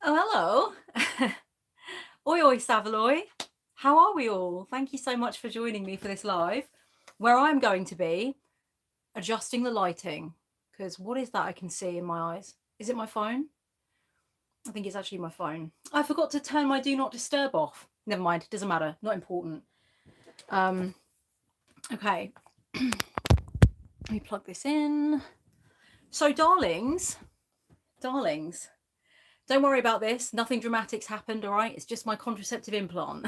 Oh, hello. Oi, oi, Savaloy. How are we all? Thank you so much for joining me for this live, where I'm going to be adjusting the lighting. Because what is that I can see in my eyes? Is it my phone? I think it's actually my phone. I forgot to turn my do not disturb off. Never mind, doesn't matter, not important. Okay, let me plug this in. So, darlings, don't worry about this. Nothing dramatic's happened, all right? It's just my contraceptive implant.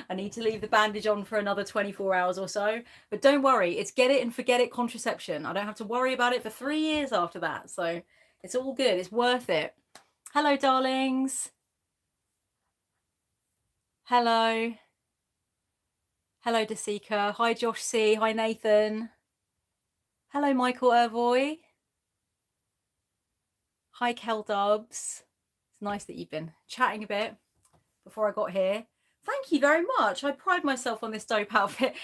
I need to leave the bandage on for another 24 hours or so. But don't worry, it's get it and forget it contraception. I don't have to worry about it for 3 years after that. So it's all good. It's worth it. Hello, darlings. Hello. Hello, Dasika. Hi, Josh C. Hi, Nathan. Hello, Michael Irvoy. Hi, Kel Dubs. It's nice that you've been chatting a bit before I got here. Thank you very much. I pride myself on this dope outfit.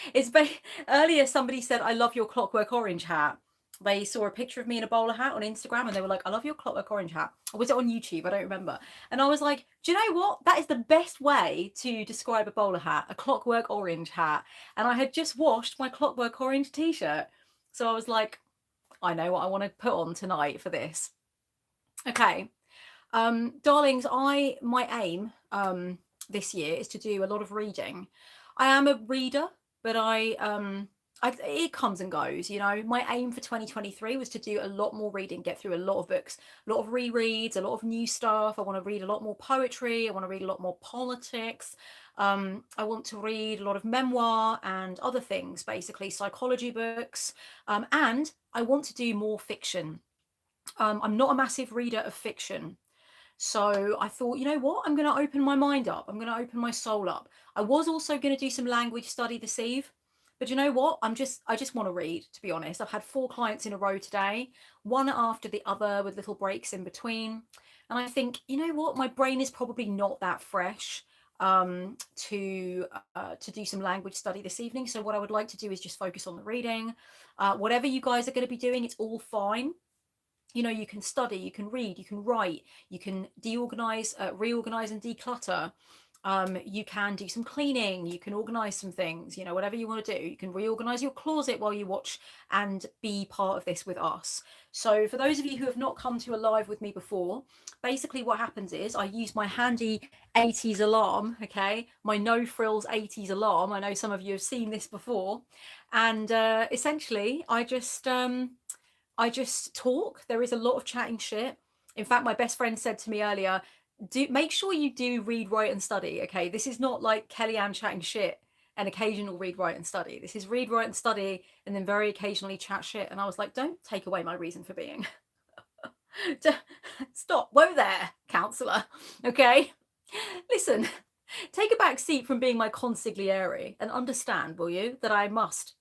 Earlier somebody said, I love your Clockwork Orange hat. They saw a picture of me in a bowler hat on Instagram and they were like, I love your Clockwork Orange hat. Or was it on YouTube? I don't remember. And I was like, do you know what? That is the best way to describe a bowler hat, a Clockwork Orange hat. And I had just washed my Clockwork Orange t-shirt. So I was like, I know what I want to put on tonight for this. Okay. Darlings, my aim this year is to do a lot of reading. I am a reader, but it comes and goes. You know, my aim for 2023 was to do a lot more reading, get through a lot of books, a lot of rereads, a lot of new stuff. I want to read a lot more poetry. I want to read a lot more politics. I want to read a lot of memoir and other things, basically psychology books, and I want to do more fiction. I'm not a massive reader of fiction. So I thought, you know what? I'm going to open my mind up. I'm going to open my soul up. I was also going to do some language study this eve. But you know what? I just want to read, to be honest. I've had 4 clients in a row today, one after the other with little breaks in between. And I think, you know what? My brain is probably not that fresh to do some language study this evening. So what I would like to do is just focus on the reading. Whatever you guys are going to be doing, it's all fine. You know, you can study, you can read, you can write, you can reorganize and declutter. You can do some cleaning, you can organize some things, you know, whatever you want to do. You can reorganize your closet while you watch and be part of this with us. So for those of you who have not come to a live with me before, basically what happens is I use my handy 80s alarm, okay, my no frills 80s alarm. I know some of you have seen this before, and essentially I just talk. There is a lot of chatting shit. In fact, my best friend said to me earlier, make sure you do read, write, and study. Okay, this is not like Kellyanne chatting shit and occasional read, write, and study. This is read, write, and study, and then very occasionally chat shit. And I was like, don't take away my reason for being. Stop. Whoa there, counselor. Okay, listen. Take a back seat from being my consigliere and understand, will you, that I must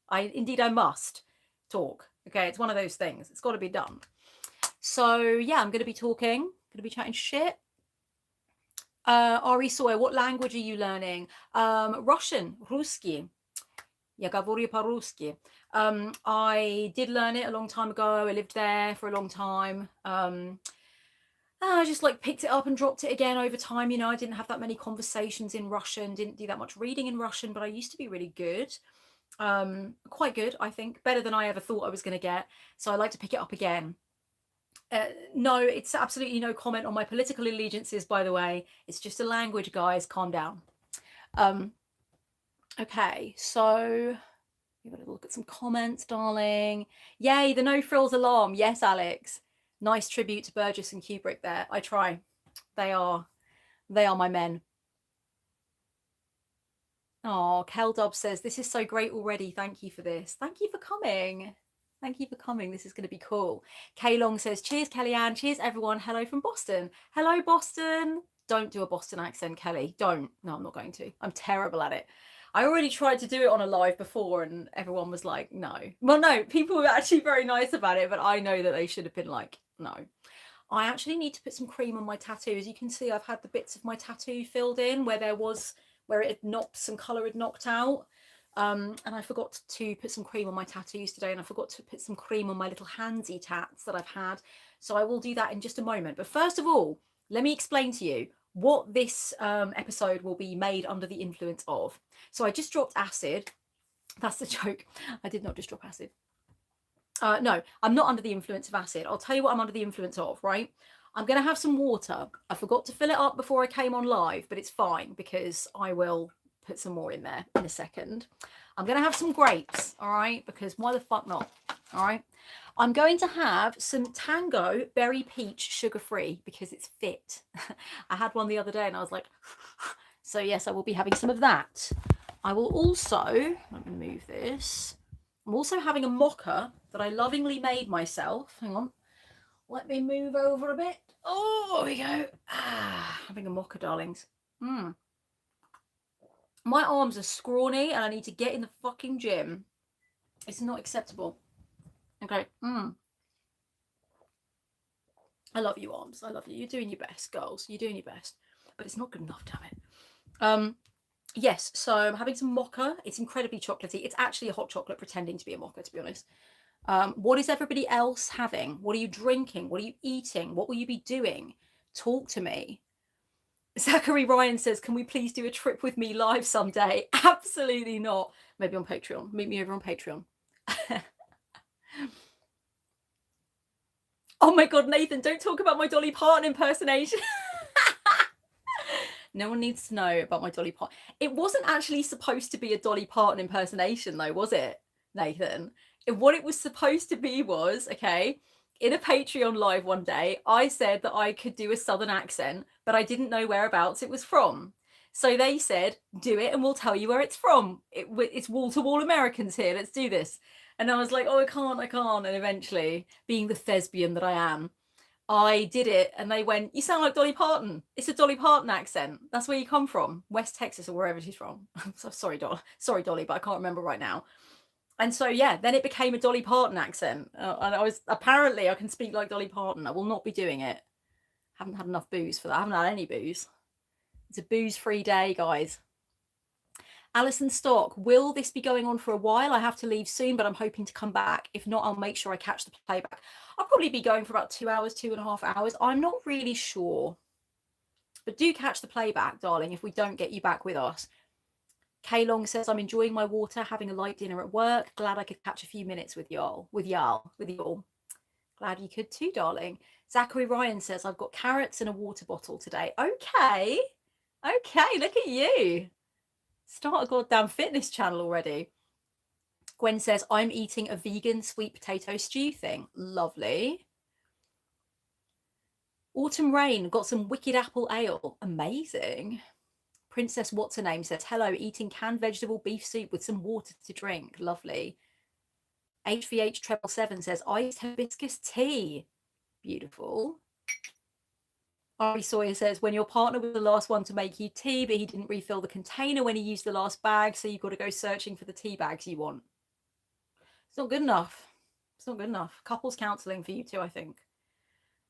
talk. Okay, it's one of those things. It's got to be done. So yeah, I'm going to be talking, going to be chatting shit. Ari Sawyer, what language are you learning? Russian, Ruski. Я говорю по-русски. I did learn it a long time ago. I lived there for a long time. I just like picked it up and dropped it again over time. You know, I didn't have that many conversations in Russian, didn't do that much reading in Russian, but I used to be really good. Quite good, I think, better than I ever thought I was going to get. So I like to pick it up again. No, it's absolutely no comment on my political allegiances, by the way. It's just a language, guys. Calm down. Okay, so we've got to look at some comments, darling. Yay, the no frills alarm. Yes, Alex. Nice tribute to Burgess and Kubrick there. I try. They are my men. Oh, Keldub says, this is so great already. Thank you for this. Thank you for coming. Thank you for coming. This is going to be cool. Kay Long says, cheers, Kellyanne. Cheers, everyone. Hello from Boston. Hello, Boston. Don't do a Boston accent, Kelly. Don't. No, I'm not going to. I'm terrible at it. I already tried to do it on a live before and everyone was like, no. Well, no, people were actually very nice about it, but I know that they should have been like, no. I actually need to put some cream on my tattoo. As you can see, I've had the bits of my tattoo filled in where it had knocked, some colour had knocked out. And I forgot to put some cream on my tattoos today, and I forgot to put some cream on my little handsy tats that I've had. So I will do that in just a moment. But first of all, let me explain to you what this episode will be made under the influence of. So I just dropped acid. That's the joke. I did not just drop acid. No, I'm not under the influence of acid. I'll tell you what I'm under the influence of, right? I'm going to have some water. I forgot to fill it up before I came on live, but it's fine because I will put some more in there in a second. I'm going to have some grapes, all right? Because why the fuck not, all right? I'm going to have some Tango Berry Peach sugar-free because it's fit. I had one the other day and I was like, so yes, I will be having some of that. I will also, let me move this. I'm also having a mocha that I lovingly made myself. Hang on. Let me move over a bit. Oh, there we go. Having a mocha, darlings. My arms are scrawny and I need to get in the fucking gym. It's not acceptable. Okay. I love you, arms. I love you. You're doing your best, girls. You're doing your best. But it's not good enough, damn it. Yes, so I'm having some mocha. It's incredibly chocolatey. It's actually a hot chocolate pretending to be a mocha, to be honest. What is everybody else having? What are you drinking? What are you eating? What will you be doing? Talk to me. Zachary Ryan says, can we please do a trip with me live someday? Absolutely not. Maybe on Patreon. Meet me over on Patreon. Oh my God, Nathan, don't talk about my Dolly Parton impersonation. No one needs to know about my Dolly Parton. It wasn't actually supposed to be a Dolly Parton impersonation though, was it, Nathan? What it was supposed to be was, okay, in a Patreon live one day, I said that I could do a Southern accent, but I didn't know whereabouts it was from. So they said, do it and we'll tell you where it's from. It's wall-to-wall Americans here. Let's do this. And I was like, oh, I can't. And eventually, being the thespian that I am, I did it and they went, you sound like Dolly Parton. It's a Dolly Parton accent. That's where you come from. West Texas or wherever she's from. I'm so sorry, Dolly, but I can't remember right now. And so, yeah, then it became a Dolly Parton accent. And I can speak like Dolly Parton. I will not be doing it. Haven't had enough booze for that. I haven't had any booze. It's a booze-free day, guys. Alison Stock, will this be going on for a while? I have to leave soon, but I'm hoping to come back. If not, I'll make sure I catch the playback. I'll probably be going for about 2 hours, 2.5 hours. I'm not really sure. But do catch the playback, darling, if we don't get you back with us. Kay Long says, I'm enjoying my water, having a light dinner at work. Glad I could catch a few minutes with y'all. Glad you could too, darling. Zachary Ryan says, I've got carrots and a water bottle today. Okay, look at you. Start a goddamn fitness channel already. Gwen says, I'm eating a vegan sweet potato stew thing. Lovely. Autumn Rain, got some wicked apple ale. Amazing. Princess What's Her Name says, hello, eating canned vegetable beef soup with some water to drink. Lovely. HVH 777 says, iced hibiscus tea. Beautiful. Ari Sawyer says, when your partner was the last one to make you tea, but he didn't refill the container when he used the last bag, so you've got to go searching for the tea bags you want. It's not good enough. It's not good enough. Couples counselling for you too, I think.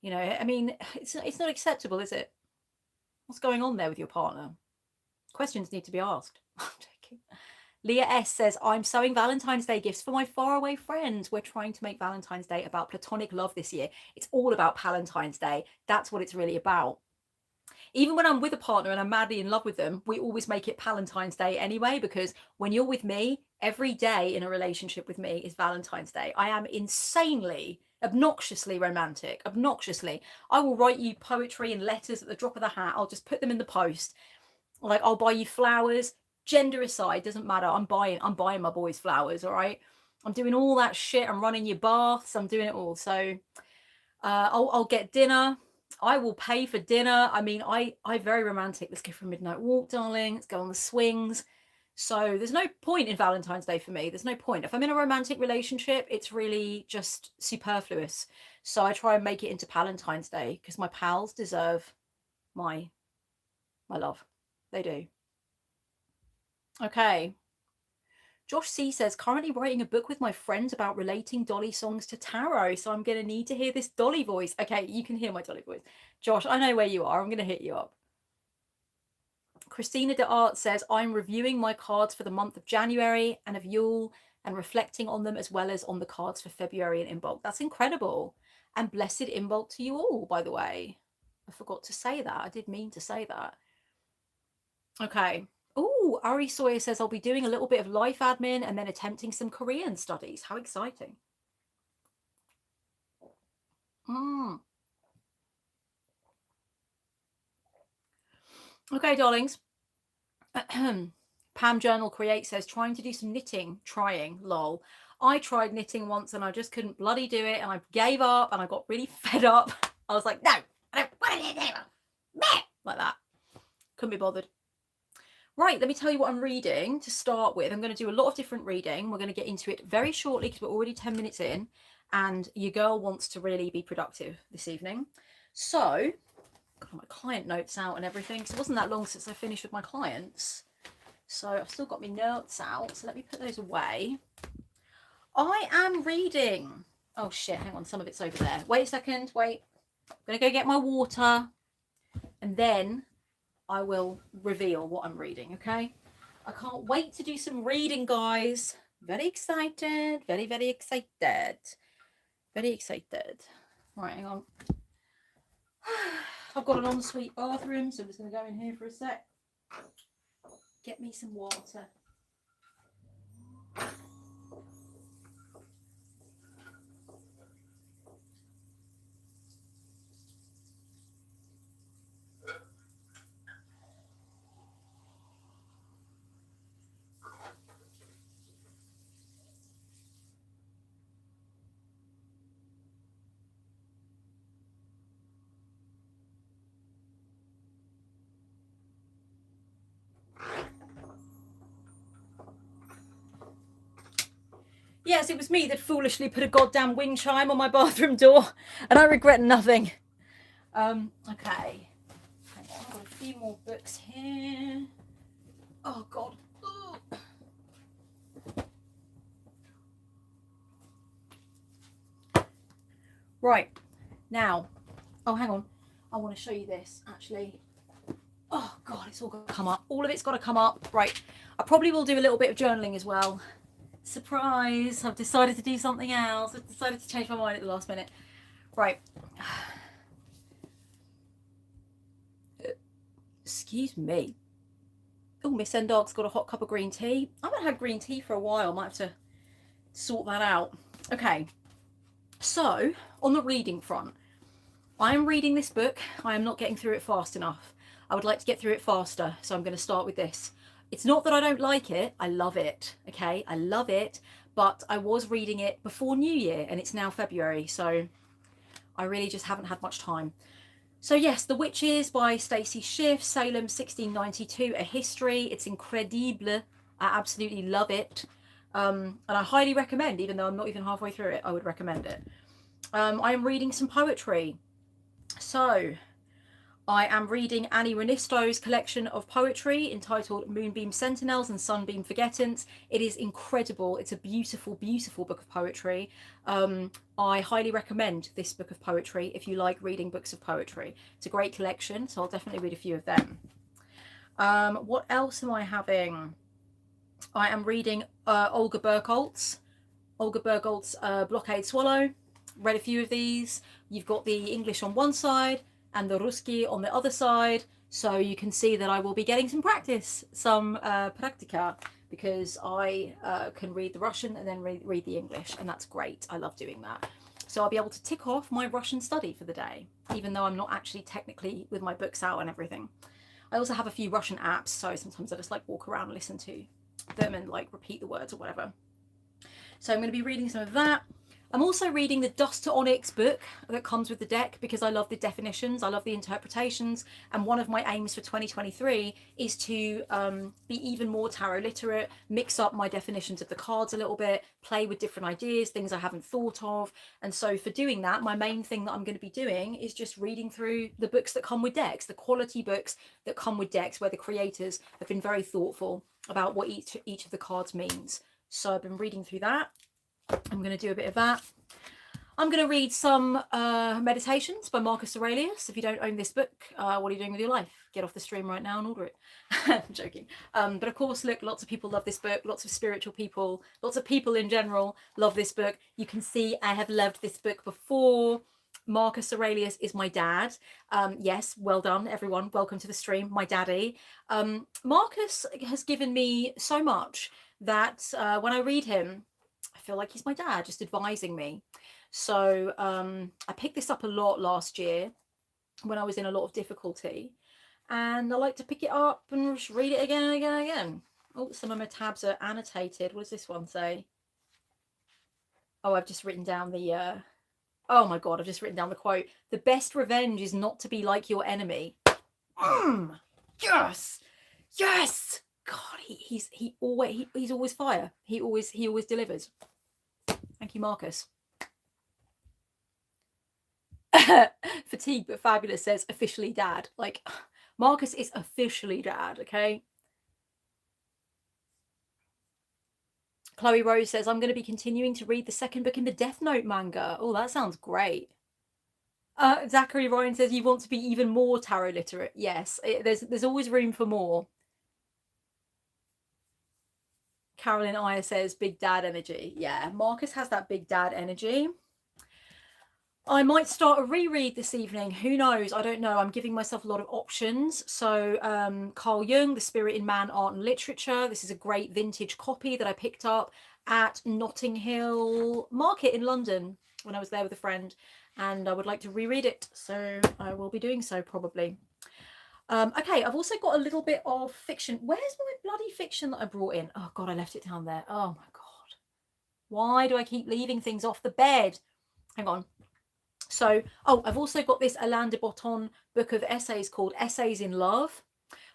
You know, I mean, it's not acceptable, is it? What's going on there with your partner? Questions need to be asked. I'm joking. Leah S says, I'm sewing Valentine's Day gifts for my faraway friends. We're trying to make Valentine's Day about platonic love this year. It's all about Valentine's Day. That's what it's really about. Even when I'm with a partner and I'm madly in love with them, we always make it Valentine's Day anyway, because when you're with me, every day in a relationship with me is Valentine's Day. I am insanely, obnoxiously romantic. Obnoxiously. I will write you poetry and letters at the drop of the hat. I'll just put them in the post. Like, I'll buy you flowers. Gender aside, doesn't matter. I'm buying my boys flowers, all right? I'm doing all that shit. I'm running your baths. I'm doing it all. So I'll get dinner. I will pay for dinner. I mean, I very romantic. Let's go for a midnight walk, darling. Let's go on the swings. So there's no point in Valentine's Day for me. There's no point. If I'm in a romantic relationship, it's really just superfluous. So I try and make it into Valentine's Day because my pals deserve my love. They do. Okay. Josh C says, currently writing a book with my friends about relating Dolly songs to tarot. So I'm going to need to hear this Dolly voice. Okay, you can hear my Dolly voice. Josh, I know where you are. I'm going to hit you up. Christina de Art says, I'm reviewing my cards for the month of January and of Yule and reflecting on them as well as on the cards for February and Imbolc. That's incredible. And blessed Imbolc to you all, by the way. I forgot to say that. I did mean to say that. Okay. Oh, Ari Sawyer says I'll be doing a little bit of life admin and then attempting some Korean studies. How exciting. Okay, darlings. Pam Journal Create says trying to do some knitting. Lol. I tried knitting once and I just couldn't bloody do it, and I gave up and I got really fed up. I was like, no, I don't want to do it. Like that. Couldn't be bothered. Right, let me tell you what I'm reading to start with. I'm going to do a lot of different reading. We're going to get into it very shortly because we're already 10 minutes in, and your girl wants to really be productive this evening. So, got my client notes out and everything. So it wasn't that long since I finished with my clients. So I've still got my notes out. So let me put those away. I am reading. Oh shit, hang on. Some of it's over there. Wait a second. Wait. I'm going to go get my water. And then I will reveal what I'm reading, okay? I can't wait to do some reading, guys. Very excited. Very, very excited. Very excited. Right, hang on. I've got an ensuite bathroom, so I'm just going to go in here for a sec. Get me some water. Yes, it was me that foolishly put a goddamn wind chime on my bathroom door, and I regret nothing. Okay. Hang on, I've got a few more books here. Oh, God. Ooh. Right. Now. Oh, hang on. I want to show you this, actually. Oh, God, it's all got to come up. All of it's got to come up. Right. I probably will do a little bit of journaling as well. Surprise. I've decided to do something else. I've decided to change my mind at the last minute. Right. Excuse me. Oh, Miss Endog's got a hot cup of green tea. I haven't had green tea for a while. Might have to sort that out. Okay. So, on the reading front, I am reading this book. I am not getting through it fast enough. I would like to get through it faster, so I'm going to start with this. It's not that I don't like it. I love it. Okay, I love it. But I was reading it before New Year, and it's now February, so I really just haven't had much time. So yes, The Witches by Stacey Schiff, Salem 1692, A History. It's incredible. I absolutely love it. And I highly recommend, even though I'm not even halfway through it, I would recommend it. I am reading some poetry. So I am reading Annie Renisto's collection of poetry entitled Moonbeam Sentinels and Sunbeam Forgettance. It is incredible. It's a beautiful, beautiful book of poetry. I highly recommend this book of poetry if you like reading books of poetry. It's a great collection, so I'll definitely read a few of them. What else am I having? I am reading Olga Burkolt's Blockade Swallow. Read a few of these. You've got the English on one side and the Ruski on the other side, so you can see that I will be getting some practice, some praktika, because I can read the Russian and then read the English, and that's great. I love doing that. So I'll be able to tick off my Russian study for the day, even though I'm not actually technically with my books out and everything. I also have a few Russian apps, so sometimes I just like walk around and listen to them and like repeat the words or whatever. So I'm going to be reading some of that. I'm also reading the Dust to Onyx book that comes with the deck because I love the definitions, I love the interpretations, and one of my aims for 2023 is to be even more tarot literate, mix up my definitions of the cards a little bit, play with different ideas, things I haven't thought of. And so for doing that, my main thing that I'm going to be doing is just reading through the books that come with decks, the quality books that come with decks where the creators have been very thoughtful about what each of the cards means. So I've been reading through that. I'm going to do a bit of that. I'm going to read some meditations by Marcus Aurelius. If you don't own this book, what are you doing with your life? Get off the stream right now and order it. I'm joking. But of course, look, lots of people love this book. Lots of spiritual people, lots of people in general love this book. You can see I have loved this book before. Marcus Aurelius is my dad. Yes, well done, everyone. Welcome to the stream, my daddy. Marcus has given me so much that when I read him, I feel like he's my dad, just advising me. So I picked this up a lot last year when I was in a lot of difficulty. And I like to pick it up and just read it again and again and again. Oh, some of my tabs are annotated. What does this one say? Oh, I've just written down the... oh my God, I've just written down the quote. The best revenge is not to be like your enemy. Yes! Yes! God, he's always fire. He always delivers. Thank you, Marcus. Fatigue but fabulous says officially dad. Like, Marcus is officially dad, okay? Chloe Rose says, I'm going to be continuing to read the second book in the Death Note manga. Oh, that sounds great. Zachary Ryan says, you want to be even more tarot literate. Yes, there's always room for more. Carolyn Iyer says, big dad energy. Yeah, Marcus has that big dad energy. I might start a reread this evening. Who knows? I don't know. I'm giving myself a lot of options. So Carl Jung, The Spirit in Man, Art and Literature. This is a great vintage copy that I picked up at Notting Hill Market in London when I was there with a friend. And I would like to reread it. So I will be doing so probably. Okay, I've also got a little bit of fiction. Where's my bloody fiction that I brought in? Oh, God, I left it down there. Oh, my God. Why do I keep leaving things off the bed? Hang on. So, oh, I've also got this Alain de Botton book of essays called Essays in Love,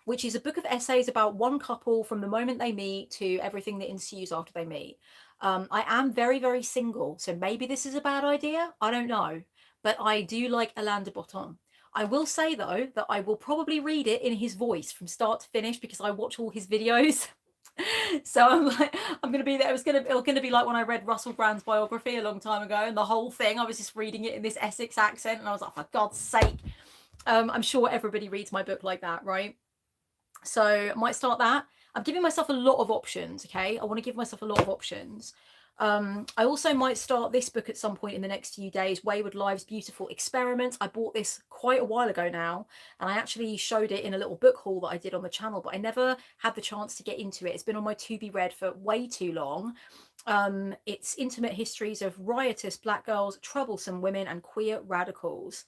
which is a book of essays about one couple from the moment they meet to everything that ensues after they meet. I am very, very single, so maybe this is a bad idea. I don't know. But I do like Alain de Botton. I will say, though, that I will probably read it in his voice from start to finish because I watch all his videos. So I'm gonna be there. It was gonna be like when I read Russell Brand's biography a long time ago, and the whole thing I was just reading it in this Essex accent, and I was like, for God's sake. I'm sure everybody reads my book like that, right? So I might start that. I'm giving myself a lot of options. Okay, I want to give myself a lot of options. I also might start this book at some point in the next few days, Wayward Lives, Beautiful Experiments. I bought this quite a while ago now, and I actually showed it in a little book haul that I did on the channel, but I never had the chance to get into it. It's been on my to be read for way too long. It's intimate histories of riotous black girls, troublesome women, and queer radicals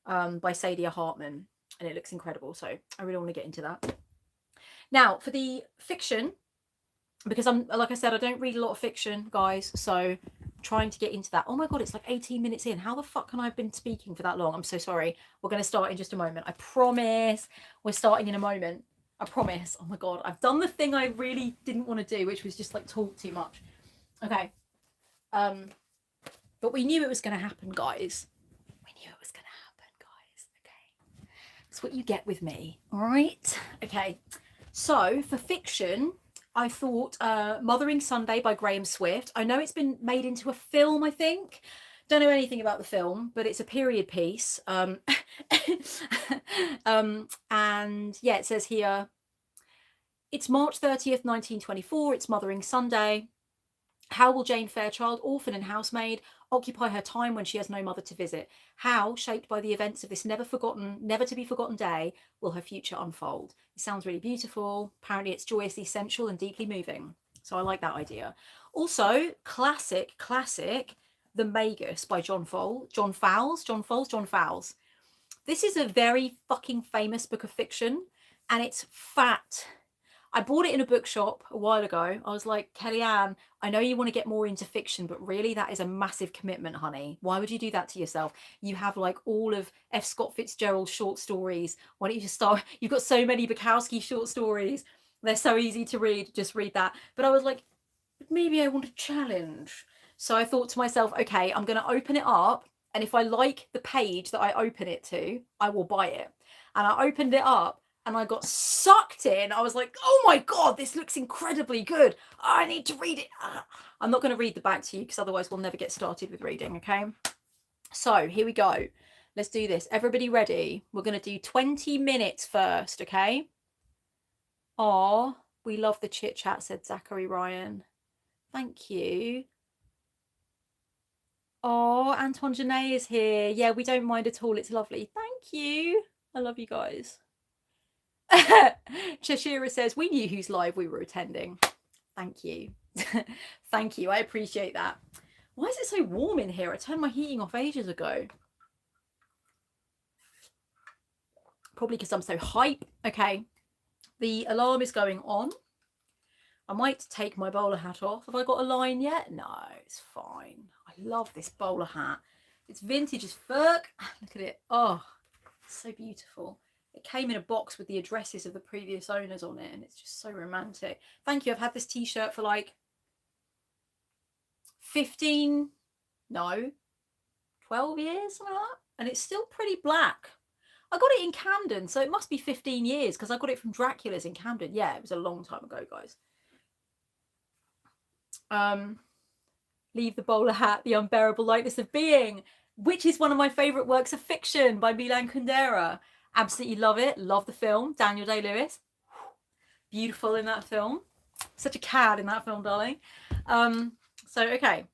by Saidiya Hartman, and it looks incredible, so I really want to get into that. Now, for the fiction, because I'm, like I said, I don't read a lot of fiction, guys, so trying to get into that. Oh my God, it's like 18 minutes in. How the fuck can I have been speaking for that long? I'm so sorry. We're going to start in just a moment. I promise we're starting in a moment. I promise. Oh my God, I've done the thing I really didn't want to do, which was just like talk too much. Okay. But we knew it was going to happen, guys. We knew it was going to happen, guys. Okay. That's what you get with me. All right. Okay. So for fiction, I thought Mothering Sunday by Graham Swift. I know it's been made into a film, I think. Don't know anything about the film, but it's a period piece. And yeah, it says here, it's March 30th, 1924. It's Mothering Sunday. How will Jane Fairchild, orphan and housemaid, occupy her time when she has no mother to visit? How, shaped by the events of this never to be forgotten day, will her future unfold? It sounds really beautiful. Apparently it's joyously sensual and deeply moving. So I like that idea. Also, classic, The Magus by John Fowles. This is a very fucking famous book of fiction, and it's fat. I bought it in a bookshop a while ago. I was like, Kellyanne, I know you want to get more into fiction, but really that is a massive commitment, honey. Why would you do that to yourself? You have like all of F. Scott Fitzgerald's short stories. Why don't you just start? You've got so many Bukowski short stories. They're so easy to read. Just read that. But I was like, maybe I want a challenge. So I thought to myself, okay, I'm going to open it up. And if I like the page that I open it to, I will buy it. And I opened it up and I got sucked in. I was like, oh my God, this looks incredibly good. Oh, I need to read it. I'm not going to read the back to you because otherwise we'll never get started with reading, okay? So here we go. Let's do this. Everybody ready? We're going to do 20 minutes first, okay? Oh, we love the chit chat, said Zachary Ryan. Thank you. Oh, Antoine Janae is here. Yeah, we don't mind at all. It's lovely. Thank you. I love you guys. Cheshira says, we knew whose live we were attending. Thank you. Thank you. I appreciate that. Why is it so warm in here? I turned my heating off ages ago. Probably because I'm so hype. Okay. The alarm is going on. I might take my bowler hat off. Have I got a line yet? No, it's fine. I love this bowler hat. It's vintage as fuck. Look at it. Oh, it's so beautiful. It came in a box with the addresses of the previous owners on it, and it's just so romantic. Thank you. I've had this t-shirt for like 15, no, 12 years, something like that. And it's still pretty black. I got it in Camden, so it must be 15 years because I got it from Dracula's in Camden. Yeah, it was a long time ago, guys. Leave the bowler hat, the unbearable lightness of being, which is one of my favorite works of fiction by Milan Kundera. Absolutely love it. Love the film. Daniel Day-Lewis. Beautiful in that film. Such a cad in that film, darling. So, okay.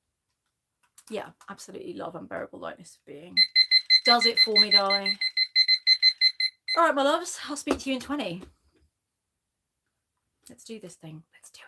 Yeah, absolutely love unbearable lightness of being. Does it for me, darling. All right, my loves. I'll speak to you in 20. Let's do this thing. Let's do it.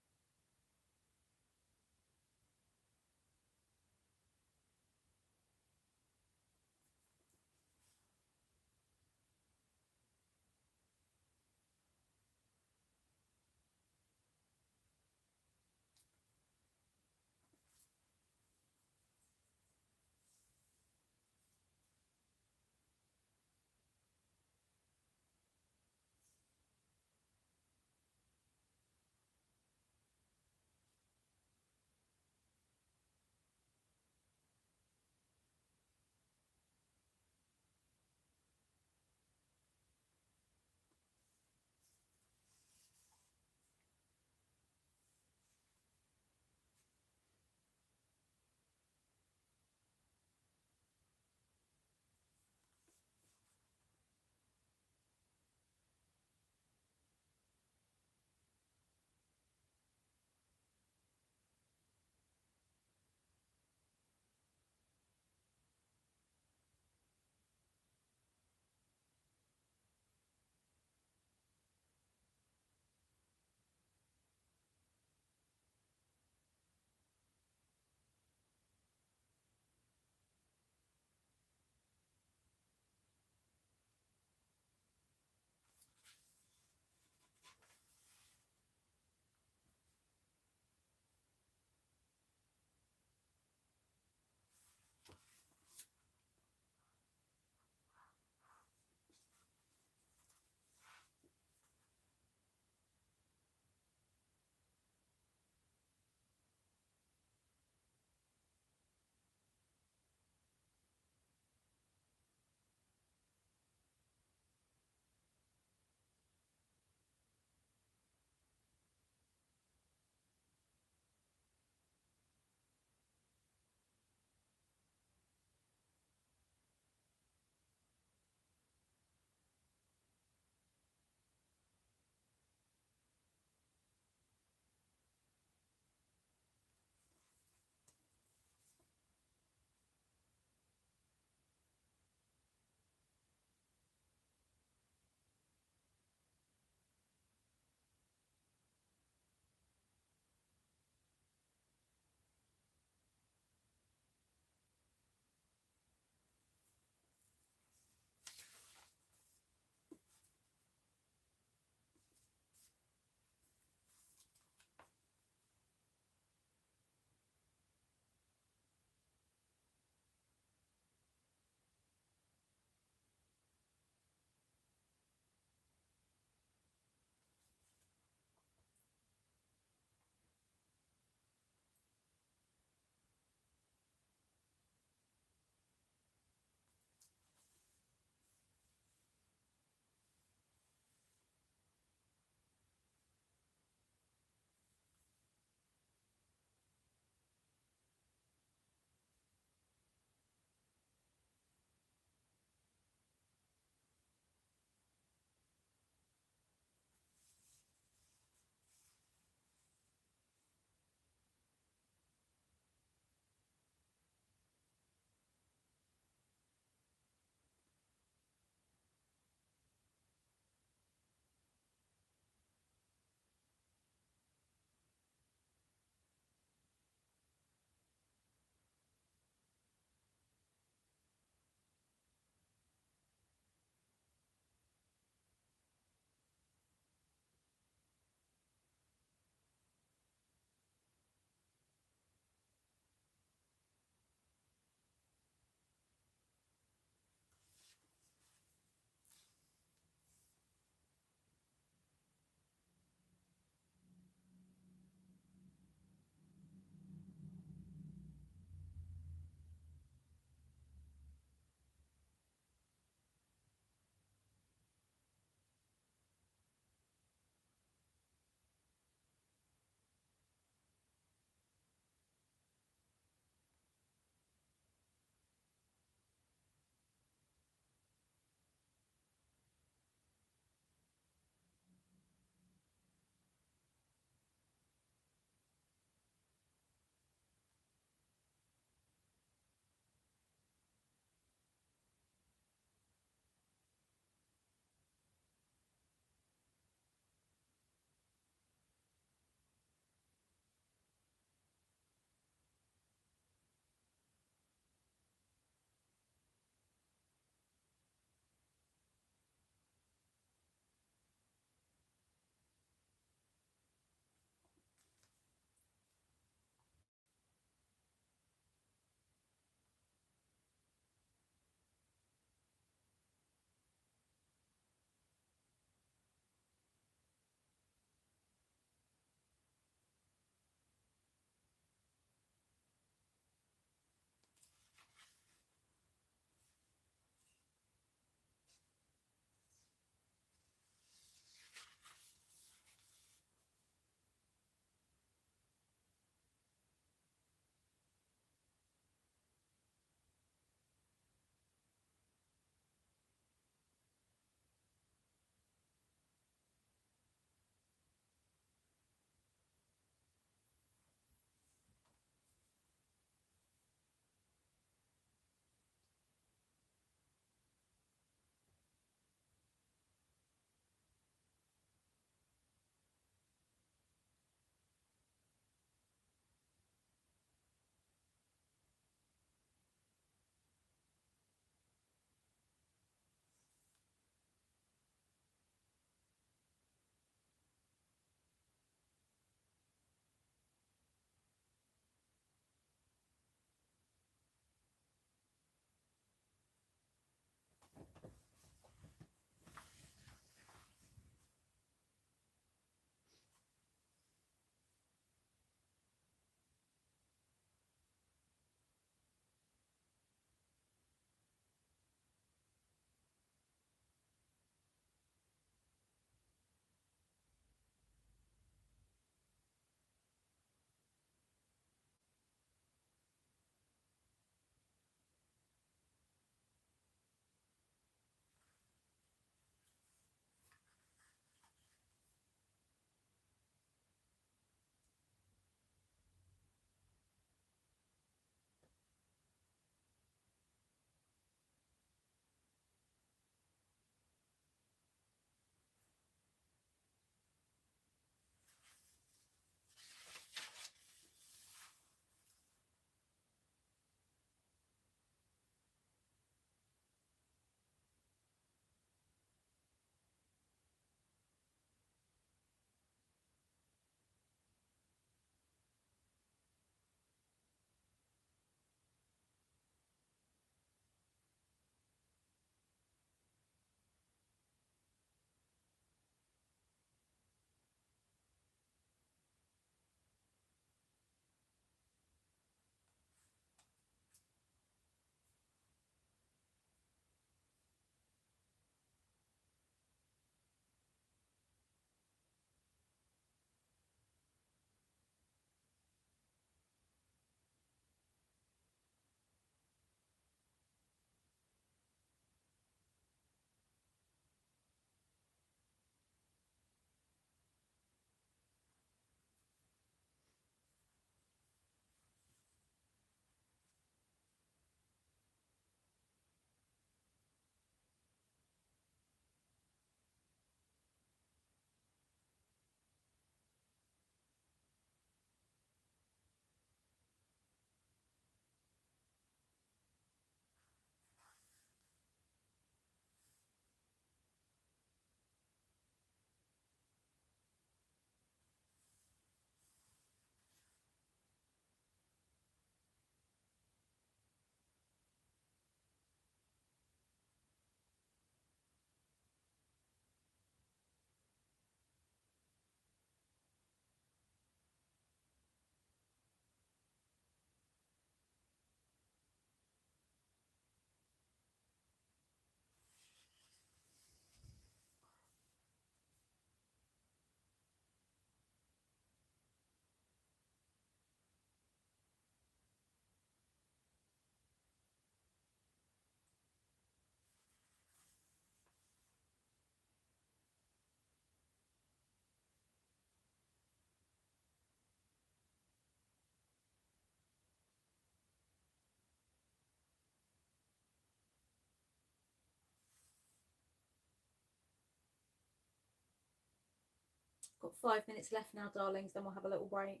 Got 5 minutes left now, darlings, then we'll have a little break.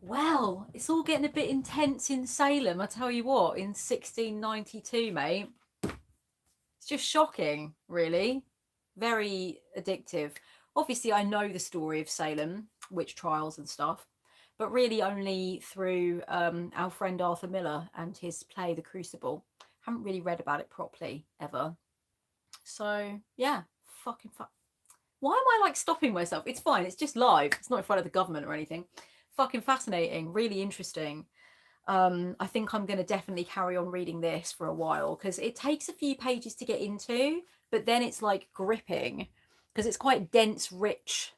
Well, it's all getting a bit intense in Salem. I tell you what, in 1692, mate. It's just shocking, really. Very addictive. Obviously, I know the story of Salem, witch trials and stuff, but really only through our friend Arthur Miller and his play, The Crucible. Haven't really read about it properly ever. So, yeah, fucking fuck. Why am I like stopping myself? It's fine. It's just live. It's not in front of the government or anything. Fucking fascinating. Really interesting. I think I'm going to definitely carry on reading this for a while because it takes a few pages to get into, but then it's like gripping because it's quite dense, rich,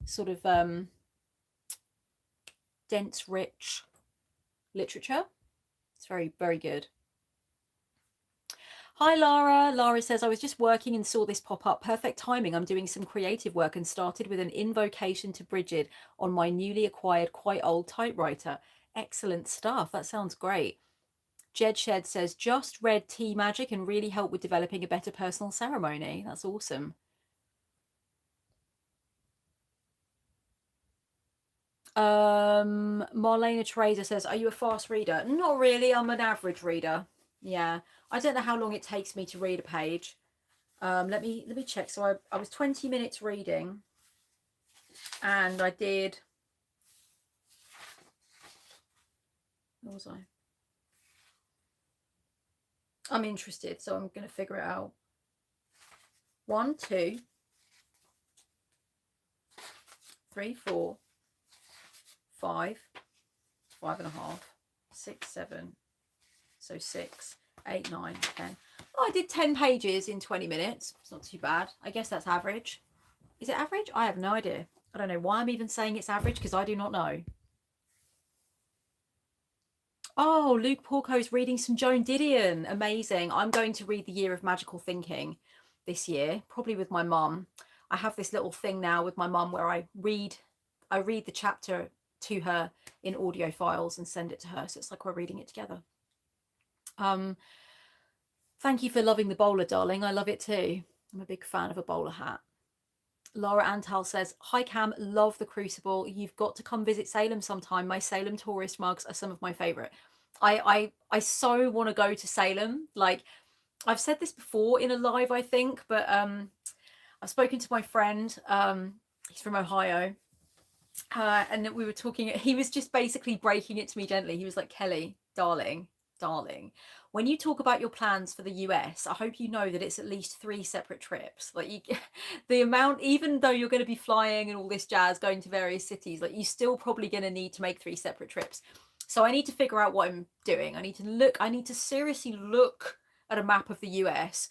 sort of dense, rich literature. It's very, very good. Hi, Lara. Lara says, I was just working and saw this pop up. Perfect timing. I'm doing some creative work and started with an invocation to Bridget on my newly acquired, quite old typewriter. Excellent stuff. That sounds great. Jed Shed says, just read Tea Magic and really helped with developing a better personal ceremony. That's awesome. Marlena Trader says, are you a fast reader? Not really. I'm an average reader. Yeah. I don't know how long it takes me to read a page. Let me check. So I was 20 minutes reading and I did, what was I? I'm interested, so I'm going to figure it out. 1, 2, 3, 4, 5, 5.5, 6, 7. So 6, 8, 9, 10. Oh, I did 10 pages in 20 minutes. It's not too bad. I guess that's average. Is it average? I have no idea. I don't know why I'm even saying it's average because I do not know. Oh, Luke Porco's reading some Joan Didion. Amazing. I'm going to read The Year of Magical Thinking this year, probably with my mum. I have this little thing now with my mum where I read the chapter to her in audio files and send it to her. So it's like we're reading it together. Thank you for loving the bowler, darling. I love it too. I'm a big fan of a bowler hat. Laura Antal says, hi Cam, love the Crucible. You've got to come visit Salem sometime. My Salem tourist mugs are some of my favorite. I so want to go to Salem. Like, I've said this before in a live, I think, but I've spoken to my friend. He's from Ohio. And we were talking, he was just basically breaking it to me gently. He was like, Kelly, darling, when you talk about your plans for the US, I hope you know that it's at least 3 separate trips. Like, the amount, even though you're going to be flying and all this jazz, going to various cities, like, you're still probably going to need to make 3 separate trips. So I need to figure out what I'm doing. I need to seriously look at a map of the US.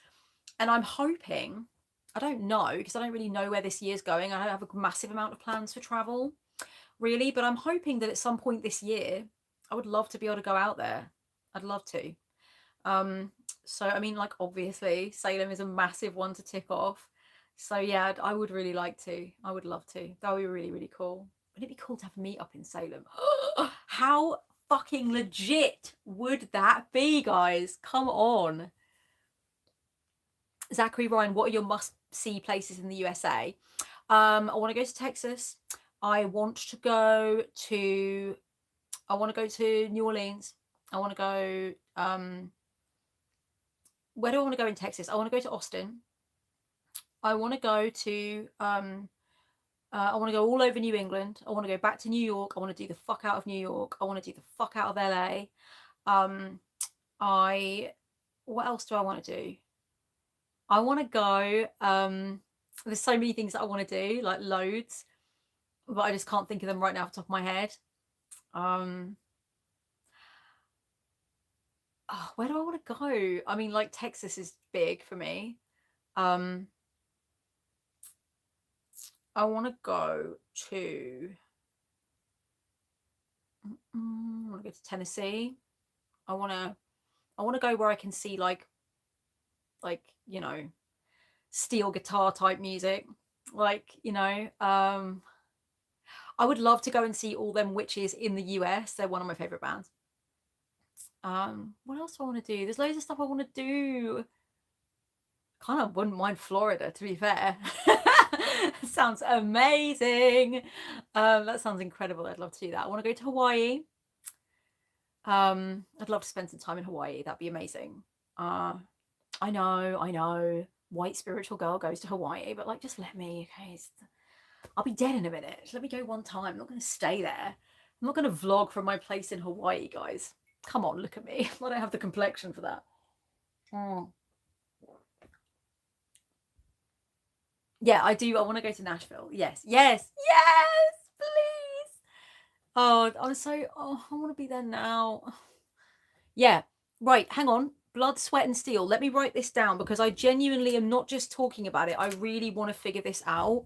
And I'm hoping, I don't know, because I don't really know where this year's going. I don't have a massive amount of plans for travel, really, but I'm hoping that at some point this year, I would love to be able to go out there. I'd love to. So I mean, like, obviously Salem is a massive one to tick off. So yeah, I would really like to. I would love to. That would be really, really cool. Wouldn't it be cool to have a meet up in Salem? How fucking legit would that be, guys? Come on. Zachary Ryan, what are your must-see places in the USA? I want to go to Texas. I want to go to New Orleans. I want to go where do I want to go in Texas? I want to go to Austin. I want to go to I want to go all over New England. I want to go back to New York. I want to do the fuck out of New York. I want to do the fuck out of LA. What else do I want to do? I want to go there's so many things that I want to do, like loads, but I just can't think of them right now off the top of my head. Where do I want to go? I mean, like, Texas is big for me. I want to go to Tennessee. I want to go where I can see like you know, steel guitar type music, like, you know. I would love to go and see all them witches in the US. They're one of my favorite bands. What else do I want to do? There's loads of stuff I want to do. Kind of wouldn't mind Florida, to be fair. Sounds amazing. That sounds incredible. I'd love to do that. I want to go to Hawaii. I'd love to spend some time in Hawaii. That'd be amazing. I know. White spiritual girl goes to Hawaii, but like, just let me, okay? I'll be dead in a minute. Just let me go one time. I'm not going to stay there. I'm not going to vlog from my place in Hawaii, guys. Come on, look at me. I don't have the complexion for that. Mm. Yeah, I do. I want to go to Nashville. Yes, please. Oh, I want to be there now. Yeah, right. Hang on. Blood, sweat, and steel. Let me write this down because I genuinely am not just talking about it. I really want to figure this out.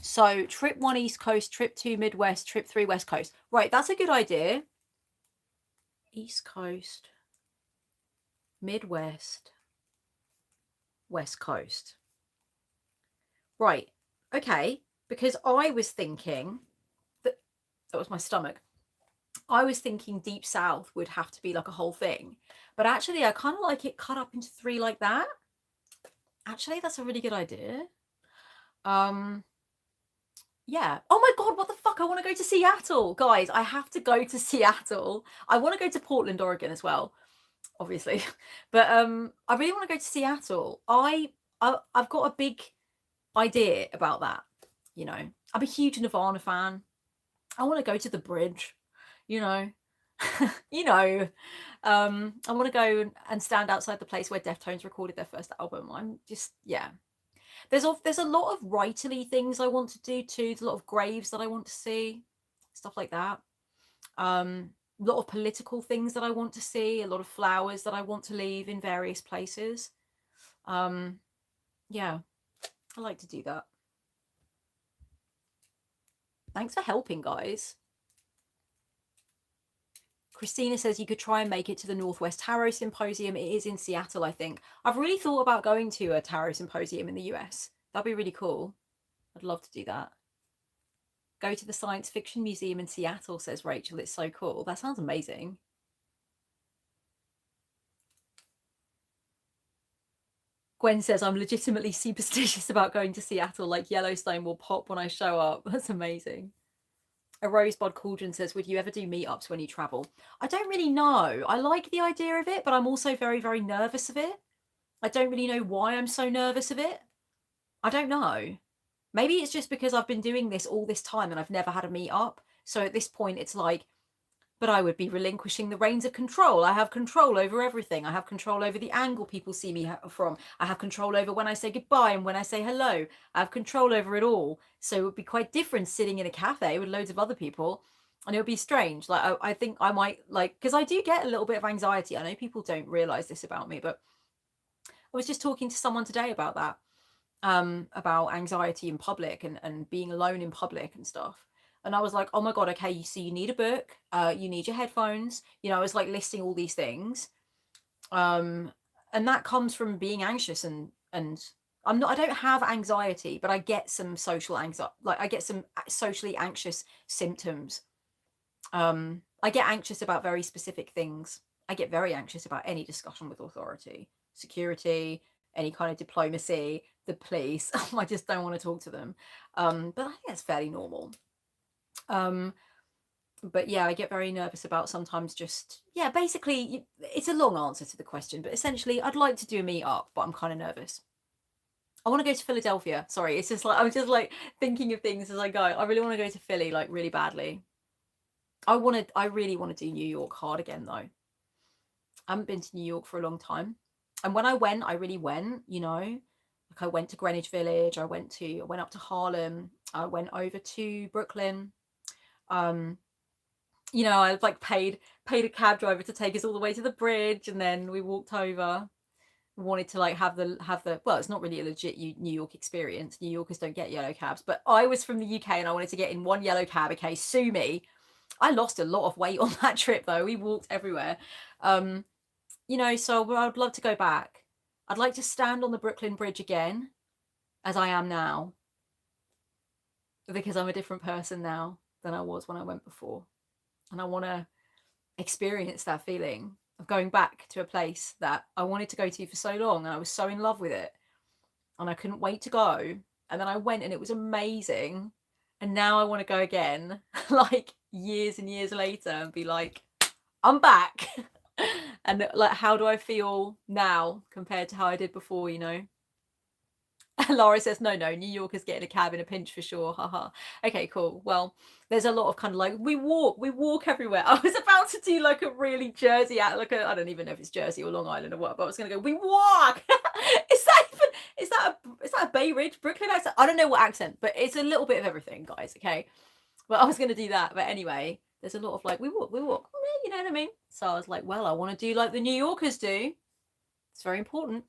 So, trip 1 East Coast, trip 2 Midwest, trip 3 West Coast. Right, that's a good idea. East Coast, Midwest, West Coast. Right. Okay. Because I was thinking that was my stomach. I was thinking Deep South would have to be like a whole thing. But actually, I kind of like it cut up into 3 like that. Actually, that's a really good idea. Yeah. Oh my God, what the fuck? I want to go to Seattle. Guys, I have to go to Seattle. I want to go to Portland, Oregon as well, obviously. But I really want to go to Seattle. I've got a big idea about that. You know, I'm a huge Nirvana fan. I want to go to the bridge, you know. I want to go and stand outside the place where Deftones recorded their first album. I'm just, yeah. There's a lot of writerly things I want to do too. There's a lot of graves that I want to see, stuff like that. A lot of political things that I want to see, a lot of flowers that I want to leave in various places. Yeah, I like to do that. Thanks for helping, guys. Christina says you could try and make it to the Northwest Tarot Symposium. It is in Seattle, I think. I've really thought about going to a tarot symposium in the US. That'd be really cool. I'd love to do that. Go to the Science Fiction Museum in Seattle, says Rachel. It's so cool. That sounds amazing. Gwen says, I'm legitimately superstitious about going to Seattle, like Yellowstone will pop when I show up. That's amazing. A Rosebud Cauldron says, would you ever do meetups when you travel? I don't really know. I like the idea of it, but I'm also very, very nervous of it. I don't really know why I'm so nervous of it. I don't know. Maybe it's just because I've been doing this all this time and I've never had a meetup. So at this point, it's like, but I would be relinquishing the reins of control. I have control over everything. I have control over the angle people see me from. I have control over when I say goodbye and when I say hello. I have control over it all. So it would be quite different sitting in a cafe with loads of other people. And it would be strange. Like, I think I might, like, because I do get a little bit of anxiety. I know people don't realize this about me, but I was just talking to someone today about that, about anxiety in public and being alone in public and stuff. And I was like, oh my God, okay, so you need a book, you need your headphones. You know, I was like listing all these things. And that comes from being anxious and I don't have anxiety, but I get some social anxiety, like I get some socially anxious symptoms. I get anxious about very specific things. I get very anxious about any discussion with authority, security, any kind of diplomacy, the police. I just don't want to talk to them. But I think that's fairly normal. But yeah, I get very nervous about sometimes just, yeah, basically, it's a long answer to the question, but essentially, I'd like to do a meet up, but I'm kind of nervous. I want to go to Philadelphia. Sorry, it's just like, I'm just like thinking of things as I go. I really want to go to Philly, like really badly. I really want to do New York hard again, though. I haven't been to New York for a long time. And when I went, I really went, you know, like I went to Greenwich Village, I went up to Harlem, I went over to Brooklyn. You know, I like paid a cab driver to take us all the way to the bridge, and then we walked over. Wanted to like have the well, it's not really a legit New York experience. New Yorkers don't get yellow cabs, but I was from the UK and I wanted to get in one yellow cab. Okay, sue me. I lost a lot of weight on that trip though. We walked everywhere. You know, so I'd love to go back. I'd like to stand on the Brooklyn Bridge again, as I am now, because I'm a different person now than I was when I went before. And I want to experience that feeling of going back to a place that I wanted to go to for so long and I was so in love with it and I couldn't wait to go. And then I went and it was amazing. And now I want to go again, like years and years later, and be like, I'm back. And like, how do I feel now compared to how I did before, you know? Laura says, no, New Yorkers get in a cab in a pinch for sure. Haha. Okay, cool. Well, there's a lot of kind of like, we walk everywhere. I was about to do like a really Jersey, like I don't even know if it's Jersey or Long Island or what, but I was going to go, we walk. Is that a Bay Ridge, Brooklyn accent? I don't know what accent, but it's a little bit of everything, guys. Okay. But I was going to do that. But anyway, there's a lot of like, we walk. You know what I mean? So I was like, well, I want to do like the New Yorkers do. It's very important.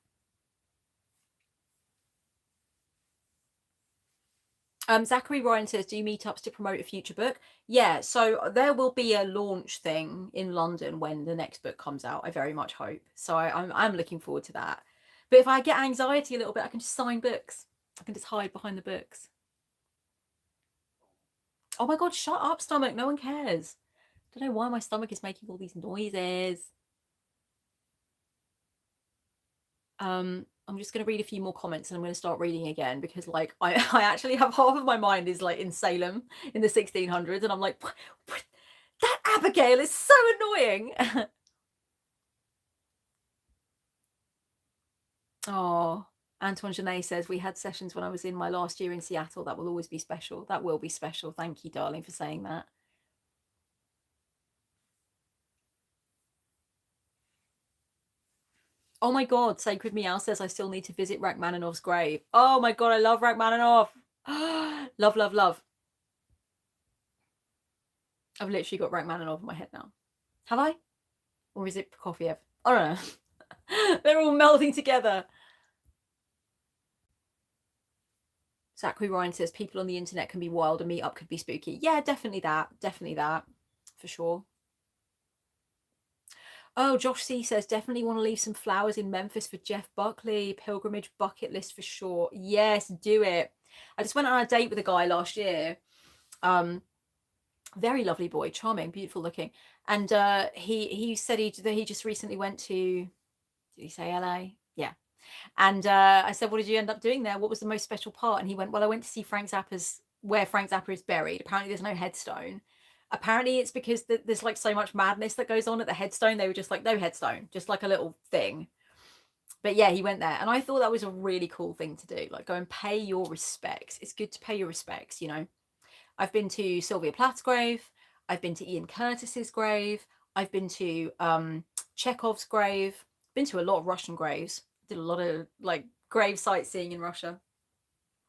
Zachary Ryan says, do meetups to promote a future book? Yeah, so there will be a launch thing in London when the next book comes out. I very much hope. So I'm looking forward to that. But if I get anxiety a little bit, I can just sign books. I can just hide behind the books. Oh my God, shut up, stomach. No one cares. I don't know why my stomach is making all these noises. I'm just going to read a few more comments and I'm going to start reading again because like I actually have half of my mind is like in Salem in the 1600s and I'm like, what? That Abigail is so annoying. Oh, Antoine Genet says, we had sessions when I was in my last year in Seattle. That will always be special. That will be special. Thank you, darling, for saying that. Oh my God, Sacred Meow says I still need to visit Rachmaninoff's grave. Oh my God, I love Rachmaninoff. Love, love, love. I've literally got Rachmaninoff in my head now. Have I? Or is it Prokofiev? I don't know. They're all melding together. Zachary Ryan says people on the internet can be wild and meet up could be spooky. Yeah, definitely that. Definitely that. For sure. Oh, Josh C says, definitely want to leave some flowers in Memphis for Jeff Buckley. Pilgrimage bucket list for sure. Yes, do it. I just went on a date with a guy last year. Very lovely boy, charming, beautiful looking. And he said he just recently went to, did he say LA? Yeah. And I said, what did you end up doing there? What was the most special part? And he went, well, I went to see where Frank Zappa is buried. Apparently there's no headstone. Apparently it's because there's like so much madness that goes on at the headstone. They were just like, no headstone, just like a little thing. But yeah, he went there. And I thought that was a really cool thing to do. Like, go and pay your respects. It's good to pay your respects, you know. I've been to Sylvia Plath's grave. I've been to Ian Curtis's grave. I've been to Chekhov's grave. Been to a lot of Russian graves. Did a lot of like grave sightseeing in Russia.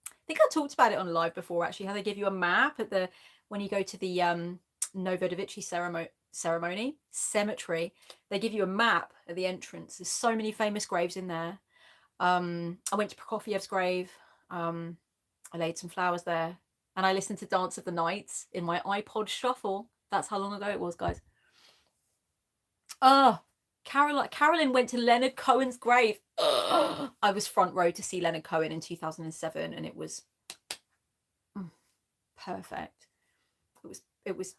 I think I talked about it on live before, actually, how they give you a map when you go to the Novodevichy cemetery. They give you a map at the entrance. There's so many famous graves in there. I went to Prokofiev's grave. I laid some flowers there. And I listened to Dance of the Night in my iPod shuffle. That's how long ago it was, guys. Oh, Carolyn went to Leonard Cohen's grave. I was front row to see Leonard Cohen in 2007 and it was perfect. It was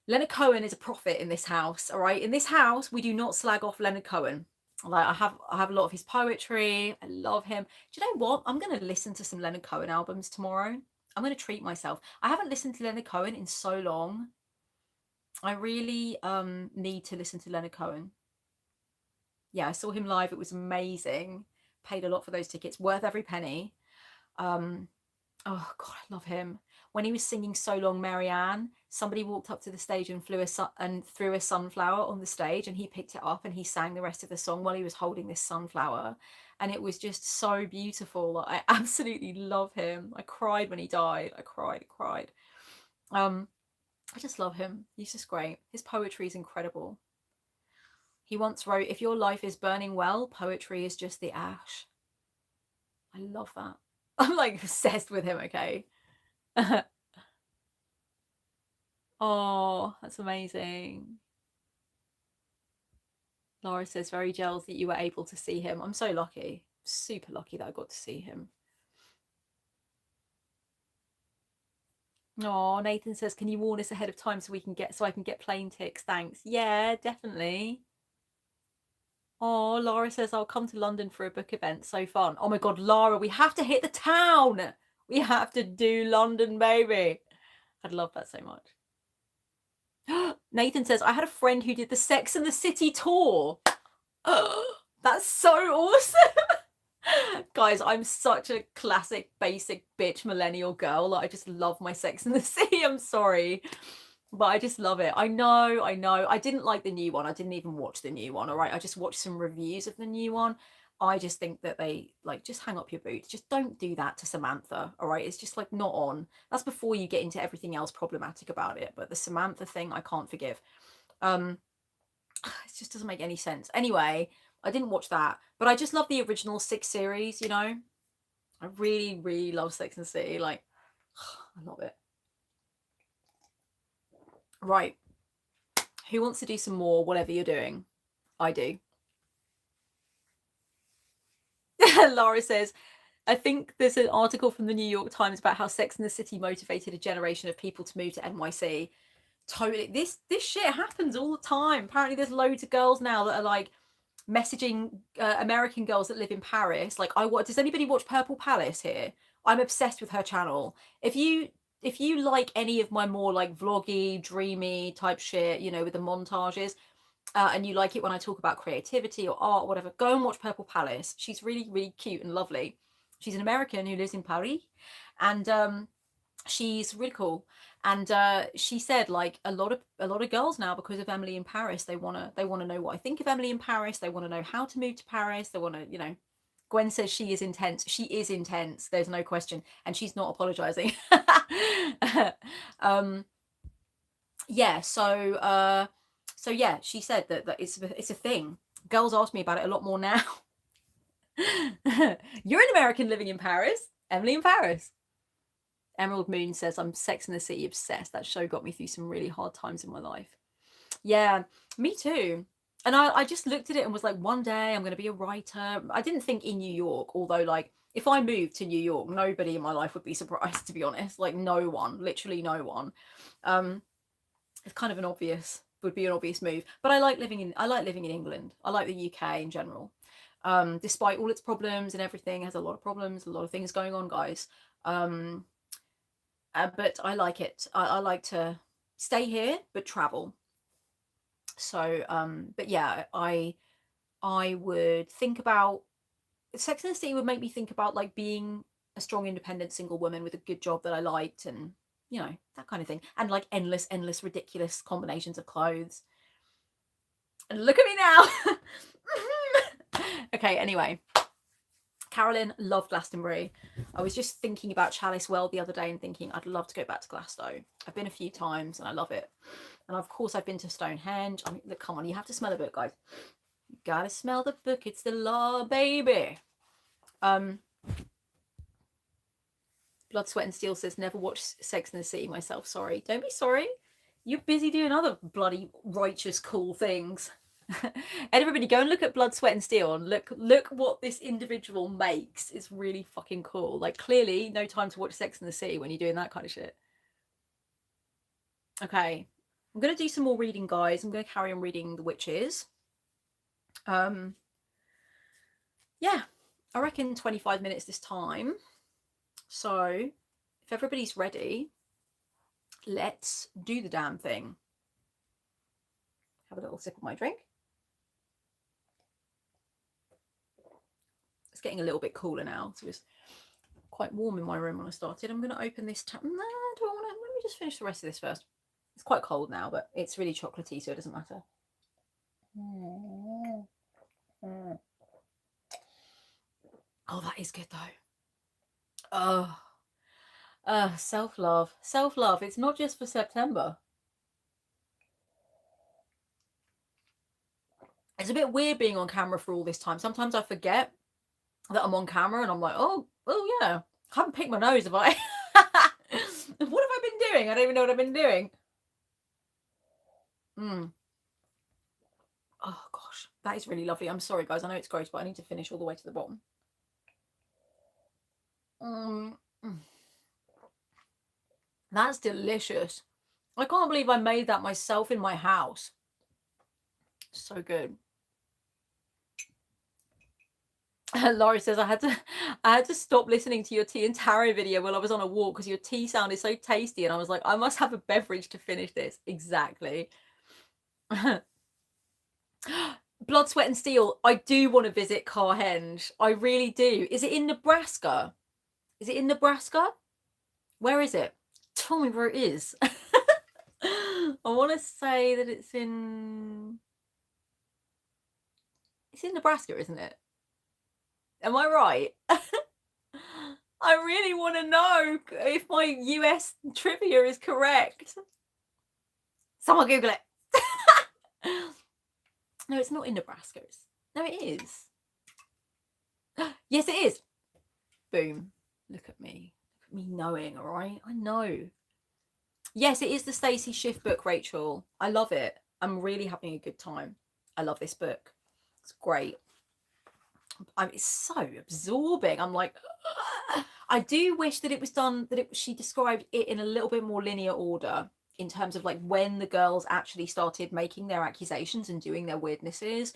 Leonard Cohen is a prophet in this house, all right? In this house, we do not slag off Leonard Cohen. Like I have a lot of his poetry. I love him. Do you know what? I'm going to listen to some Leonard Cohen albums tomorrow. I'm going to treat myself. I haven't listened to Leonard Cohen in so long. I really need to listen to Leonard Cohen. Yeah, I saw him live. It was amazing. Paid a lot for those tickets. Worth every penny. Oh, God, I love him. When he was singing So Long, Marianne, somebody walked up to the stage and threw a sunflower on the stage, and he picked it up and he sang the rest of the song while he was holding this sunflower. And it was just so beautiful. I absolutely love him. I cried when he died. I cried. I just love him. He's just great. His poetry is incredible. He once wrote, if your life is burning well, poetry is just the ash. I love that. I'm like obsessed with him, okay? Oh, that's amazing. Laura says, very jealous that you were able to see him. I'm so lucky. Super lucky that I got to see him. Oh, Nathan says, can you warn us ahead of time so I can get plane tickets? Thanks. Yeah, definitely. Oh, Lara says, I'll come to London for a book event. So fun. Oh my God, Lara, we have to hit the town. We have to do London, baby. I'd love that so much. Nathan says, I had a friend who did the Sex and the City tour. That's so awesome. Guys, I'm such a classic, basic bitch millennial girl. Like, I just love my Sex and the City. I'm sorry. But I just love it. I know. I didn't like the new one. I didn't even watch the new one, all right? I just watched some reviews of the new one. I just think that they, like, just hang up your boots. Just don't do that to Samantha, all right? It's just, like, not on. That's before you get into everything else problematic about it. But the Samantha thing, I can't forgive. It just doesn't make any sense. Anyway, I didn't watch that. But I just love the original 6 series, you know? I really, really love Sex and the City. Like, I love it. Right. Who wants to do some more, whatever you're doing? I do. Laura says, I think there's an article from the New York Times about how Sex and the City motivated a generation of people to move to NYC. Totally. This shit happens all the time. Apparently there's loads of girls now that are like messaging American girls that live in Paris. Like, does anybody watch Purple Palace here? I'm obsessed with her channel. If you like any of my more like vloggy, dreamy type shit, you know, with the montages, and you like it when I talk about creativity or art, or whatever, go and watch Purple Palace. She's really, really cute and lovely. She's an American who lives in Paris, and she's really cool. And she said, like, a lot of girls now, because of Emily in Paris, they wanna know what I think of Emily in Paris. They want to know how to move to Paris. They want to, you know. Gwen says she is intense. She is intense. There's no question, and she's not apologizing. Yeah. So yeah, she said that it's a thing. Girls ask me about it a lot more now. You're an American living in Paris. Emily in Paris. Emerald Moon says, I'm Sex and the City obsessed. That show got me through some really hard times in my life. Yeah, me too. And I just looked at it and was like, one day I'm going to be a writer. I didn't think in New York, although, like, if I moved to New York, nobody in my life would be surprised, to be honest. Like, no one, literally no one. It's kind of would be an obvious move. But I like living in England. I like the UK in general. Despite all its problems and everything, it has a lot of problems, a lot of things going on, guys. But I like it. I like to stay here, but travel. So, but yeah, I would think about Sex and the City would make me think about like being a strong, independent single woman with a good job that I liked, and you know, that kind of thing, and like endless, ridiculous combinations of clothes. And look at me now. Okay, anyway. Carolyn, love Glastonbury. I was just thinking about Chalice Well the other day and thinking I'd love to go back to Glasgow. I've been a few times and I love it. And of course I've been to Stonehenge. I mean, look, come on, you have to smell the book, guys. You gotta smell the book. It's the law, baby. Blood, Sweat and Steel says, never watched Sex and the City myself. Sorry. Don't be sorry. You're busy doing other bloody righteous cool things. Everybody go and look at Blood, Sweat and Steel and look what this individual makes. It's really fucking cool. Like, clearly no time to watch Sex and the City when you're doing that kind of shit. Okay, I'm gonna do some more reading, guys. I'm gonna carry on reading The Witches. Yeah, I reckon 25 minutes this time. So if everybody's ready, let's do the damn thing. Have a little sip of my drink. It's getting a little bit cooler now, so it's quite warm in my room when I started. I'm going to open this tap. No, I don't want to. Let me just finish the rest of this first. It's quite cold now, but it's really chocolatey, so it doesn't matter. Oh, that is good though. Self-love. Self-love. It's not just for September. It's a bit weird being on camera for all this time. Sometimes I forget that I'm on camera and I'm like, oh yeah, I haven't picked my nose, have I? What have I been doing? I don't even know what I've been doing. Oh gosh, that is really lovely. I'm sorry, guys. I know it's gross, but I need to finish all the way to the bottom. That's delicious. I can't believe I made that myself in my house. So good. Laurie says, I had to stop listening to your tea and taro video while I was on a walk because your tea sounded so tasty. And I was like, I must have a beverage to finish this. Exactly. Blood, Sweat and Steel. I do want to visit Carhenge. I really do. Is it in Nebraska? Is it in Nebraska? Where is it? Tell me where it is. I want to say that it's in Nebraska, isn't it? Am I right? I really want to know if my US trivia is correct. Someone Google it. No, it's not in Nebraska. No, it is. Yes, it is. Boom. Look at me. Look at me knowing, all right? I know. Yes, it is the Stacey Schiff book, Rachel. I love it. I'm really having a good time. I love this book. It's great. It's so absorbing. I'm like, I do wish that it was done, that she described it in a little bit more linear order in terms of like when the girls actually started making their accusations and doing their weirdnesses.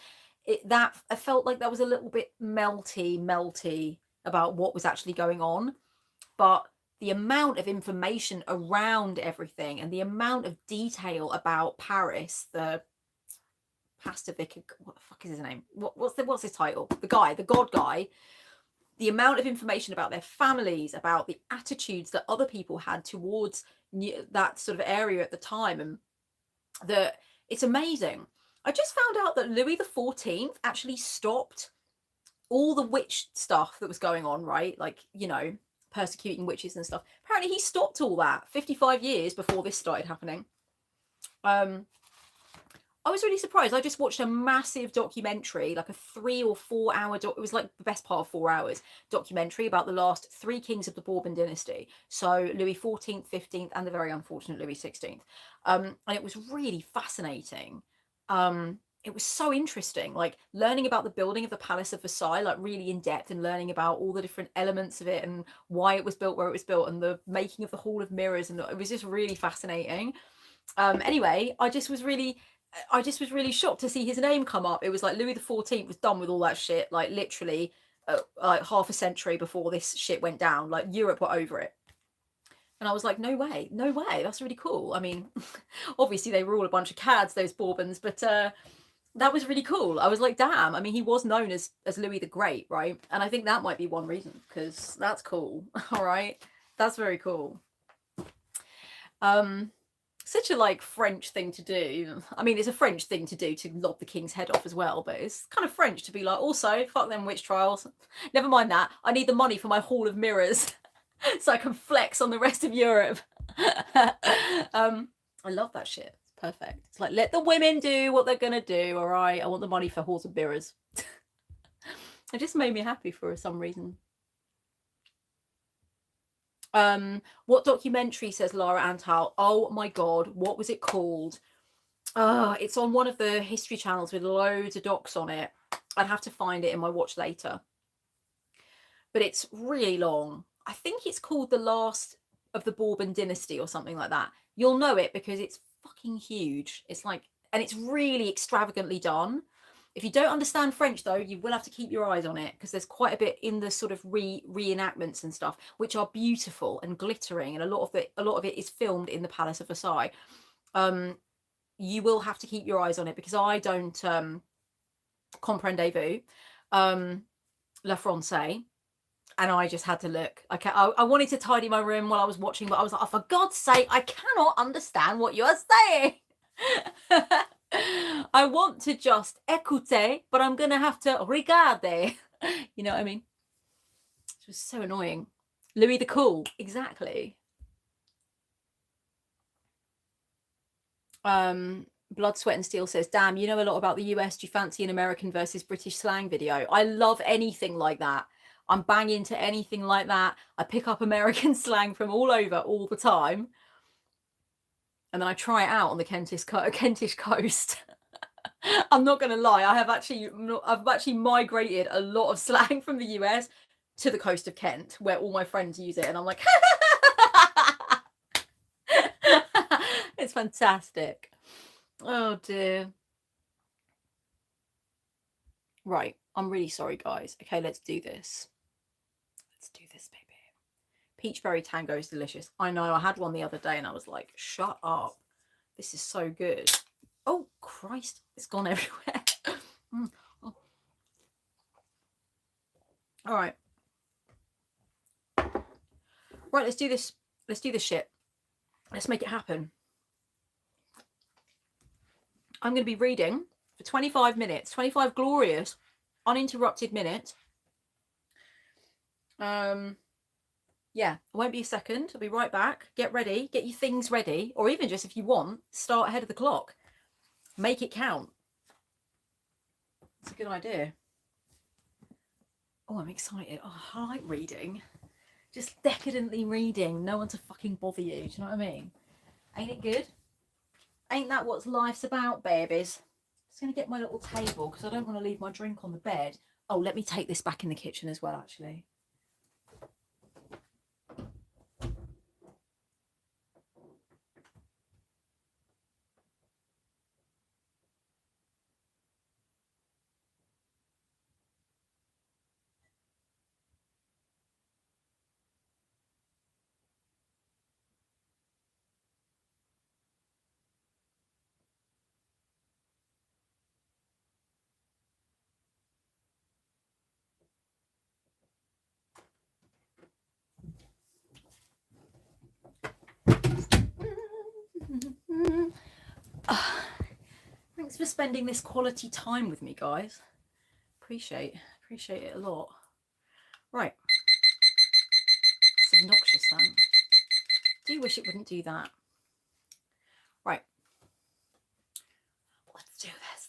I felt like that was a little bit melty about what was actually going on. But the amount of information around everything and the amount of detail about Paris, the pastor vicar, what the fuck is his name? What's his title? The god guy. The amount of information about their families, about the attitudes that other people had towards that sort of area at the time, and it's amazing. I just found out that Louis XIV actually stopped all the witch stuff that was going on, right? Like, you know, persecuting witches and stuff. Apparently he stopped all that 55 years before this started happening. I was really surprised. I just watched a massive documentary, like a 3 or 4 hour it was like the best part of 4 hours documentary about the last 3 kings of the Bourbon dynasty. So Louis XIV, 15th, and the very unfortunate Louis XVI. And it was really fascinating. It was so interesting, like learning about the building of the Palace of Versailles, like really in depth, and learning about all the different elements of it and why it was built where it was built, and the making of the Hall of Mirrors, and it was just really fascinating. Anyway, I just was really shocked to see his name come up. It was like Louis XIV was done with all that shit, like literally like half a century before this shit went down. Like Europe were over it. And I was like, no way, that's really cool. I mean, obviously they were all a bunch of cads, those Bourbons, but that was really cool. I was like, damn. I mean, he was known as Louis the Great, right? And I think that might be one reason, because that's cool. All right, that's very cool. Such a like French thing to do. I mean, it's a French thing to do to lob the king's head off as well, but it's kind of French to be like, also, fuck them witch trials. Never mind that. I need the money for my Hall of Mirrors so I can flex on the rest of Europe. I love that shit. It's perfect. It's like, let the women do what they're gonna do. All right, I want the money for Halls of Mirrors. It just made me happy for some reason. What documentary, says Lara Antal? Oh my god, what was it called? It's on one of the history channels with loads of docs on it. I'd have to find it in my watch later. But it's really long. I think it's called The Last of the Bourbon Dynasty or something like that. You'll know it because it's fucking huge. It's like, and it's really extravagantly done. If you don't understand French, though, you will have to keep your eyes on it, because there's quite a bit in the sort of reenactments and stuff, which are beautiful and glittering, and a lot of it is filmed in the Palace of Versailles. You will have to keep your eyes on it, because I don't comprendez-vous le français, and I just had to look. I wanted to tidy my room while I was watching, but I was like, oh, for God's sake, I cannot understand what you are saying. I want to just écouter, but I'm gonna have to regarder. You know what I mean? It was so annoying. Louis the Cool, exactly. Blood, Sweat and Steel says, damn, you know a lot about the US. Do you fancy an American versus British slang video? I love anything like that. I'm banging to anything like that. I pick up American slang from all over all the time, and then I try it out on the Kentish coast. I'm not gonna lie, I've actually migrated a lot of slang from the US to the coast of Kent, where all my friends use it, and I'm like, it's fantastic. Oh dear. Right, I'm really sorry, guys. Okay, let's do this. Let's do this, baby. Peach berry tango is delicious. I know, I had one the other day and I was like, shut up. This is so good. Oh, Christ. It's gone everywhere. Oh. All right. Right, let's do this. Let's do this shit. Let's make it happen. I'm going to be reading for 25 minutes, 25 glorious, uninterrupted minutes. Yeah, it won't be a second. I'll be right back. Get ready. Get your things ready. Or even just if you want, start ahead of the clock. Make it count. It's a good idea. Oh, I'm excited. Oh, I like reading. Just decadently reading. No one to fucking bother you. Do you know what I mean? Ain't it good? Ain't that what life's about, babies? Just going to get my little table because I don't want to leave my drink on the bed. Oh, let me take this back in the kitchen as well, actually. Thanks for spending this quality time with me, guys. Appreciate it a lot. Right. It's obnoxious, that. Do wish it wouldn't do that. Right. Let's do this.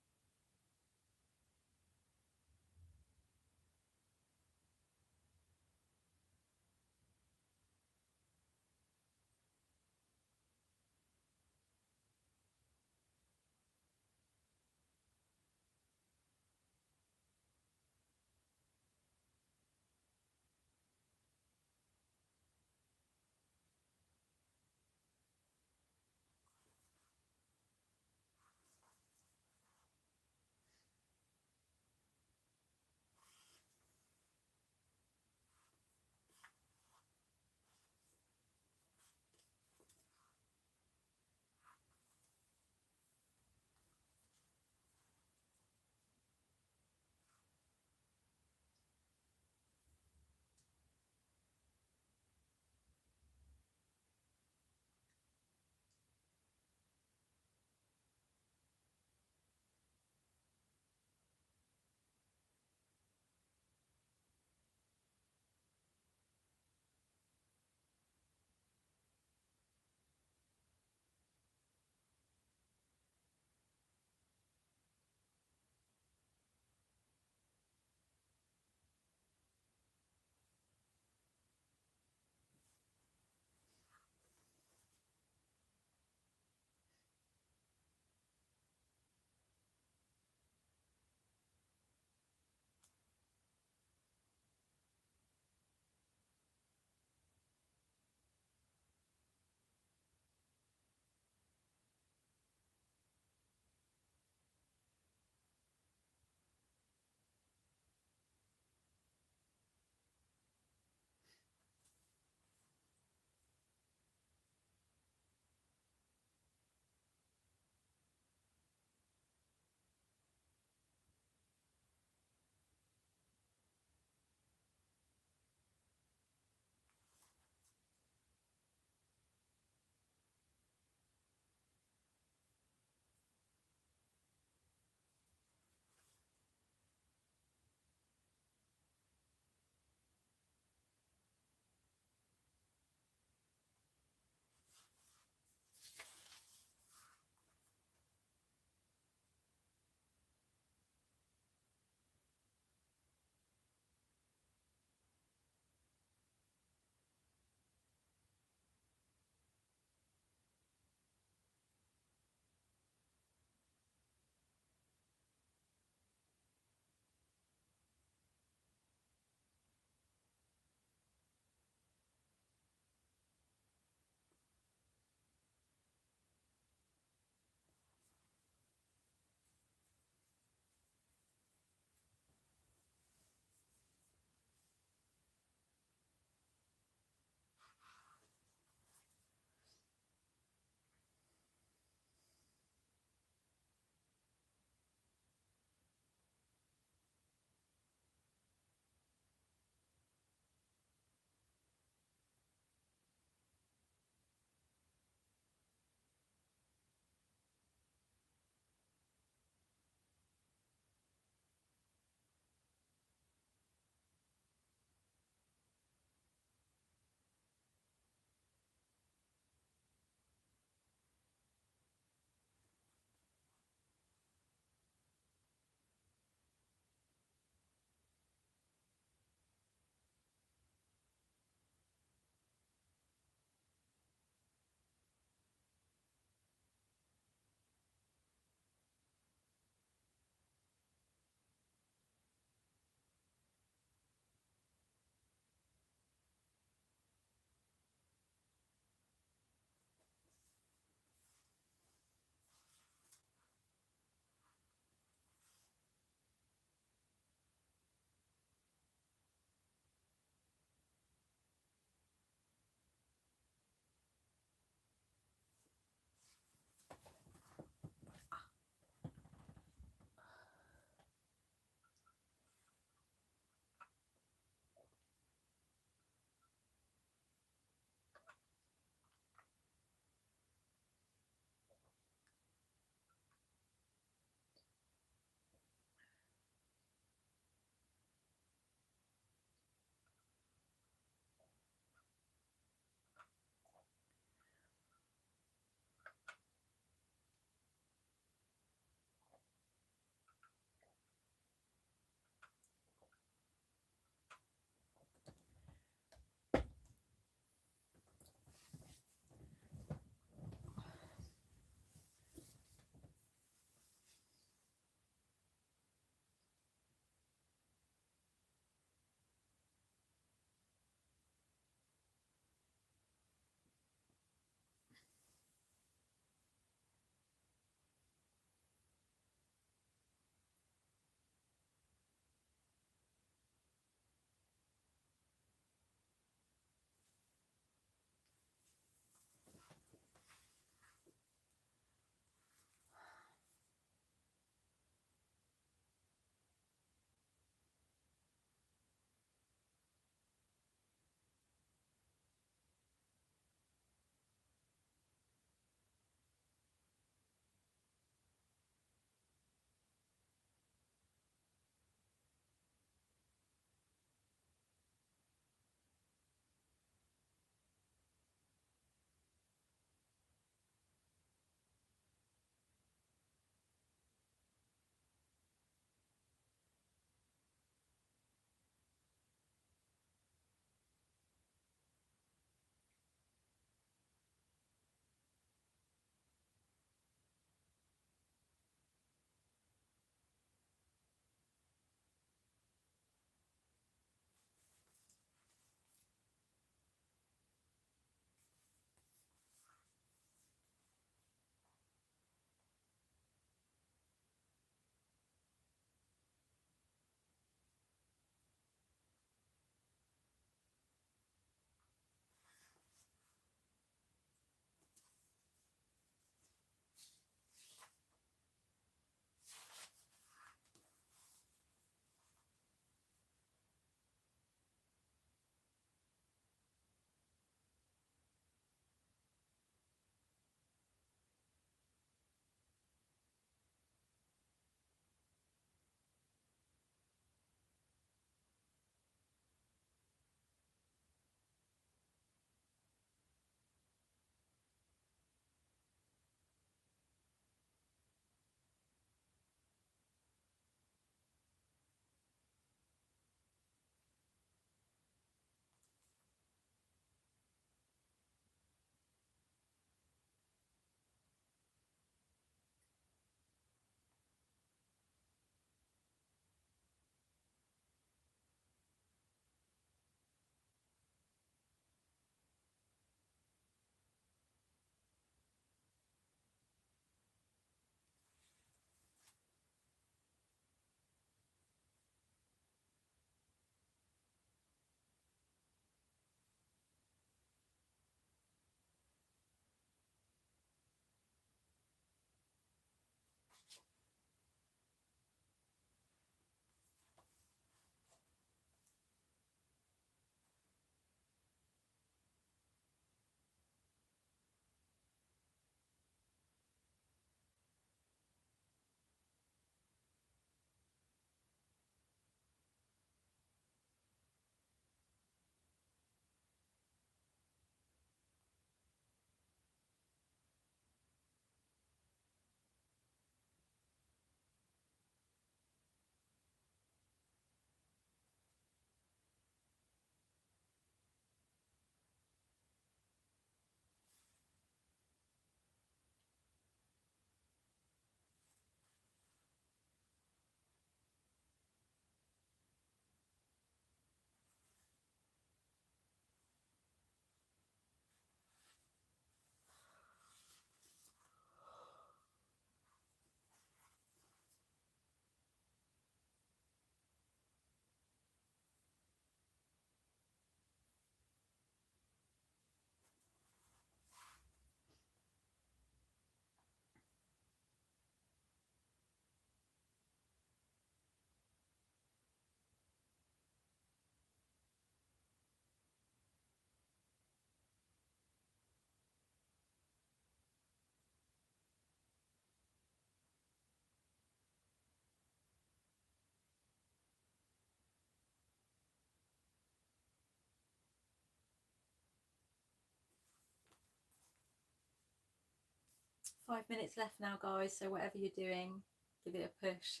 5 minutes left now, guys. So whatever you're doing, give it a push.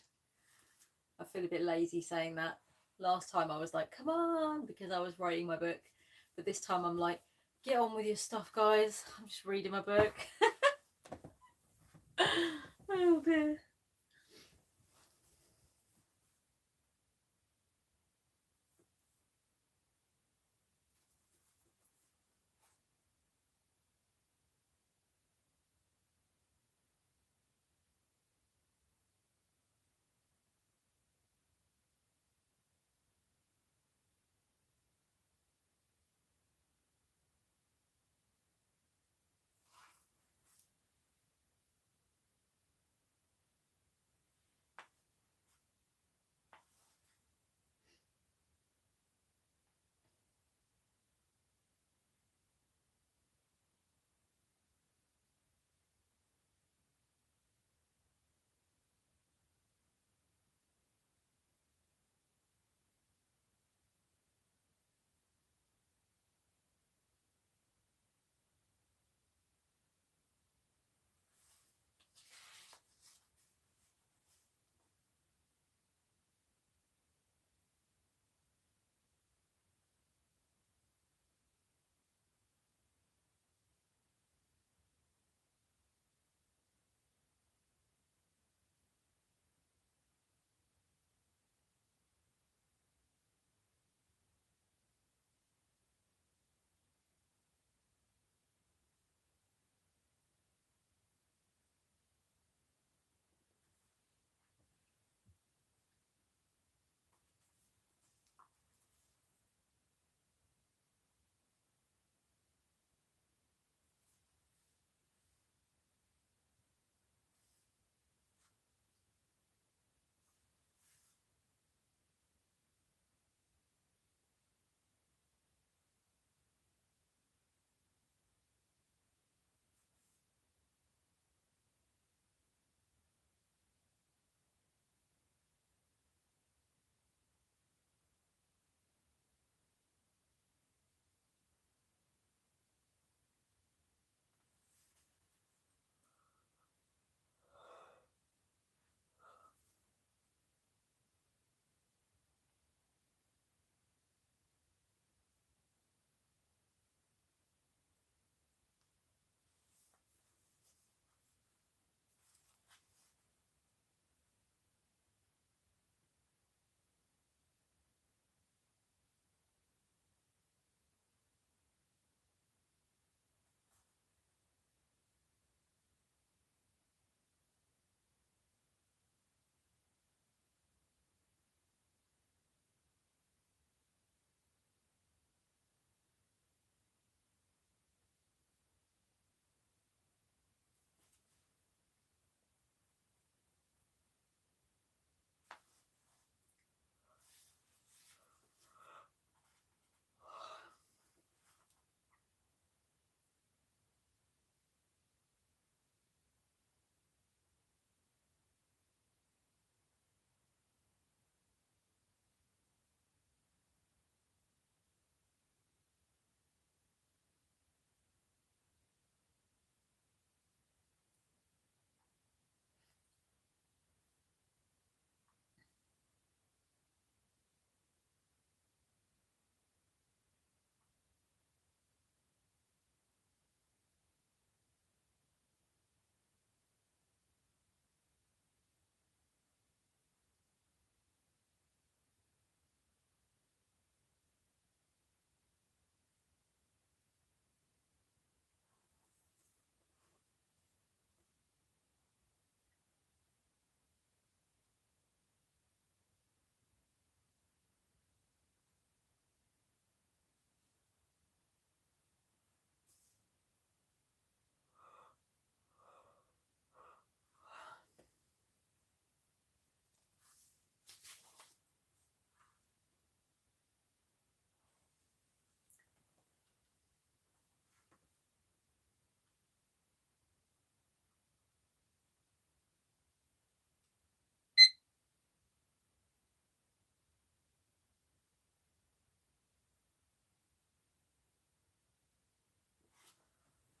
I feel a bit lazy saying that. Last time I was like, come on, because I was writing my book. But this time I'm like, get on with your stuff, guys. I'm just reading my book. Oh dear.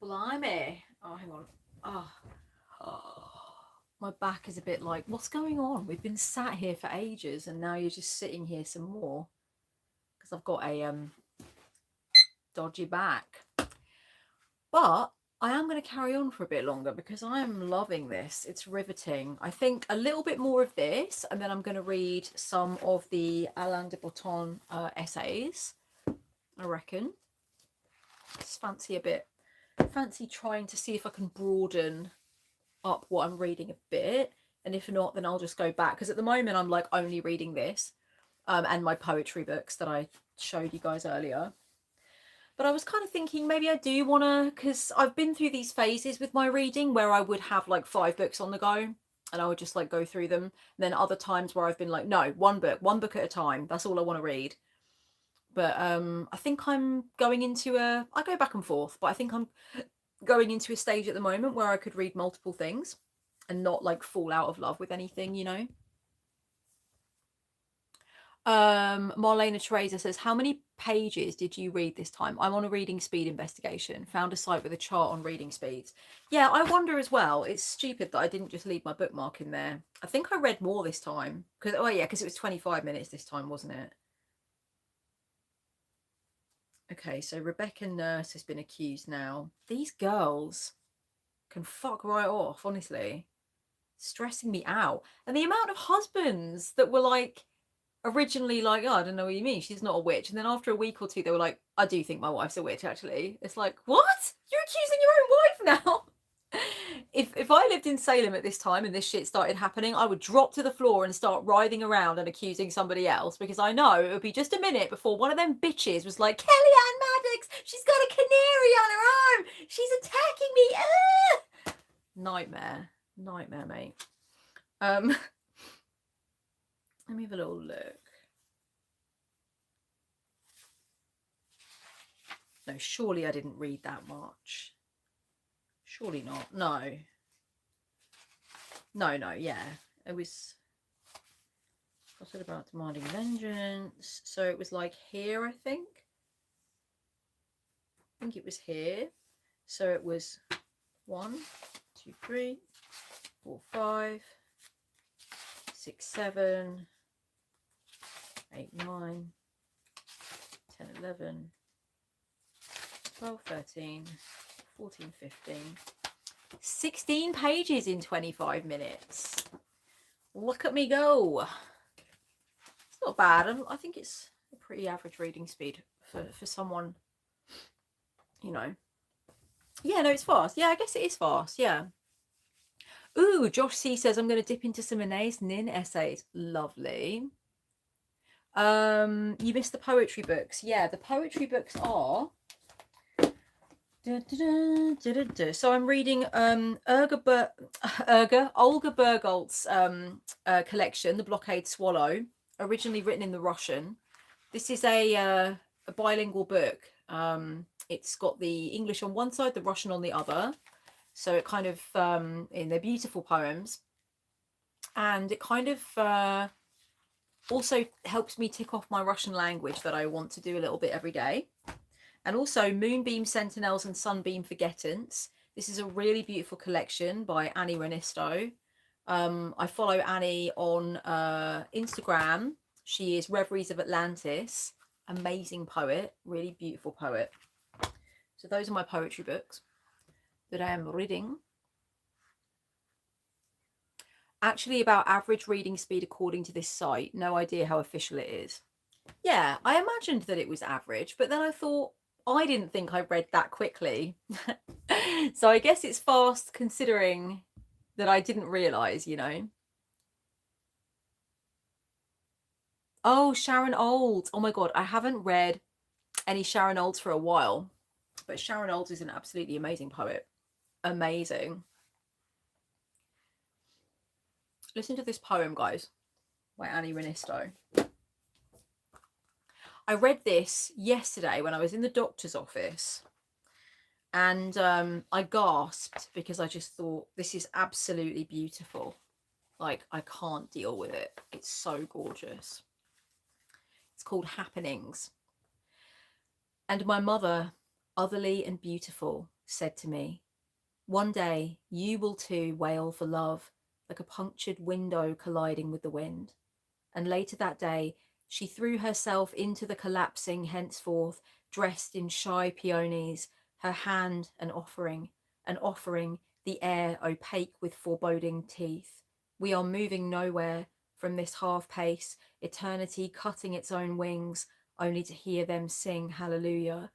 Blimey. Oh, hang on. Oh, My back is a bit like, what's going on? We've been sat here for ages and now you're just sitting here some more. Because I've got a dodgy back. But I am going to carry on for a bit longer because I am loving this. It's riveting. I think a little bit more of this, and then I'm going to read some of the Alain de Botton essays, I reckon. Just fancy trying to see if I can broaden up what I'm reading a bit. And if not, then I'll just go back. Because at the moment, I'm like only reading this and my poetry books that I showed you guys earlier. But I was kind of thinking maybe I do want to, because I've been through these phases with my reading where I would have like 5 books on the go and I would just like go through them. And then other times where I've been like, no, one book at a time. That's all I want to read. But I think I'm going into I go back and forth, but I think I'm going into a stage at the moment where I could read multiple things and not like fall out of love with anything, you know. Marlena Teresa says, how many pages did you read this time? I'm on a reading speed investigation. Found a site with a chart on reading speeds. Yeah, I wonder as well. It's stupid that I didn't just leave my bookmark in there. I think I read more this time. Because it was 25 minutes this time, wasn't it? Okay, so Rebecca Nurse has been accused now. These girls can fuck right off, honestly. Stressing me out. And the amount of husbands that were like, originally like, oh, I don't know what you mean, she's not a witch. And then after a week or two, they were like, I do think my wife's a witch, actually. It's like, what? You're accusing your own wife now? If I lived in Salem at this time and this shit started happening, I would drop to the floor and start writhing around and accusing somebody else, because I know it would be just a minute before one of them bitches was like, Kellyanne Maddox, she's got a canary on her arm. She's attacking me. Ah! Nightmare, mate. Let me have a little look. No, surely I didn't read that much. Surely not. No, yeah. It was what's it about? Demanding vengeance. So it was like here, I think it was here. So it was 1, 2, 3, 4, 5, 6, 7, 8, 9, 10, 11, 12, 13, 14, 15, 16 pages in 25 minutes. Look at me go. It's not bad. I think it's a pretty average reading speed for someone, you know. Yeah, no, it's fast. Yeah, I guess it is fast. Yeah. Ooh, Josh C says, I'm going to dip into some Anais Nin essays. Lovely. You missed the poetry books. Yeah, the poetry books are... So I'm reading Olga Bergholt's collection, The Blockade Swallow, originally written in the Russian. This is a bilingual book. It's got the English on one side, the Russian on the other. So it kind of, in their beautiful poems. And it kind of also helps me tick off my Russian language that I want to do a little bit every day. And also Moonbeam Sentinels and Sunbeam Forgettance. This is a really beautiful collection by Annie Renisto. I follow Annie on Instagram. She is Reveries of Atlantis. Amazing poet, really beautiful poet. So those are my poetry books that I am reading. Actually, about average reading speed according to this site. No idea how official it is. Yeah, I imagined that it was average, but then I thought, I didn't think I read that quickly. So I guess it's fast considering that I didn't realise, you know. Oh, Sharon Olds. Oh my God, I haven't read any Sharon Olds for a while. But Sharon Olds is an absolutely amazing poet. Amazing. Listen to this poem, guys, by Annie Renisto. I read this yesterday when I was in the doctor's office, and I gasped because I just thought, this is absolutely beautiful. Like, I can't deal with it. It's so gorgeous. It's called Happenings. And my mother, otherly and beautiful, said to me, one day you will too wail for love like a punctured window colliding with the wind. And later that day, she threw herself into the collapsing henceforth, dressed in shy peonies, her hand an offering, the air opaque with foreboding teeth. We are moving nowhere from this half pace, eternity cutting its own wings, only to hear them sing hallelujah.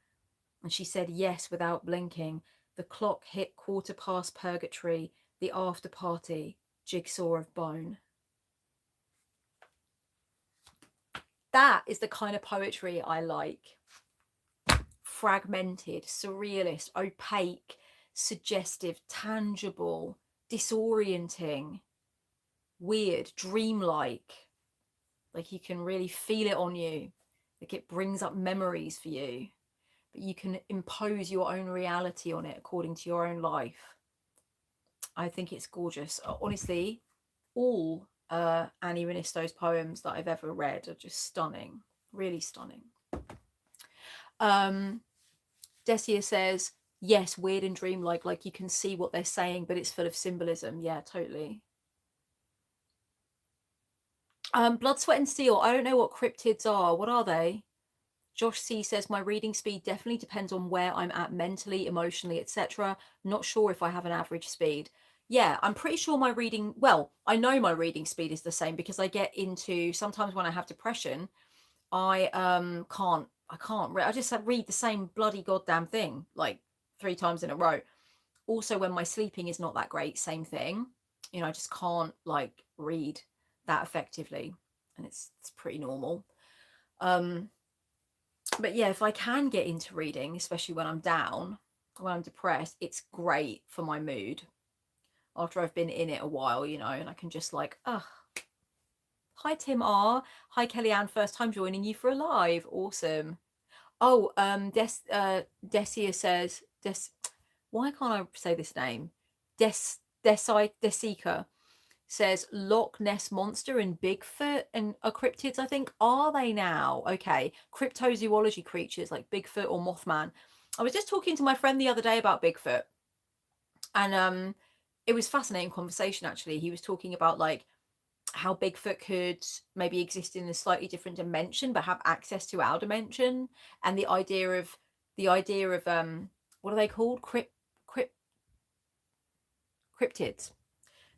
And she said yes without blinking. The clock hit 1/4 purgatory, the after party, jigsaw of bone. That is the kind of poetry I like. Fragmented, surrealist, opaque, suggestive, tangible, disorienting, weird, dreamlike. Like you can really feel it on you. Like it brings up memories for you. But you can impose your own reality on it according to your own life. I think it's gorgeous. Honestly, all Annie Rinisto's poems that I've ever read are just stunning. Really stunning. Desia says, yes, weird and dreamlike, like you can see what they're saying, but it's full of symbolism. Yeah, totally. Blood, Sweat and Steel. I don't know what cryptids are. What are they? Josh C says, my reading speed definitely depends on where I'm at mentally, emotionally, etc. Not sure if I have an average speed. Yeah, I'm pretty sure my reading, well, I know my reading speed is the same because I get into, sometimes when I have depression, I I just read the same bloody goddamn thing like 3 times in a row. Also, when my sleeping is not that great, same thing. You know, I just can't like read that effectively, and it's pretty normal. But yeah, if I can get into reading, especially when I'm down, when I'm depressed, it's great for my mood. After I've been in it a while, you know, and I can just like, hi Tim R. Hi Kellyanne, first time joining you for a live. Awesome. Oh, Desia says, why can't I say this name? Desica says Loch Ness Monster and Bigfoot and are cryptids, I think. Are they now? Okay. Cryptozoology creatures like Bigfoot or Mothman. I was just talking to my friend the other day about Bigfoot. And it was fascinating conversation, actually. He was talking about like how Bigfoot could maybe exist in a slightly different dimension but have access to our dimension, and the idea of what are they called? Cryptids.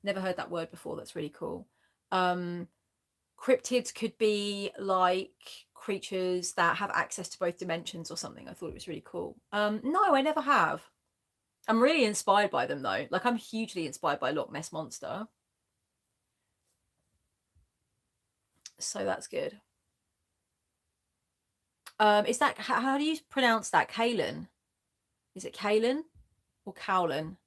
Never heard that word before. That's really cool. Cryptids could be like creatures that have access to both dimensions or something. I thought it was really cool. No, I never have. I'm really inspired by them though. Like I'm hugely inspired by Loch Ness Monster. So that's good. Is that, how do you pronounce that? Kalen? Is it Kalen or Cowlen?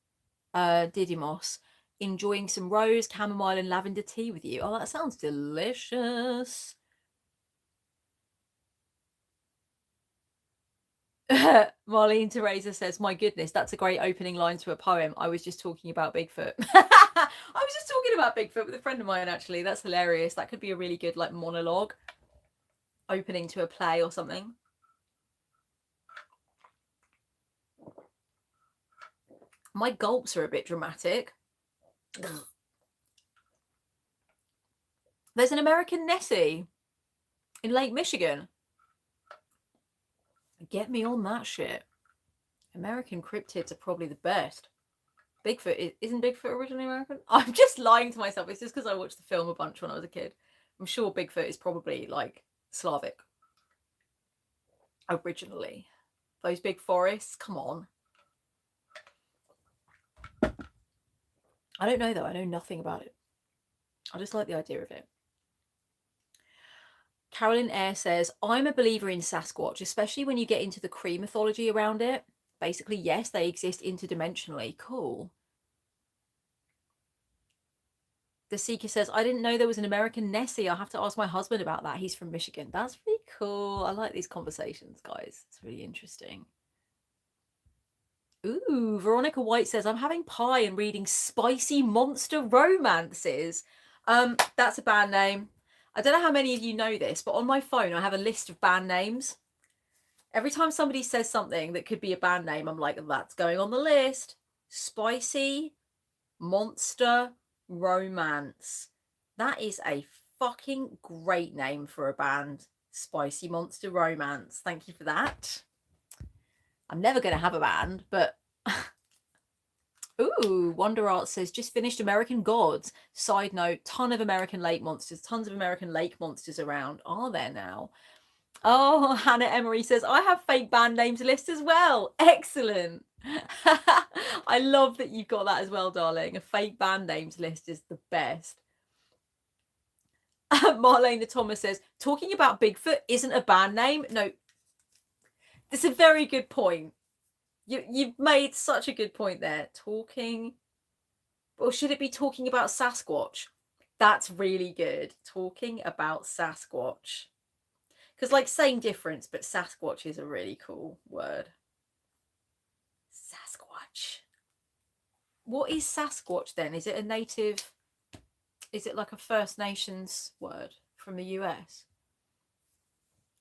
Didymos. Enjoying some rose, chamomile and lavender tea with you. Oh, that sounds delicious. Marlene Teresa says, my goodness, that's a great opening line to a poem. I was just talking about Bigfoot. I was just talking about Bigfoot with a friend of mine, actually. That's hilarious. That could be a really good like monologue opening to a play or something. My gulps are a bit dramatic. There's an American Nessie in Lake Michigan. Get me on that shit. American cryptids are probably the best. Bigfoot, isn't Bigfoot originally American? I'm just lying to myself. It's just because I watched the film a bunch when I was a kid. I'm sure Bigfoot is probably like Slavic originally. Those big forests, come on. I don't know though. I know nothing about it. I just like the idea of it. Carolyn Eyre says, I'm a believer in Sasquatch, especially when you get into the Cree mythology around it. Basically, yes, they exist interdimensionally. Cool. The Seeker says, I didn't know there was an American Nessie. I'll have to ask my husband about that. He's from Michigan. That's really cool. I like these conversations, guys. It's really interesting. Ooh, Veronica White says, I'm having pie and reading spicy monster romances. That's a band name. I don't know how many of you know this, but on my phone, I have a list of band names. Every time somebody says something that could be a band name, I'm like, that's going on the list. Spicy, monster, Romance. That is a fucking great name for a band. Spicy Monster Romance. Thank you for that. I'm never going to have a band, but... Ooh, Wonder Art says, just finished American Gods. Side note, ton of American lake monsters. Tons of American lake monsters around. Are there now? Oh, Hannah Emery says, I have fake band names list as well. Excellent. I love that you've got that as well, darling. A fake band names list is the best. Marlene Thomas says, talking about Bigfoot isn't a band name. No, it's a very good point. You've made such a good point there. Talking, or should it be talking about Sasquatch? That's really good. Talking about Sasquatch. Because, like, same difference, but Sasquatch is a really cool word. Sasquatch. What is Sasquatch then? Is it a native... Is it like a First Nations word from the US?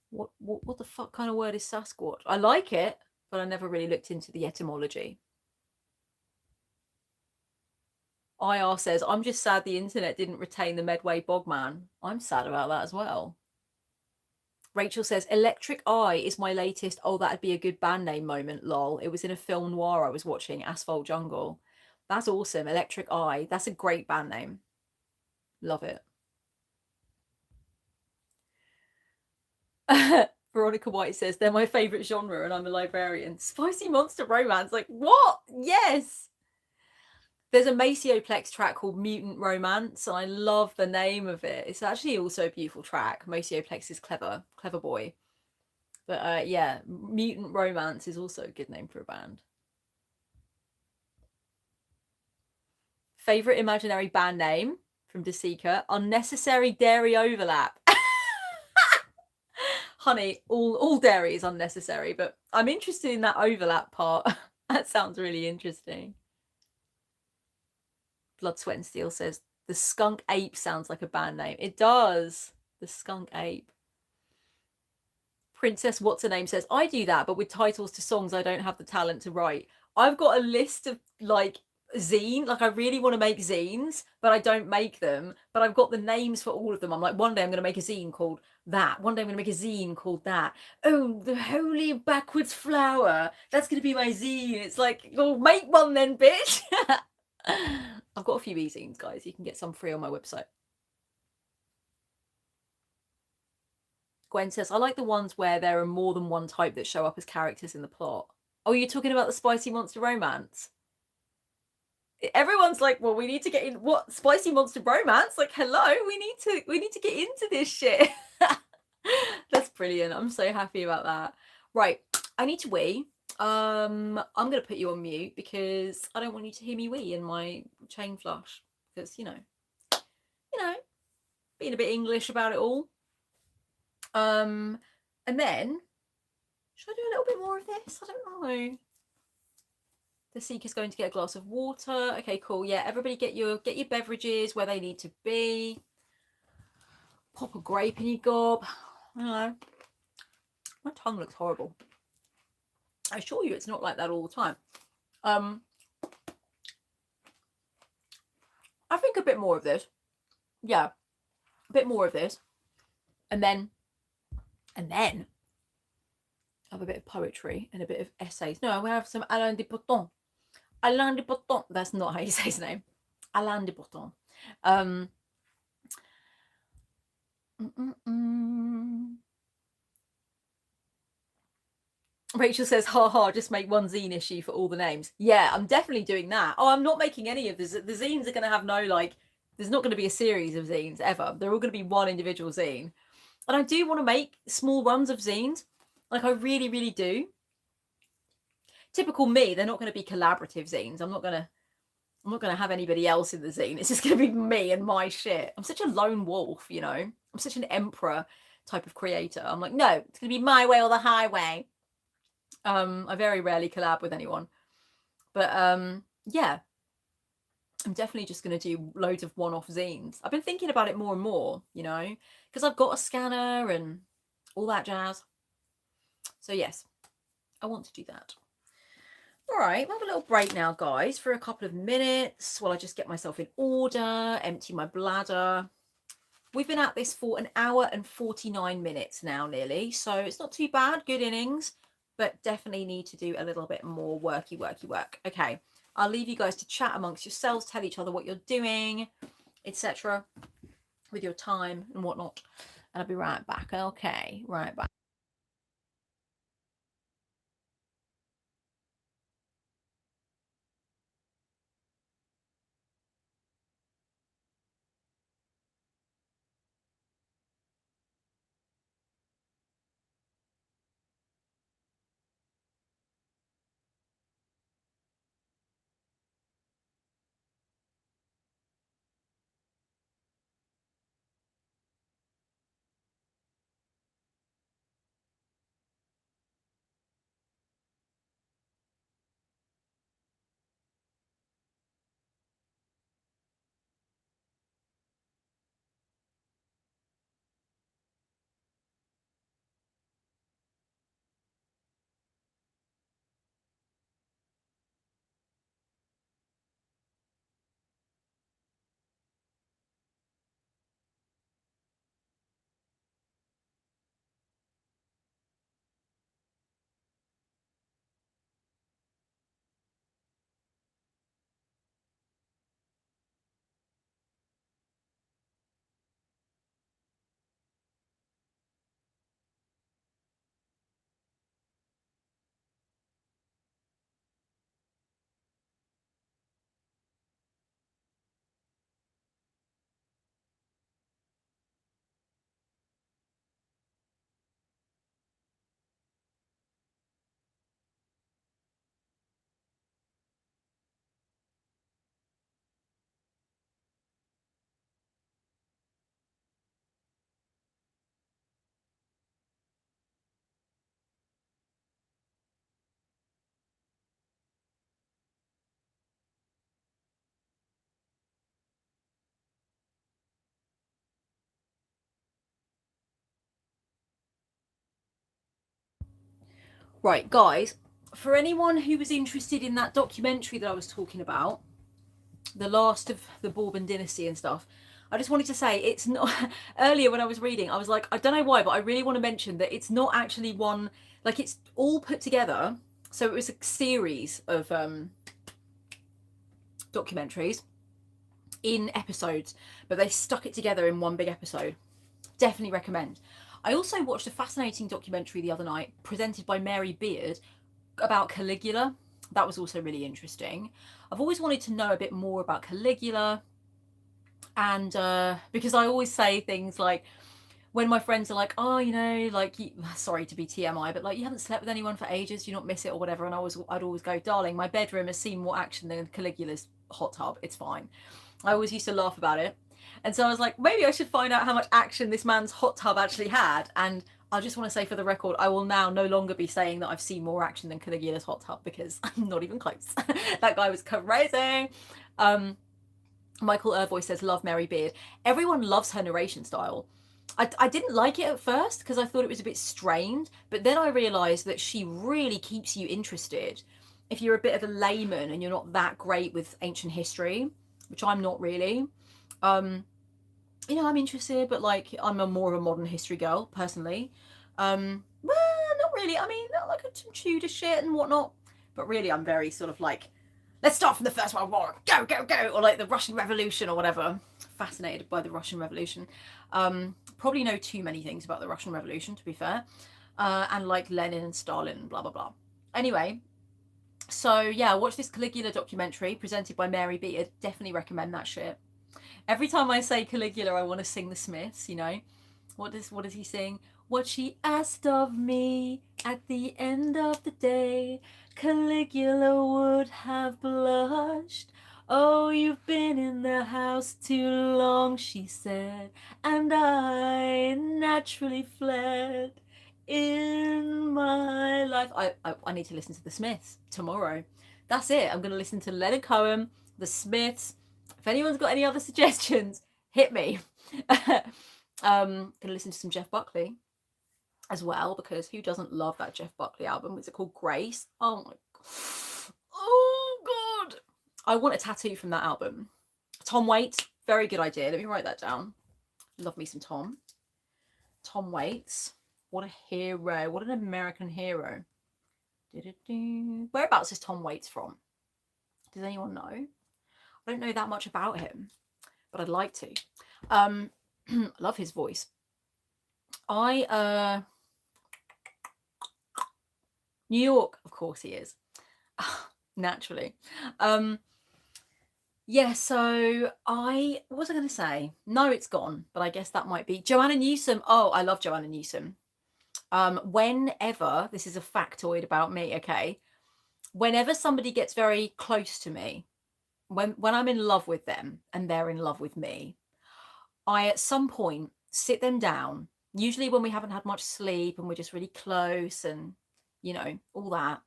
What the fuck kind of word is Sasquatch? I like it, but I never really looked into the etymology. IR says, I'm just sad the internet didn't retain the Medway Bogman. I'm sad about that as well. Rachel says, Electric Eye is my latest, oh, that'd be a good band name moment, lol. It was in a film noir I was watching, Asphalt Jungle. That's awesome. Electric Eye. That's a great band name. Love it. Veronica White says, they're my favourite genre and I'm a librarian. Spicy Monster Romance. Like, what? Yes. There's a Maceoplex track called Mutant Romance, and I love the name of it. It's actually also a beautiful track. Maceoplex is clever boy. But yeah, Mutant Romance is also a good name for a band. Favorite imaginary band name from Desika: Unnecessary Dairy Overlap. Honey, all dairy is unnecessary, but I'm interested in that overlap part. That sounds really interesting. Blood, Sweat and Steel says, the Skunk Ape sounds like a band name. It does. The Skunk Ape. Princess What's Her Name says, I do that, but with titles to songs I don't have the talent to write. I've got a list of, like, zine. Like, I really want to make zines, but I don't make them. But I've got the names for all of them. I'm like, one day I'm going to make a zine called that. One day I'm going to make a zine called that. Oh, the Holy Backwards Flower. That's going to be my zine. It's like, well, make one then, bitch. I've got a few e-zines, guys. You can get some free on my website. Gwen says, I like the ones where there are more than one type that show up as characters in the plot. Oh, you're talking about the Spicy Monster Romance? Everyone's like, well, we need to get in. What? Spicy Monster Romance? Like, hello, we need to get into this shit. That's brilliant. I'm so happy about that. Right, I need to wee. I'm gonna put you on mute because I don't want you to hear me wee in my chain flush, because you know being a bit English about it all. And then should I do a little bit more of this? I don't know. The Seeker's going to get a glass of water. Okay, cool. Yeah, everybody get your beverages where they need to be. Pop a grape in your gob. I don't know. My tongue looks horrible. I assure you it's not like that all the time. I think a bit more of this. Yeah, a bit more of this. And then have a bit of poetry and a bit of essays. No, I'm going to have some Alain de Botton. Alain de Botton. That's not how you say his name. Alain de Botton. Rachel says, ha, just make one zine issue for all the names. Yeah, I'm definitely doing that. Oh, I'm not making any of this. The zines are going to have no, like, there's not going to be a series of zines ever. They're all going to be one individual zine. And I do want to make small runs of zines. Like, I really, really do. Typical me, they're not going to be collaborative zines. I'm not going to have anybody else in the zine. It's just going to be me and my shit. I'm such a lone wolf, you know. I'm such an emperor type of creator. I'm like, no, it's going to be my way or the highway. I very rarely collab with anyone. But yeah, I'm definitely just going to do loads of one-off zines. I've been thinking about it more and more, you know, because I've got a scanner and all that jazz. So yes, I want to do that. All right, we'll have a little break now, guys, for a couple of minutes while I just get myself in order, empty my bladder. We've been at this for an hour and 49 minutes now, nearly. So it's not too bad. Good innings, but definitely need to do a little bit more worky work. Okay, I'll leave you guys to chat amongst yourselves, tell each other what you're doing, etc. with your time and whatnot. And I'll be right back. Okay, right back. Right, guys, for anyone who was interested in that documentary that I was talking about, the last of the Bourbon dynasty and stuff, I just wanted to say it's not earlier when I was reading, I was like, I don't know why, but I really want to mention that it's not actually one, like it's all put together. So it was a series of documentaries in episodes, but they stuck it together in one big episode. Definitely recommend. I also watched a fascinating documentary the other night presented by Mary Beard about Caligula. That was also really interesting. I've always wanted to know a bit more about Caligula, and because I always say things like, when my friends are like, oh, you know, like, sorry to be TMI, but like, you haven't slept with anyone for ages, do you not miss it or whatever? And I'd always go, darling, my bedroom has seen more action than Caligula's hot tub. It's fine. I always used to laugh about it. And so I was like, maybe I should find out how much action this man's hot tub actually had. And I just want to say for the record, I will now no longer be saying that I've seen more action than Caligula's hot tub, because I'm not even close. That guy was crazy. Michael Irvoy says, love Mary Beard. Everyone loves her narration style. I didn't like it at first because I thought it was a bit strained, but then I realised that she really keeps you interested. If you're a bit of a layman and you're not that great with ancient history, which I'm not really, you know, I'm interested, but like I'm more of a modern history girl personally. Well, not really. I mean, like some Tudor shit and whatnot, but really, I'm very sort of like, let's start from the First World War, go, or like the Russian Revolution or whatever. Fascinated by the Russian Revolution. Probably know too many things about the Russian Revolution, to be fair, and like Lenin and Stalin and blah blah blah. Anyway, so yeah, watch this Caligula documentary presented by Mary Beard. Definitely recommend that shit. Every time I say Caligula, I want to sing the Smiths. You know, what does he sing? What she asked of me at the end of the day, Caligula would have blushed. Oh, you've been in the house too long, she said, and I naturally fled in my life. I need to listen to the Smiths tomorrow. That's it. I'm going to listen to Leonard Cohen, the Smiths. If anyone's got any other suggestions, hit me. Gonna listen to some Jeff Buckley as well, because who doesn't love that Jeff Buckley album? Is it called Grace? Oh my god. Oh God. I want a tattoo from that album. Tom Waits, very good idea. Let me write that down. Love me some Tom. Tom Waits. What a hero. What an American hero. Whereabouts is Tom Waits from? Does anyone know? I don't know that much about him, but I'd like to. I love his voice. New York, of course he is. Naturally. Yeah, so what was I going to say? No, it's gone, but I guess that might be Joanna Newsom. Oh, I love Joanna Newsom. Whenever, this is a factoid about me, okay? Whenever somebody gets very close to me, when I'm in love with them and they're in love with me, I at some point sit them down, usually when we haven't had much sleep and we're just really close and, you know, all that.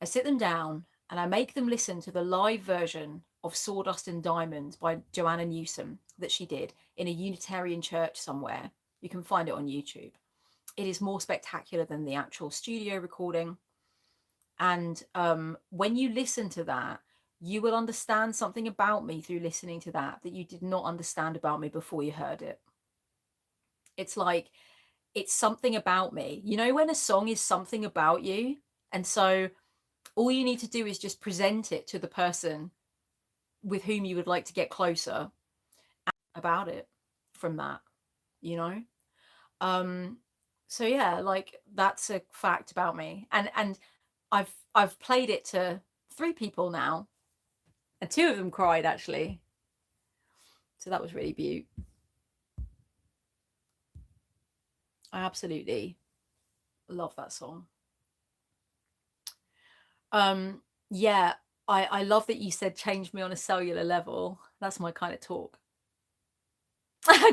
I sit them down and I make them listen to the live version of Sawdust and Diamonds by Joanna Newsom that she did in a Unitarian church somewhere. You can find it on YouTube. It is more spectacular than the actual studio recording. And when you listen to that, you will understand something about me through listening to that you did not understand about me before you heard it. It's like, it's something about me. You know, when a song is something about you, and so all you need to do is just present it to the person with whom you would like to get closer about it from that, you know? So yeah, like that's a fact about me. And I've played it to 3 people now, and 2 of them cried actually. So that was really beaut. I absolutely love that song. Yeah, I love that you said change me on a cellular level. That's my kind of talk.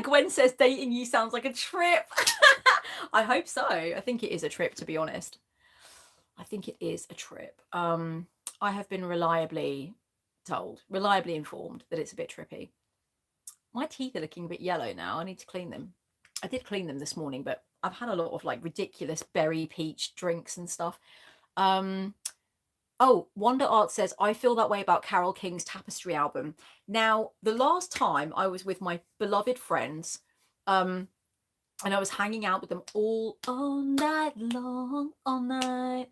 Gwen says dating you sounds like a trip. I hope so. I think it is a trip, to be honest. I think it is a trip. I have been reliably informed that it's a bit trippy. My teeth are looking a bit yellow now. I need to clean them. I did clean them this morning, but I've had a lot of like ridiculous berry peach drinks and stuff. Oh, Wonder Art says, I feel that way about Carole King's Tapestry album. Now, the last time I was with my beloved friends, and I was hanging out with them all night long, all night.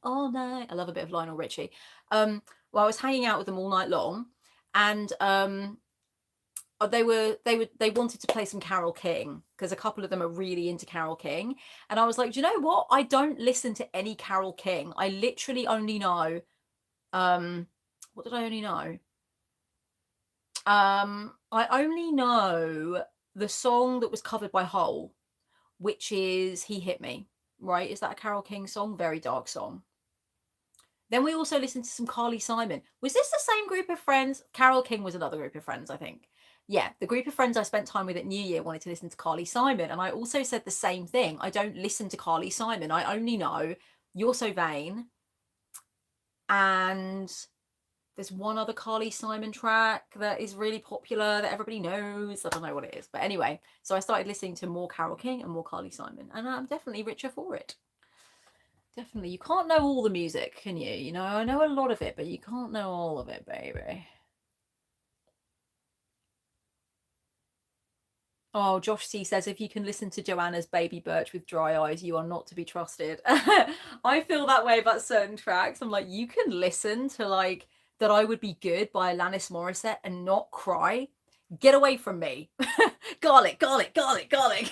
I love a bit of Lionel Richie. Well, I was hanging out with them all night long, and they wanted to play some Carole King because a couple of them are really into Carole King, and I was like, do you know what? I don't listen to any Carole King. I literally only know. What did I only know? I only know the song that was covered by Hole, which is He Hit Me, right? Is that a Carole King song? Very dark song. Then we also listened to some Carly Simon. Was this the same group of friends? Carole King was another group of friends, I think. Yeah, the group of friends I spent time with at New Year wanted to listen to Carly Simon. And I also said the same thing. I don't listen to Carly Simon. I only know You're So Vain. And there's one other Carly Simon track that is really popular that everybody knows. I don't know what it is. But anyway, so I started listening to more Carole King and more Carly Simon. And I'm definitely richer for it. Definitely. You can't know all the music, can you? You know, I know a lot of it, but you can't know all of it, baby. Oh, Josh C says, if you can listen to Joanna's Baby Birch with dry eyes, you are not to be trusted. I feel that way about certain tracks. I'm like, you can listen to like That I Would Be Good by Alanis Morissette and not cry. Get away from me. Garlic, garlic, garlic, garlic.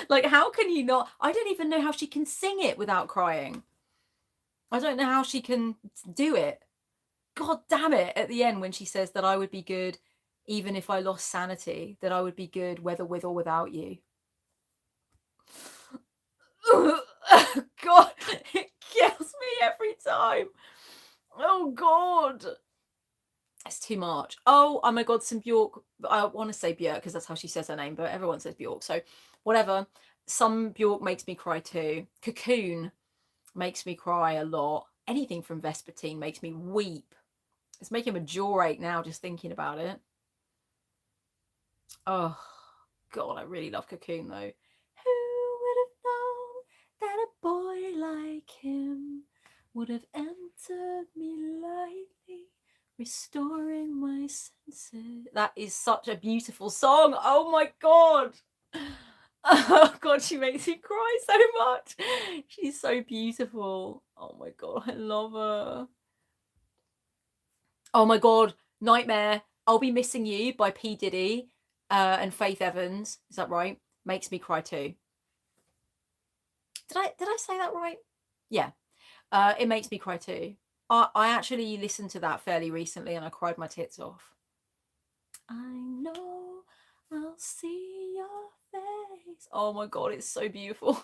Like, how can you not? I don't even know how she can sing it without crying. I don't know how she can do it. God damn it. At the end, when she says that I would be good even if I lost sanity, that I would be good whether with or without you. God, it kills me every time. Oh God. It's too much. Oh my God, some Bjork. I want to say Björk because that's how she says her name, but everyone says Bjork. So whatever. Some Bjork makes me cry too. Cocoon makes me cry a lot. Anything from Vespertine makes me weep. It's making my jaw ache now just thinking about it. Oh God, I really love Cocoon though. Who would have known that a boy like him would have entered battered me lightly, restoring my senses. That is such a beautiful song. Oh my God. Oh God, she makes me cry so much. She's so beautiful. Oh my God, I love her. Oh my God, Nightmare. I'll Be Missing You by P. Diddy and Faith Evans. Is that right? Makes me cry too. Did I say that right? Yeah. It makes me cry too. I actually listened to that fairly recently and I cried my tits off. I know I'll see your face. Oh my God, it's so beautiful.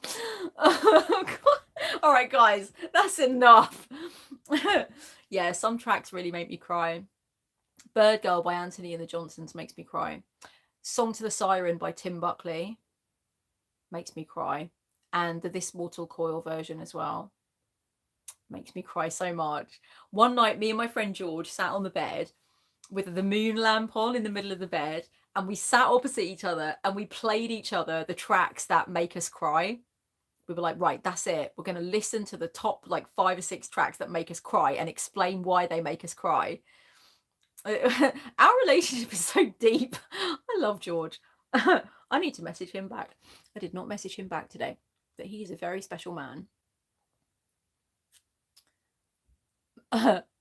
Oh God. All right, guys, that's enough. Yeah, some tracks really make me cry. Bird Girl by Anthony and the Johnsons makes me cry. Song to the Siren by Tim Buckley makes me cry. And the This Mortal Coil version as well makes me cry so much. One night, me and my friend George sat on the bed with the moon lamp on in the middle of the bed, and we sat opposite each other and we played each other the tracks that make us cry. We were like, right, that's it. We're going to listen to the top like 5 or 6 tracks that make us cry and explain why they make us cry. Our relationship is so deep. I love George. I need to message him back. I did not message him back today, but he is a very special man.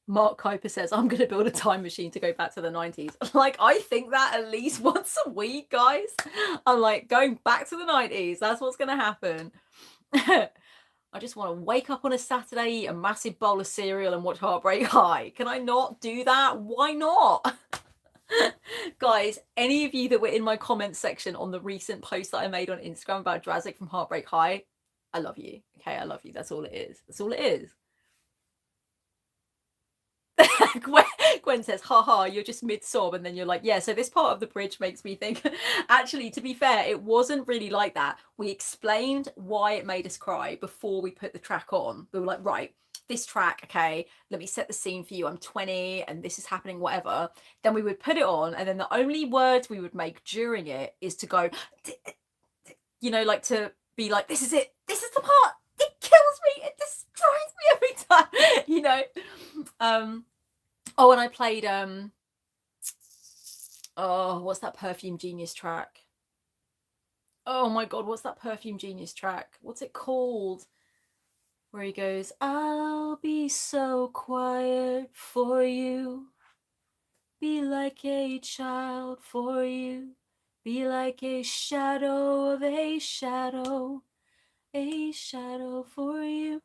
Mark Kuiper says, I'm going to build a time machine to go back to the 90s. Like, I think that at least once a week, guys. I'm like, going back to the 90s. That's what's going to happen. I just want to wake up on a Saturday, eat a massive bowl of cereal and watch Heartbreak High. Can I not do that? Why not? Guys, any of you that were in my comments section on the recent post that I made on Instagram about Drazik from Heartbreak High, I love you. Okay, I love you. That's all it is. That's all it is. Gwen says, haha, you're just mid-sob, and then you're like, yeah, so this part of the bridge makes me think. Actually, to be fair, it wasn't really like that. We explained why it made us cry before we put the track on. We were like, right, this track, okay, let me set the scene for you. I'm 20 and this is happening, whatever. Then we would put it on, and then the only words we would make during it is to go, you know, like to be like, this is it, this is the part, it kills me, it destroys me every time, you know. Oh, and I played oh, what's that Perfume Genius track? Oh my God, what's that Perfume Genius track? What's it called? Where he goes, I'll be so quiet for you, be like a child for you, be like a shadow of a shadow for you.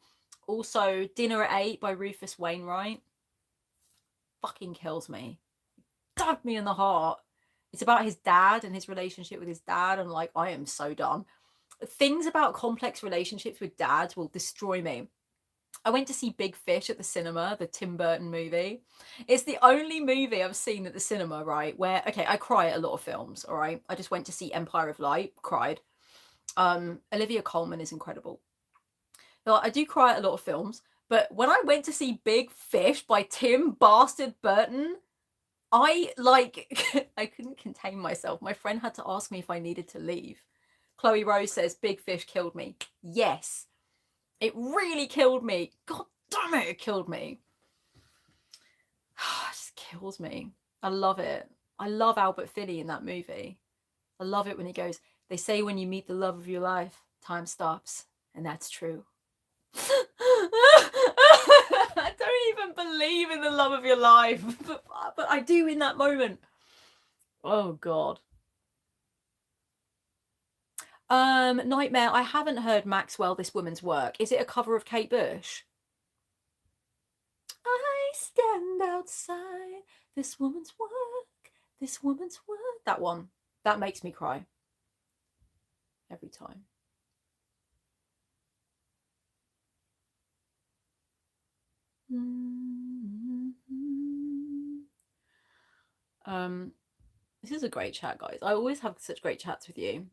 Also, Dinner at 8 by Rufus Wainwright. Fucking kills me. Stabbed me in the heart. It's about his dad and his relationship with his dad, and like, I am so done. Things about complex relationships with dads will destroy me. I went to see Big Fish at the cinema, the Tim Burton movie. It's the only movie I've seen at the cinema, right, where, okay, I cry at a lot of films, all right? I just went to see Empire of Light, cried. Olivia Colman is incredible. I do cry at a lot of films, but when I went to see Big Fish by Tim Bastard Burton, I I couldn't contain myself. My friend had to ask me if I needed to leave. Chloe Rose says, Big Fish killed me. Yes, it really killed me. God damn it, it killed me. It just kills me. I love it. I love Albert Finney in that movie. I love it when he goes, they say when you meet the love of your life, time stops. And that's true. I don't even believe in the love of your life, but I do in that moment. Oh God. Nightmare, I haven't heard Maxwell, This Woman's Work. Is it a cover of Kate Bush? I stand outside this woman's work, this woman's work. That one. That makes me cry. Every time. This is a great chat, guys. I always have such great chats with you.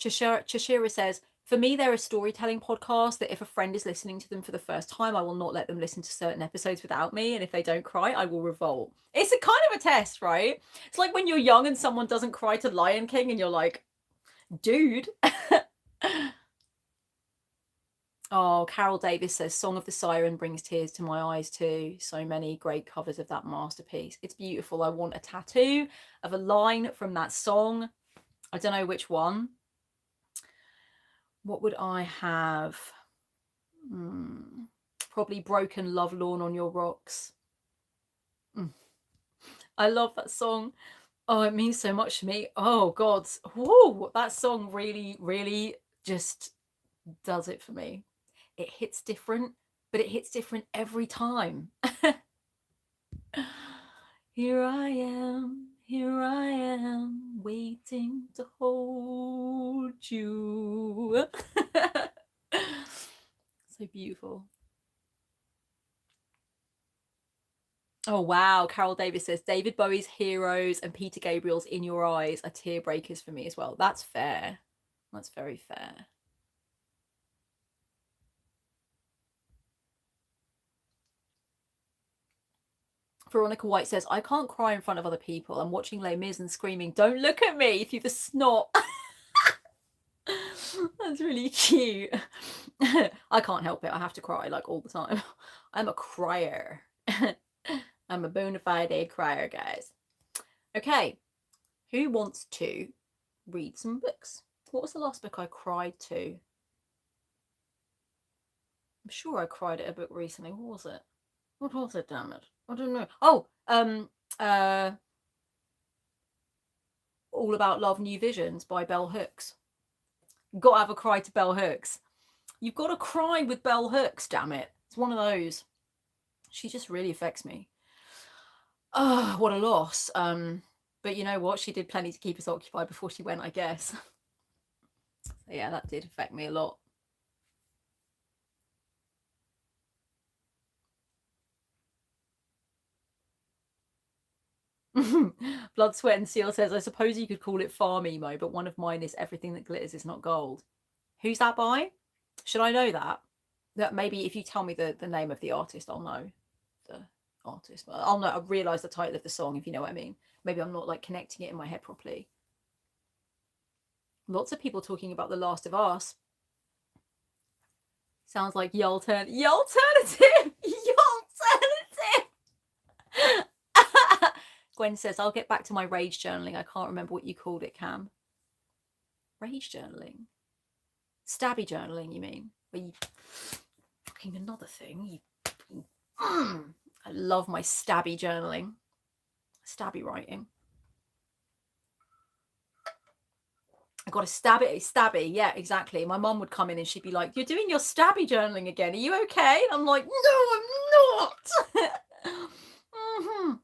Cheshira says, for me, they're a storytelling podcast that if a friend is listening to them for the first time, I will not let them listen to certain episodes without me. And if they don't cry, I will revolt. It's a kind of a test, right? It's like when you're young and someone doesn't cry to Lion King and you're like, dude. Oh, Carol Davis says, Song of the Siren brings tears to my eyes too. So many great covers of that masterpiece. It's beautiful. I want a tattoo of a line from that song. I don't know which one. What would I have? Probably Broken Love Lawn on Your Rocks. I love that song. Oh, it means so much to me. Oh, God. Whoa, that song really, really just does it for me. It hits different, but it hits different every time. Here I am, waiting to hold you. So beautiful. Oh, wow. Carol Davis says, David Bowie's Heroes and Peter Gabriel's In Your Eyes are tear breakers for me as well. That's fair. That's very fair. Veronica White says, I can't cry in front of other people. I'm watching Les Mis and screaming, don't look at me through the snot. That's really cute. I can't help it. I have to cry like all the time. I'm a crier. I'm a bona fide crier, guys. Okay, who wants to read some books? What was the last book I cried to? I'm sure I cried at a book recently. What was it? What was it, damn it? I don't know. Oh, All About Love, New Visions by Bell Hooks. Got to have a cry to Bell Hooks. You've got to cry with Bell Hooks, damn it. It's one of those. She just really affects me. Oh, what a loss. But you know what? She did plenty to keep us occupied before she went, I guess. So yeah, that did affect me a lot. Blood, Sweat and Seal says, I suppose you could call it farm emo, but one of mine is Everything That Glitters Is Not Gold. Who's that by? Should I know that? That maybe if you tell me the name of the artist, I'll know the artist. I'll know. I'll realise the title of the song, if you know what I mean. Maybe I'm not like connecting it in my head properly. Lots of people talking about The Last of Us. Sounds like Yalternative. Gwen says, I'll get back to my rage journaling. I can't remember what you called it, Cam. Rage journaling? Stabby journaling, you mean? Where you fucking another thing. I love my stabby journaling. Stabby writing. I got to stab it, stabby. Yeah, exactly. My mum would come in and she'd be like, you're doing your stabby journaling again. Are you okay? And I'm like, no, I'm not. Mm-hmm.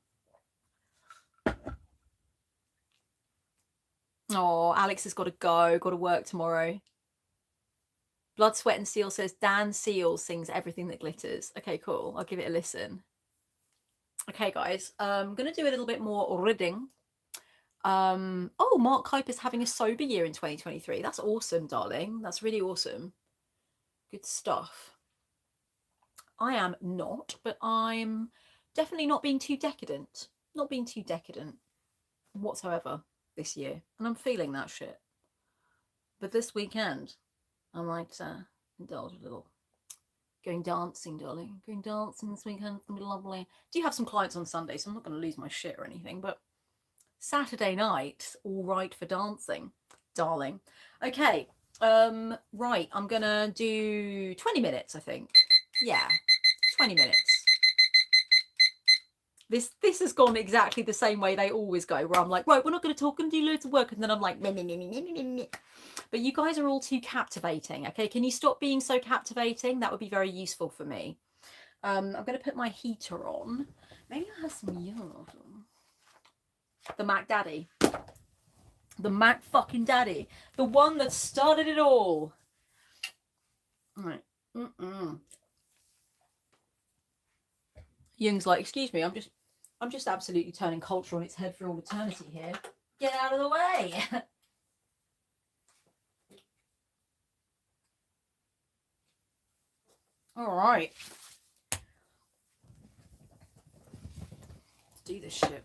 Oh, Alex has got to go. Got to work tomorrow. Blood, Sweat and Seal says Dan Seal sings Everything That Glitters. Okay, cool. I'll give it a listen. Okay, guys. I'm going to do a little bit more reading. Oh, Mark Kuiper's having a sober year in 2023. That's awesome, darling. That's really awesome. Good stuff. I am not, but I'm definitely not being too decadent. Not being too decadent whatsoever this year. And I'm feeling that shit. But this weekend, I might indulge a little. Going dancing, darling. Going dancing this weekend. It's going to be lovely. Do you have some clients on Sunday, so I'm not going to lose my shit or anything, but Saturday night, all right for dancing, darling. Okay, right, I'm gonna do 20 minutes, I think. Yeah, 20 minutes. This has gone exactly the same way they always go, where I'm like, right, we're not going to talk and do loads of work, and then I'm like, meh, meh, meh, meh, meh, meh. But you guys are all too captivating. Okay, can you stop being so captivating? That would be very useful for me. I'm going to put my heater on. Maybe I'll have some yellow. The Mac Daddy. The Mac fucking Daddy. The one that started it all. All right. Jung's like, excuse me, I'm just absolutely turning culture on its head for all eternity here. Get out of the way. All right. Let's do this shit.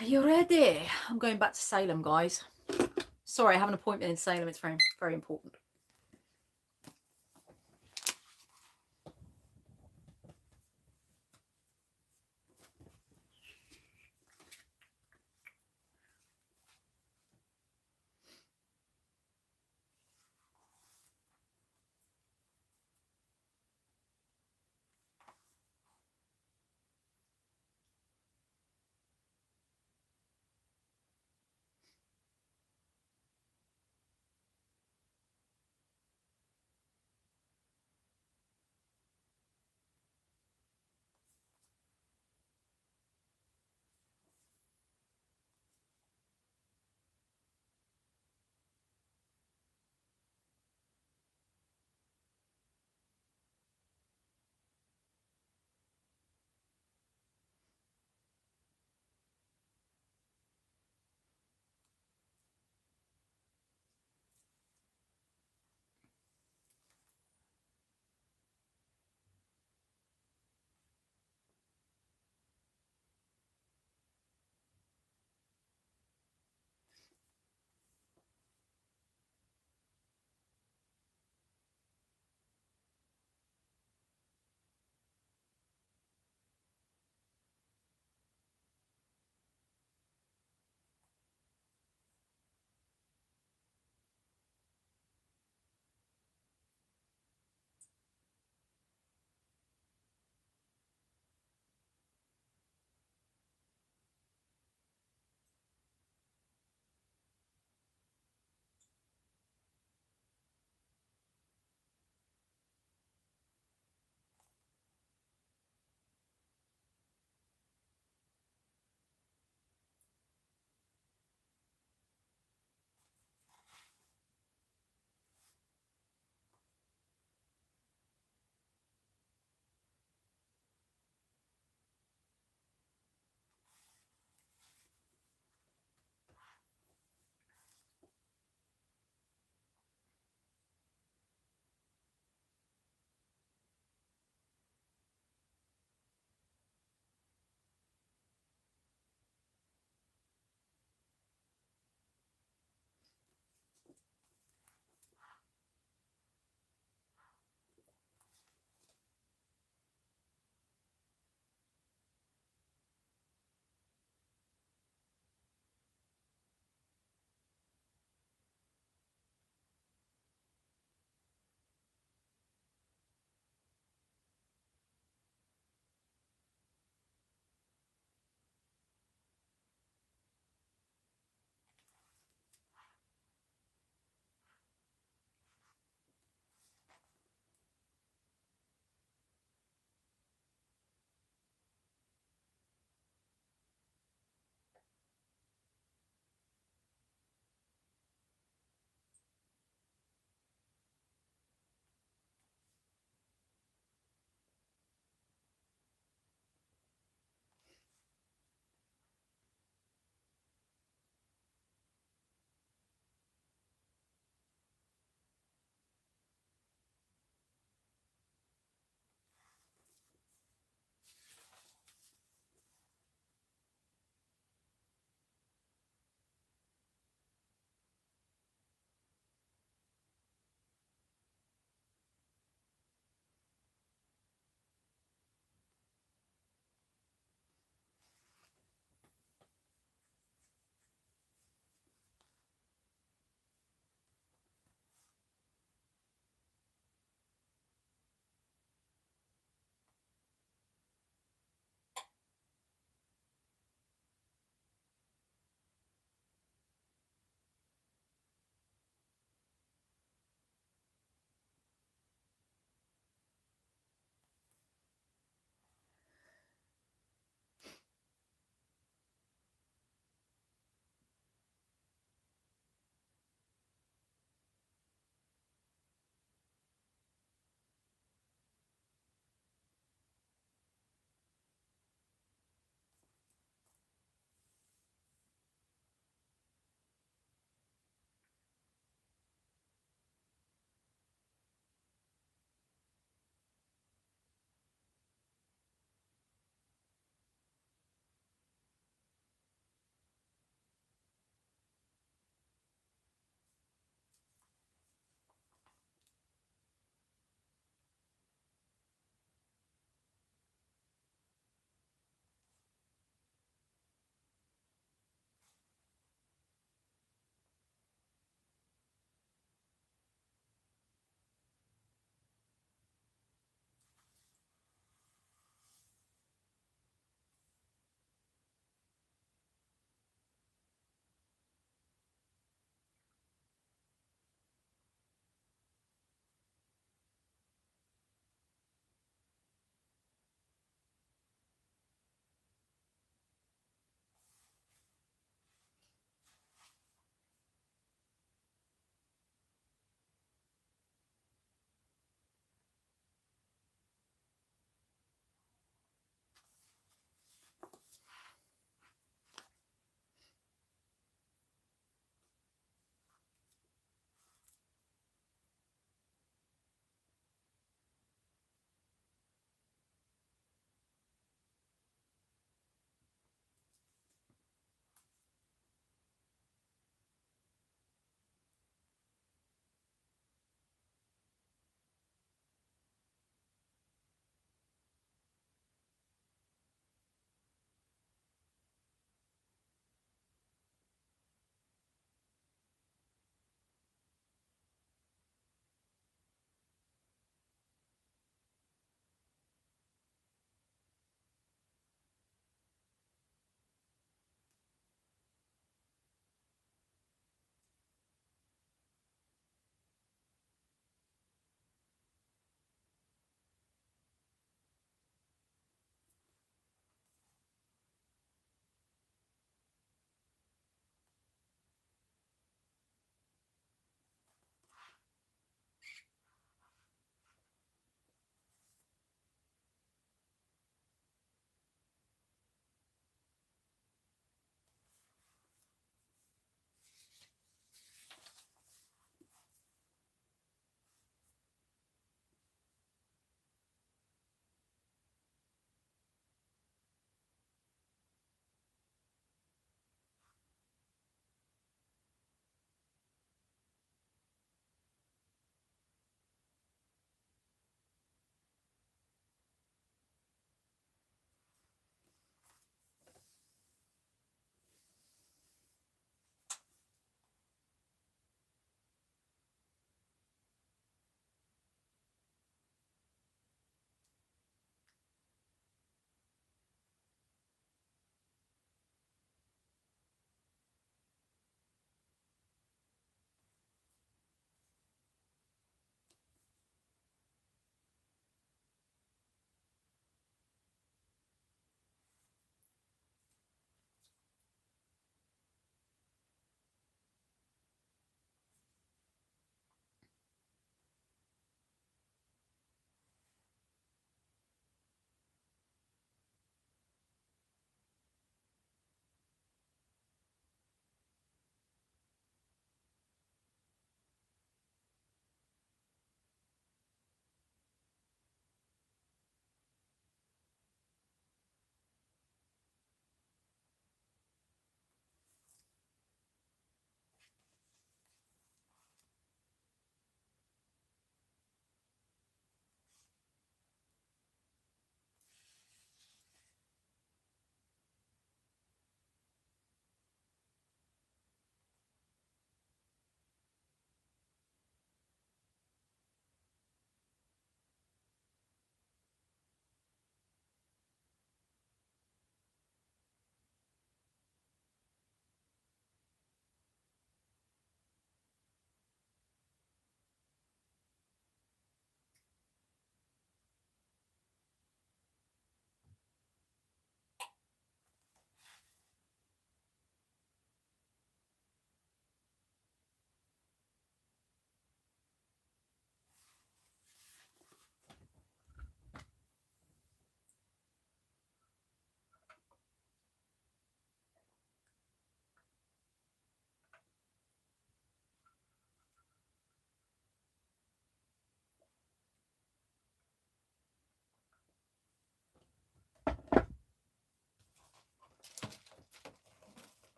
Are you ready? I'm going back to Salem, guys. Sorry, I have an appointment in Salem. It's very, very important.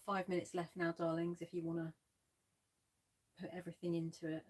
5 minutes left now, darlings, if you want to put everything into it.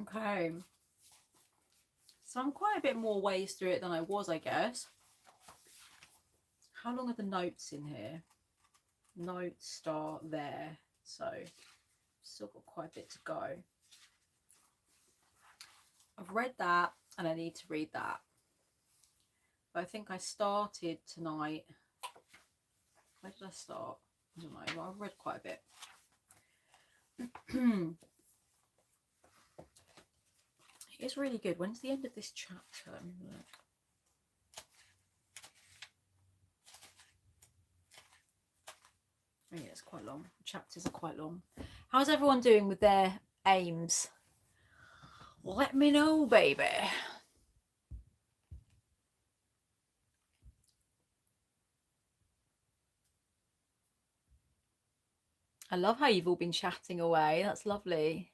Okay. So I'm quite a bit more ways through it than I was, I guess. How long are the notes in here? Notes start there. So still got quite a bit to go. I've read that and I need to read that. But I think I started tonight. Where did I start? I don't know. Well, I've read quite a bit. It's really good. When's the end of this chapter? Oh yeah, it's quite long. Chapters are quite long. How's everyone doing with their aims? Let me know, baby. I love how you've all been chatting away. That's lovely.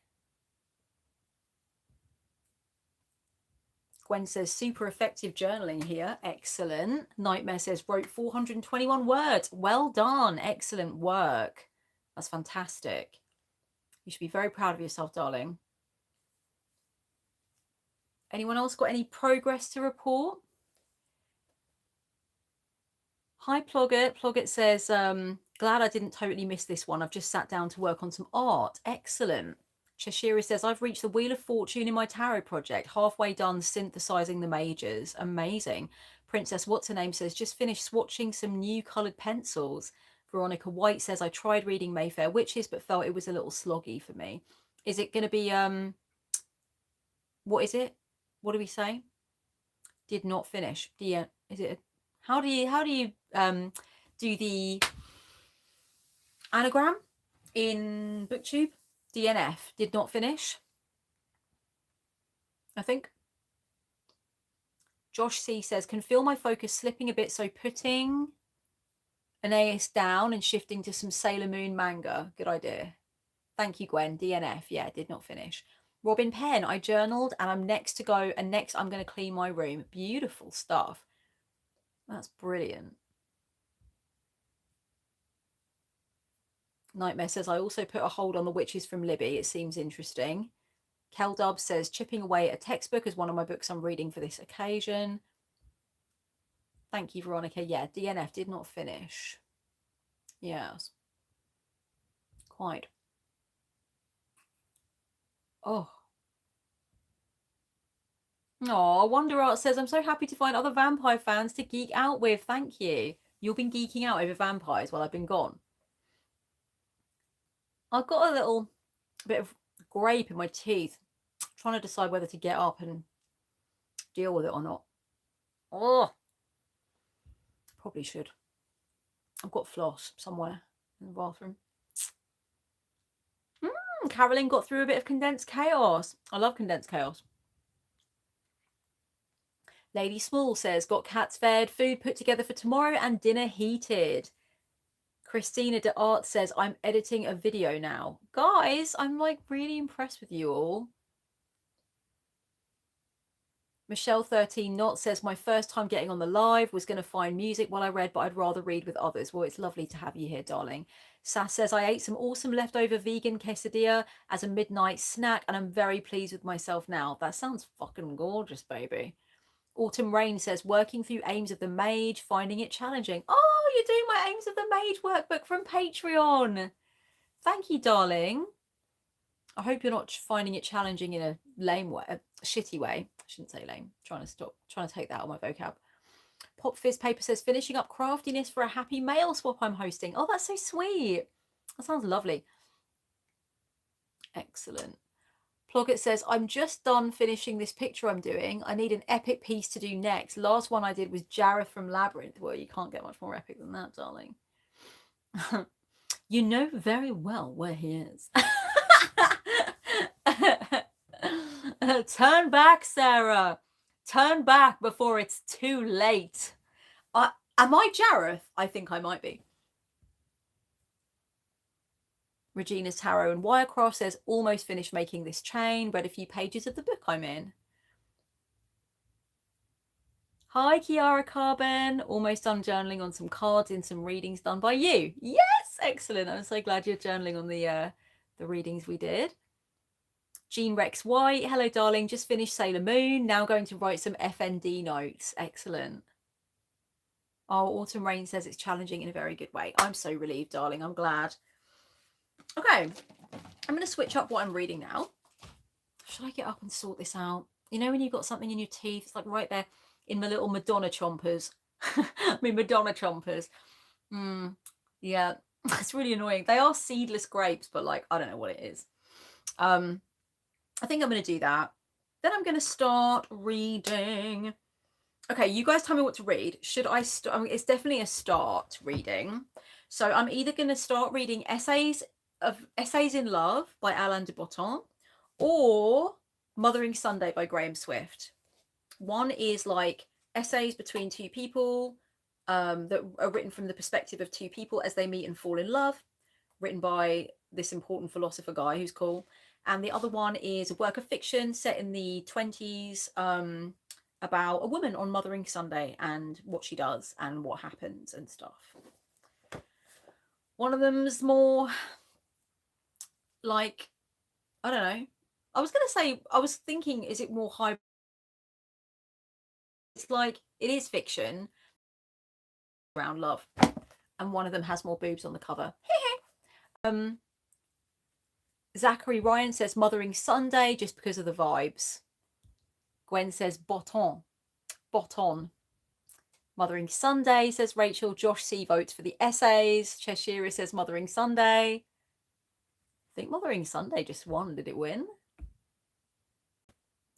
Gwen says, super effective journaling here. Excellent. Nightmare says, wrote 421 words. Well done. Excellent work. That's fantastic. You should be very proud of yourself, darling. Anyone else got any progress to report? Hi, Ploggett. Ploggett says, glad I didn't totally miss this one. I've just sat down to work on some art. Excellent. Cheshire says, I've reached the Wheel of Fortune in my tarot project. Halfway done synthesizing the majors. Amazing. Princess What's Her Name says, just finished swatching some new coloured pencils. Veronica White says, I tried reading Mayfair Witches, but felt it was a little sloggy for me. Is it going to be, what is it? What do we say? Did not finish. Is it, how do you do the anagram in BookTube? DNF, did not finish, I think. Josh C says, can feel my focus slipping a bit, so putting Aeneas down and shifting to some Sailor Moon manga. Good idea. Thank you, Gwen. DNF, yeah, did not finish. Robin Penn, I journaled and I'm next to go, and next I'm going to clean my room. Beautiful stuff. That's brilliant. Nightmare says, I also put a hold on The Witches from Libby. It seems interesting. Keldub says, chipping away at a textbook is one of my books I'm reading for this occasion. Thank you, Veronica. Yeah, DNF did not finish. Yes. Quite. Oh. Oh, Wonder Art says, I'm so happy to find other vampire fans to geek out with. Thank you. You've been geeking out over vampires while I've been gone. I've got a little bit of grape in my teeth. I'm trying to decide whether to get up and deal with it or not. Oh, probably should. I've got floss somewhere in the bathroom. Carolyn got through a bit of condensed chaos. I love condensed chaos. Lady Small says, got cats fed, food put together for tomorrow, and dinner heated. Christina de Art says, I'm editing a video now. Guys, I'm like really impressed with you all. Michelle 13 Knot says, my first time getting on the live, was going to find music while I read, but I'd rather read with others. Well, it's lovely to have you here, darling. Sass says, I ate some awesome leftover vegan quesadilla as a midnight snack, and I'm very pleased with myself now. That sounds fucking gorgeous, baby. Autumn Rain says, working through Aims of the Mage, finding it challenging. Oh, you're doing my Aims of the Mage workbook from Patreon. Thank you, darling. I hope you're not finding it challenging in a lame way, a shitty way. I shouldn't say lame. Trying to take that out of my vocab. Pop Fizz Paper says, finishing up craftiness for a happy mail swap I'm hosting. Oh, that's so sweet. That sounds lovely. Excellent. Ploggett says, I'm just done finishing this picture I'm doing. I need an epic piece to do next. Last one I did was Jareth from Labyrinth. Well, you can't get much more epic than that, darling. You know very well where he is. Turn back, Sarah. Turn back before it's too late. Am I Jareth? I think I might be. Regina's Tarot and Wirecraft says, almost finished making this chain. Read a few pages of the book I'm in. Hi, Kiara Carbon. Almost done journaling on some cards in some readings done by you. Yes, excellent. I'm so glad you're journaling on the readings we did. Jean Rex White, hello darling, just finished Sailor Moon, now going to write some FND notes. Excellent. Oh, Autumn Rain says it's challenging in a very good way. I'm so relieved, darling. I'm glad. Okay, I'm going to switch up what I'm reading now. Should I get up and sort this out? You know when you've got something in your teeth? It's like right there in my little Madonna chompers. My Madonna chompers. Yeah, it's really annoying. They are seedless grapes, but like, I don't know what it is. I think I'm going to do that. Then I'm going to start reading. Okay, you guys tell me what to read. Should I start? I mean, it's definitely a start reading. So I'm either going to start reading Essays in Love by Alain de Botton or Mothering Sunday by Graham Swift. One is like essays between two people that are written from the perspective of two people as they meet and fall in love, written by this important philosopher guy who's cool. And the other one is a work of fiction set in the 20s about a woman on Mothering Sunday and what she does and what happens and stuff. One of them's more like, I don't know. I was thinking, is it more high? It's like, it is fiction around love. And one of them has more boobs on the cover. Zachary Ryan says Mothering Sunday just because of the vibes. Gwen says Botton. Mothering Sunday, says Rachel. Josh C votes for the essays. Cheshire says Mothering Sunday. I think Mothering Sunday just won. Did it win?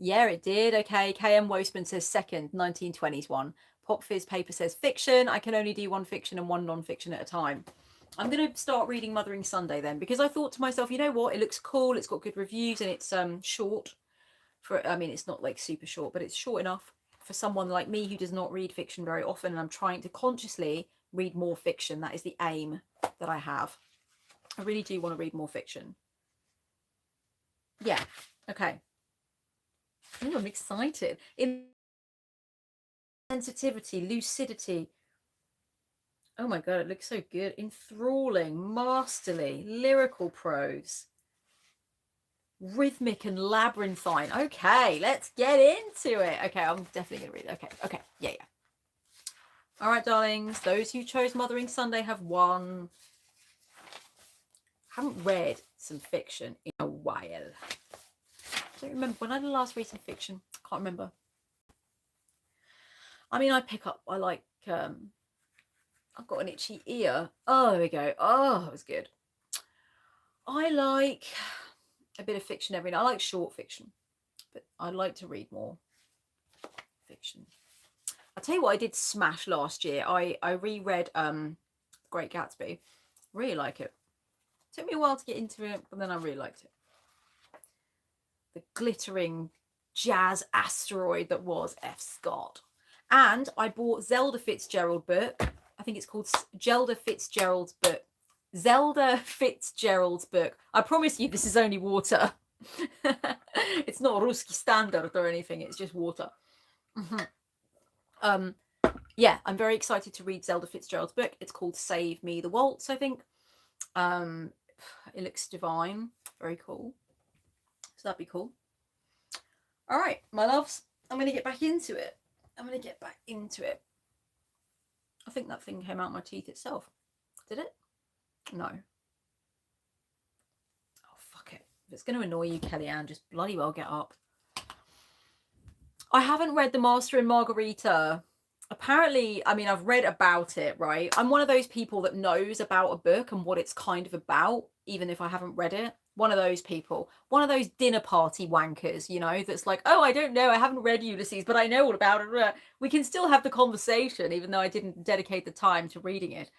Yeah, it did. Okay. KM Woseman says second, 1920s one. Pop Fizz Paper says fiction. I can only do one fiction and one non-fiction at a time. I'm going to start reading Mothering Sunday then, because I thought to myself, you know what? It looks cool. It's got good reviews and it's short. I mean, it's not like super short, but it's short enough for someone like me who does not read fiction very often. And I'm trying to consciously read more fiction. That is the aim that I have. I really do want to read more fiction. Yeah. Okay. Ooh, I'm excited. Sensitivity, lucidity. Oh my God, it looks so good. Enthralling, masterly, lyrical prose. Rhythmic and labyrinthine. Okay, let's get into it. Okay, I'm definitely going to read it. Okay. Yeah. All right, darlings. Those who chose Mothering Sunday have won. I haven't read some fiction in a while. I don't remember. When I did last read some fiction, I can't remember. I mean, I like, I've got an itchy ear. Oh, there we go. Oh, it was good. I like a bit of fiction every night. I like short fiction, but I'd like to read more fiction. I'll tell you what I did smash last year. I reread Great Gatsby. Really like it. Took me a while to get into it, but then I really liked it. The glittering jazz asteroid that was F. Scott. And I bought Zelda Fitzgerald book. I think it's called Zelda Fitzgerald's book. Zelda Fitzgerald's book. I promise you this is only water. It's not Ruski standard or anything. It's just water. Yeah, I'm very excited to read Zelda Fitzgerald's book. It's called Save Me the Waltz, I think. It looks divine. Very cool. So that'd be cool. All right, my loves. I'm going to get back into it. I think that thing came out my teeth itself. Did it? No. Oh, fuck it. If it's going to annoy you, Kellyanne, just bloody well get up. I haven't read The Master and Margarita. Apparently, I mean, I've read about it, right? I'm one of those people that knows about a book and what it's kind of about, even if I haven't read it. One of those people. One of those dinner party wankers, you know, that's like, oh, I don't know, I haven't read Ulysses, but I know all about it. We can still have the conversation, even though I didn't dedicate the time to reading it.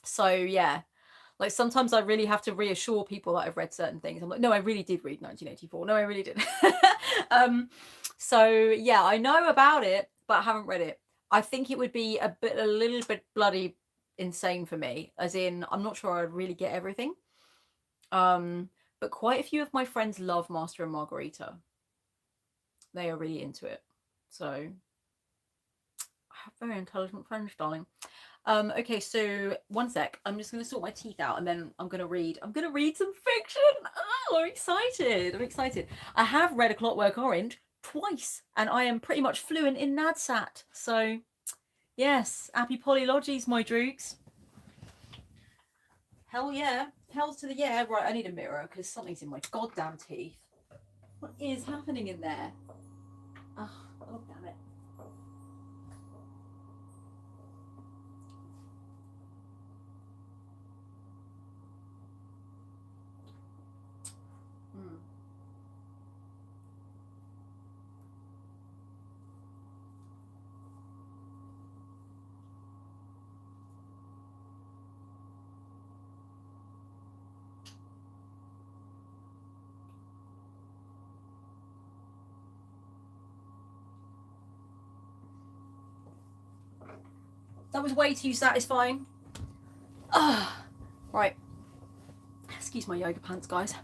So, yeah. Like, sometimes I really have to reassure people that I've read certain things. I'm like, no, I really did read 1984. No, I really did. So, yeah, I know about it, but I haven't read it. I think it would be a little bit bloody insane for me, as in, I'm not sure I'd really get everything. But quite a few of my friends love Master and Margarita. They are really into it. So, I have very intelligent friends, darling. Okay, so one sec. I'm just gonna sort my teeth out and then I'm gonna read. I'm gonna read some fiction. Oh, I'm excited. I'm excited. I have read A Clockwork Orange twice, and I am pretty much fluent in Nadsat. So yes, happy polylogies, my droogs. Hell yeah. Hells to the yeah. Right, I need a mirror because something's in my goddamn teeth. What is happening in there? Oh, God damn it. Hmm. That was way too satisfying. Right. Excuse my yoga pants, guys.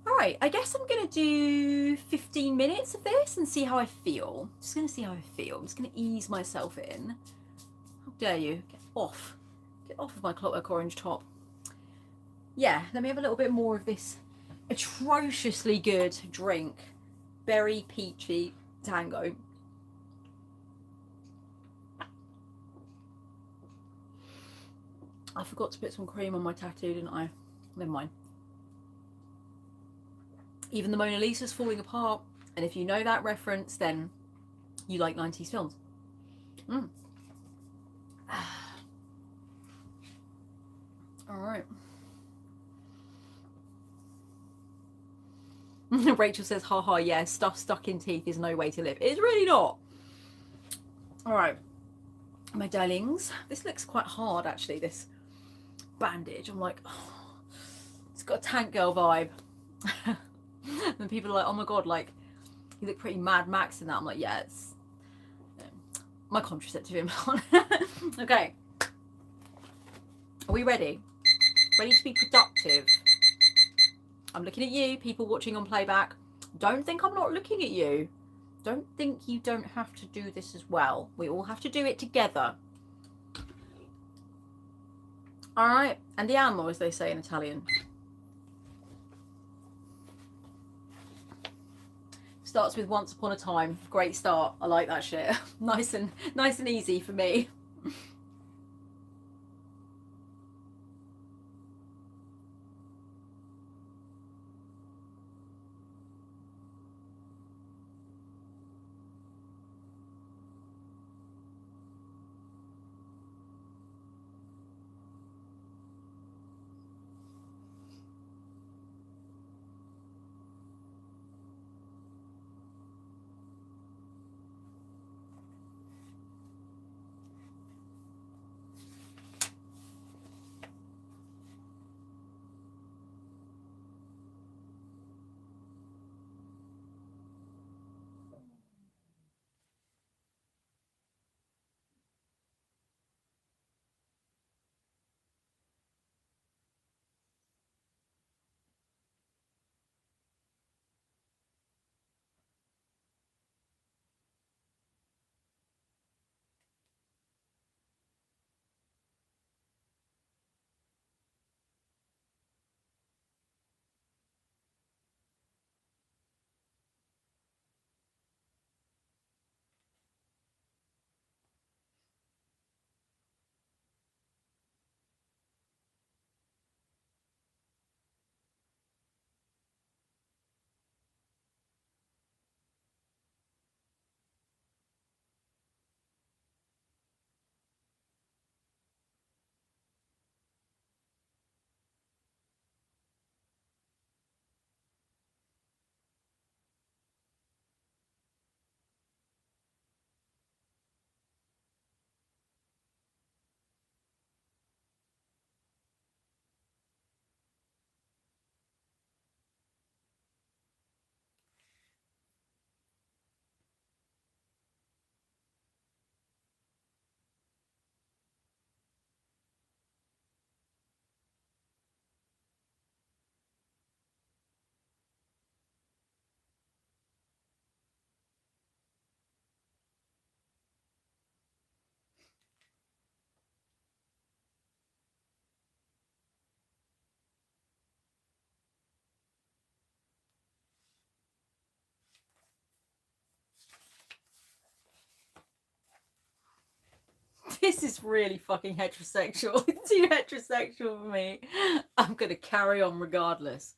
All right, I guess I'm gonna do 15 minutes of this and see how I feel. Just gonna see how I feel. I'm just gonna ease myself in. How dare you? Get off. Get off of my Clockwork Orange top. Yeah, let me have a little bit more of this atrociously good drink. Berry peachy tango. I forgot to put some cream on my tattoo, didn't I? Never mind. Even the Mona Lisa's falling apart. And if you know that reference, then you like 90s films. Mm. All right. Rachel says, haha, yeah, stuff stuck in teeth is no way to live. It's really not. All right, my darlings. This looks quite hard, actually, this bandage. I'm like, oh, it's got a tank girl vibe. And people are like, oh my God, like, you look pretty Mad Max in that. I'm like, yeah, it's my contraceptive implant. Okay. Are we ready? Ready to be productive? I'm looking at you, people watching on playback. Don't think I'm not looking at you. Don't think you don't have to do this as well. We all have to do it together. All right. Andiamo, as they say in Italian. Starts with once upon a time. Great start. I like that shit. nice and easy for me. This is really fucking heterosexual. It's too heterosexual for me. I'm gonna carry on regardless.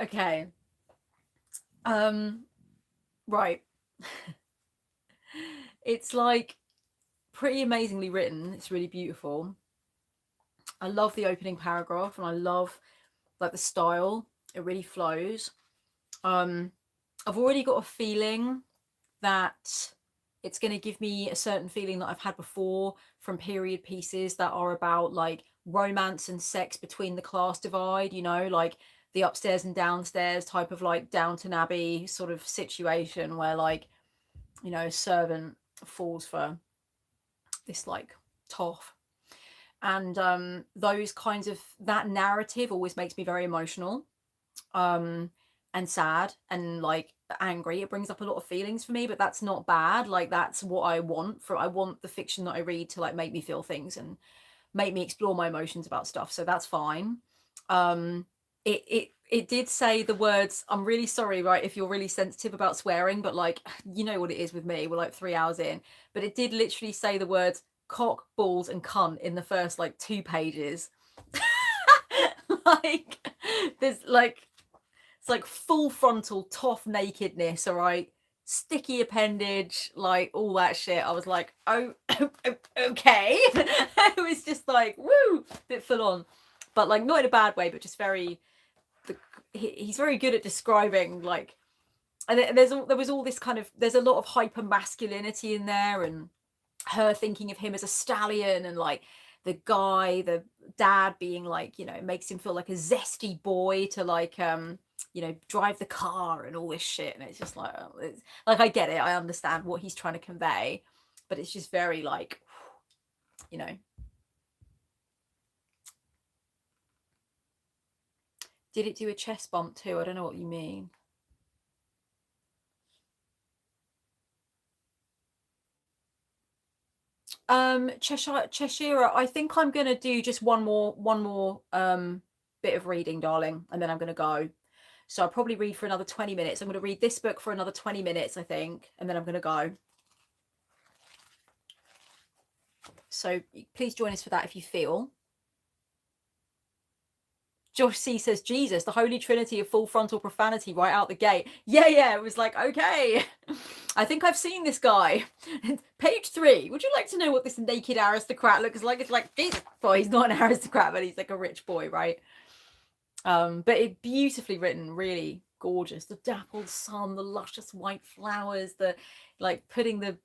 Okay. Right. It's like pretty amazingly written. It's really beautiful. I love the opening paragraph, and I love like the style. It really flows. Um, I've already got a feeling that it's going to give me a certain feeling that I've had before from period pieces that are about like romance and sex between the class divide, you know, like the upstairs and downstairs type of like Downton Abbey sort of situation where like, you know, a servant falls for this like toff. And those kinds of that narrative always makes me very emotional. um and sad and like angry. It brings up a lot of feelings for me, but that's not bad. Like that's what I want. For I want the fiction that I read to like make me feel things and make me explore my emotions about stuff, so that's fine. It did say the words, I'm really sorry, right, if you're really sensitive about swearing, but like, you know what it is with me, we're like 3 hours in, but it did literally say the words cock, balls and cunt in the first like 2 pages. Like there's like, it's like full frontal tough nakedness, all right, sticky appendage, like all that shit. I was like, oh, okay. It was just like, woo, bit full on, but like not in a bad way, but just very. He's very good at describing like, and there was all this kind of, there's a lot of hyper masculinity in there, and her thinking of him as a stallion, and like the dad being like, you know, makes him feel like a zesty boy to like you know, drive the car and all this shit, and it's just like, oh, it's, like I get it, I understand what he's trying to convey, but it's just very like, you know. Did it do a chest bump too? I don't know what you mean. Cheshire, I think I'm gonna do just one more bit of reading, darling, and then I'm gonna go. So I'll probably read for another 20 minutes. I'm gonna read this book for another 20 minutes, I think, and then I'm gonna go. So please join us for that if you feel. Josh C says, Jesus, the holy trinity of full frontal profanity right out the gate. Yeah, it was like, okay. I think I've seen this guy. Page 3. Would you like to know what this naked aristocrat looks like? It's like, Jesus. Well, he's not an aristocrat, but he's like a rich boy, right? But it beautifully written, really gorgeous. The dappled sun, the luscious white flowers, the like putting the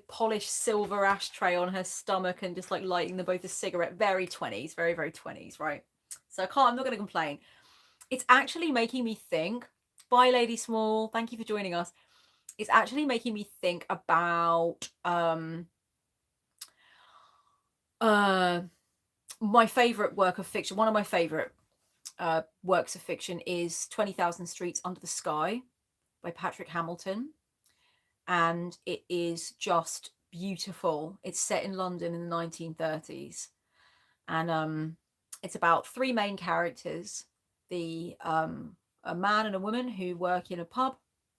polished silver ashtray on her stomach and just like lighting them both a cigarette. Very 20s, very, very 20s, right? So I'm not going to complain. It's actually making me think. Bye, Lady Small. Thank you for joining us. It's actually making me think about my favorite work of fiction. One of my favorite works of fiction is 20,000 Streets Under the Sky by Patrick Hamilton. And it is just beautiful. It's set in London in the 1930s. And it's about 3 main characters. A man and a woman who work in a pub,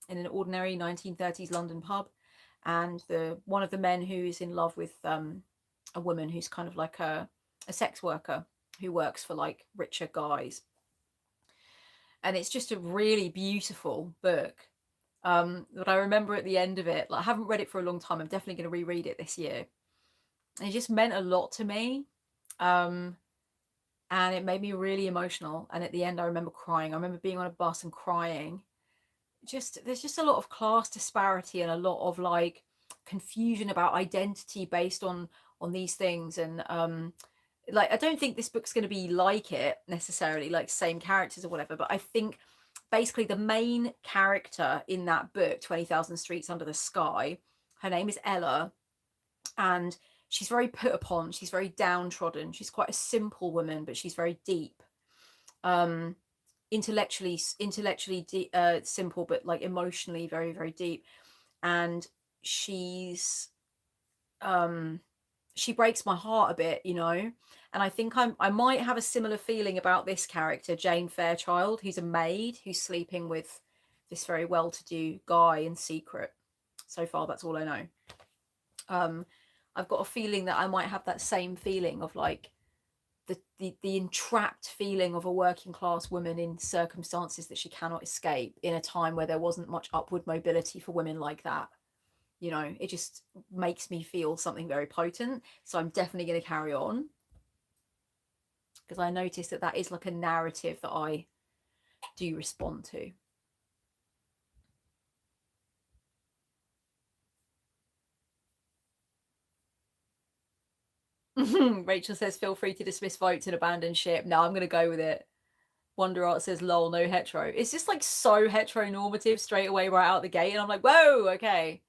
in an ordinary 1930s London pub. And one of the men who is in love with a woman who's kind of like a sex worker who works for like richer guys. And it's just a really beautiful book. But I remember at the end of it, like I haven't read it for a long time. I'm definitely going to reread it this year. And it just meant a lot to me. And it made me really emotional. And at the end, I remember crying. I remember being on a bus and crying. There's just a lot of class disparity and a lot of like confusion about identity based on these things. And like I don't think this book's going to be like it necessarily, like same characters or whatever, but I think basically the main character in that book, 20,000 Streets Under the Sky, her name is Ella, and she's very put upon, she's very downtrodden, she's quite a simple woman, but she's very deep. Intellectually simple, but like emotionally very, very deep. And she's she breaks my heart a bit, you know. And I think I might have a similar feeling about this character, Jane Fairchild, who's a maid who's sleeping with this very well-to-do guy in secret. So far, that's all I know. I've got a feeling that I might have that same feeling of like the entrapped feeling of a working class woman in circumstances that she cannot escape in a time where there wasn't much upward mobility for women like that. You know, it just makes me feel something very potent. So I'm definitely going to carry on, because I noticed that that is like a narrative that I do respond to. Rachel says, feel free to dismiss votes and abandon ship. No, I'm going to go with it. Wonder Art says, lol, no hetero. It's just like so heteronormative straight away right out the gate. And I'm like, whoa, okay.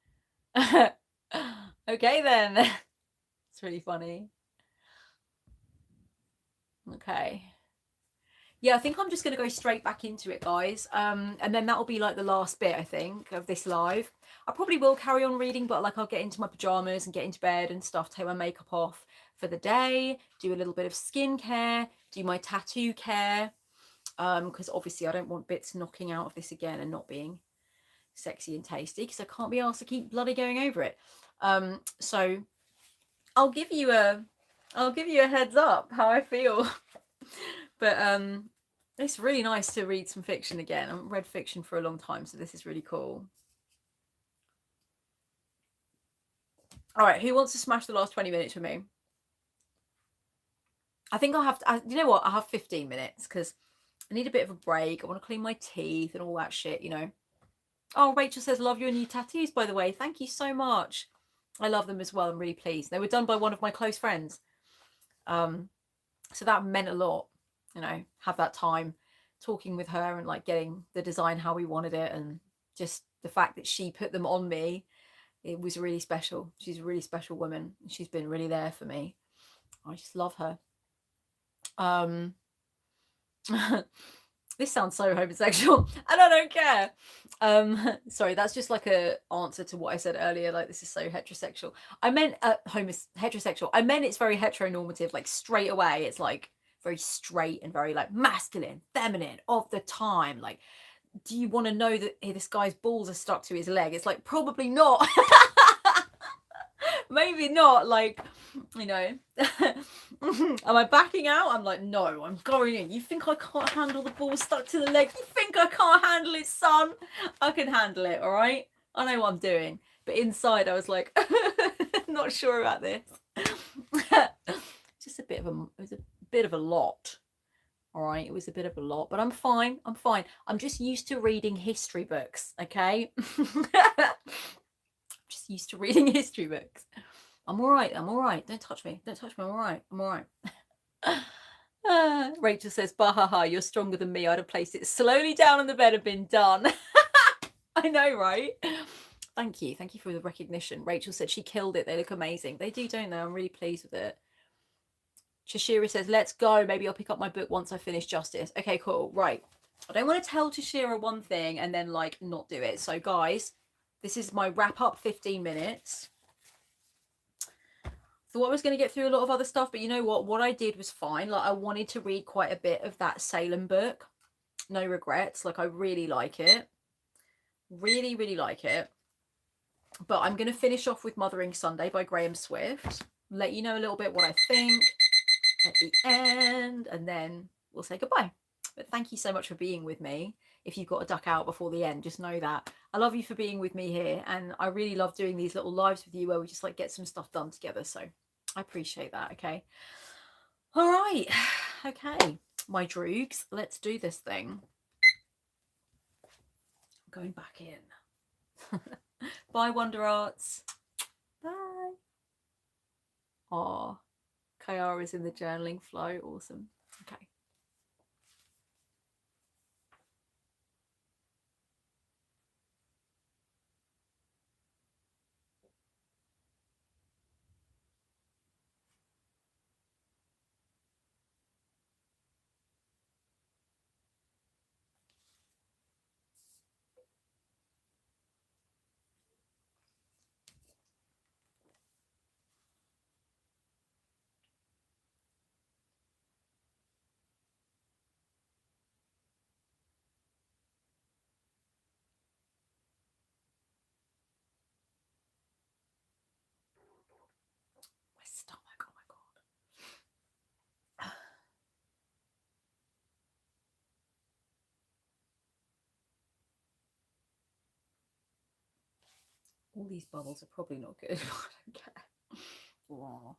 Okay, then. It's really funny. Okay. Yeah, I think I'm just going to go straight back into it, guys. And then that'll be like the last bit, I think, of this live. I probably will carry on reading, but like I'll get into my pajamas and get into bed and stuff, take my makeup off for the day, do a little bit of skincare, do my tattoo care. Because obviously I don't want bits knocking out of this again and not being sexy and tasty, because I can't be asked to keep bloody going over it. So I'll give you a heads up how I feel. But it's really nice to read some fiction again. I haven't read fiction for a long time, so this is really cool. All right, who wants to smash the last 20 minutes with me? I think I'll have to, you know what, I'll have 15 minutes because I need a bit of a break. I want to clean my teeth and all that shit, you know. Oh, Rachel says, love your new tattoos, by the way. Thank you so much. I love them as well. I'm really pleased. They were done by one of my close friends. So that meant a lot, you know, have that time talking with her and like getting the design how we wanted it, and just the fact that she put them on me, it was really special. She's a really special woman. She's been really there for me. I just love her. This sounds so homosexual and I don't care. Sorry, that's just like a answer to what I said earlier, like this is so heterosexual. I meant heterosexual. I meant it's very heteronormative, like straight away it's like very straight and very like masculine, feminine of the time. Like, do you want to know that this guy's balls are stuck to his leg? It's like, probably not. Maybe not, like, you know. Am I backing out? I'm like, no, I'm going in. You think I can't handle the ball stuck to the leg? You think I can't handle it, son? I can handle it, all right? I know what I'm doing. But inside I was like, not sure about this. Just it was a bit of a lot. All right, it was a bit of a lot, but I'm fine. I'm fine. I'm just used to reading history books, okay? Just used to reading history books. I'm all right. I'm all right. Don't touch me. Don't touch me. I'm all right. I'm all right. Rachel says, bahaha, you're stronger than me. I'd have placed it slowly down on the bed and been done. I know, right? Thank you. Thank you for the recognition. Rachel said she killed it. They look amazing. They do, don't they? I'm really pleased with it. Chashira says, let's go. Maybe I'll pick up my book once I finish Justice. Okay, cool. Right. I don't want to tell Chashira one thing and then like not do it. So guys, this is my wrap up 15 minutes. Thought I was going to get through a lot of other stuff, but you know what I did was fine. Like, I wanted to read quite a bit of that Salem book, No Regrets. Like, I really like it, really like it. But I'm going to finish off with Mothering Sunday by Graham Swift, let you know a little bit what I think at the end, and then we'll say goodbye. But thank you so much for being with me. If you've got to duck out before the end, just know that I love you for being with me here, and I really love doing these little lives with you where we just like get some stuff done together. So I appreciate that. Okay. All right. Okay, my droogs, let's do this thing. I'm going back in. Bye, Wonder Arts. Bye. Oh, Kayara's in the journaling flow. Awesome. Okay. All these bubbles are probably not good. I don't care. Wow.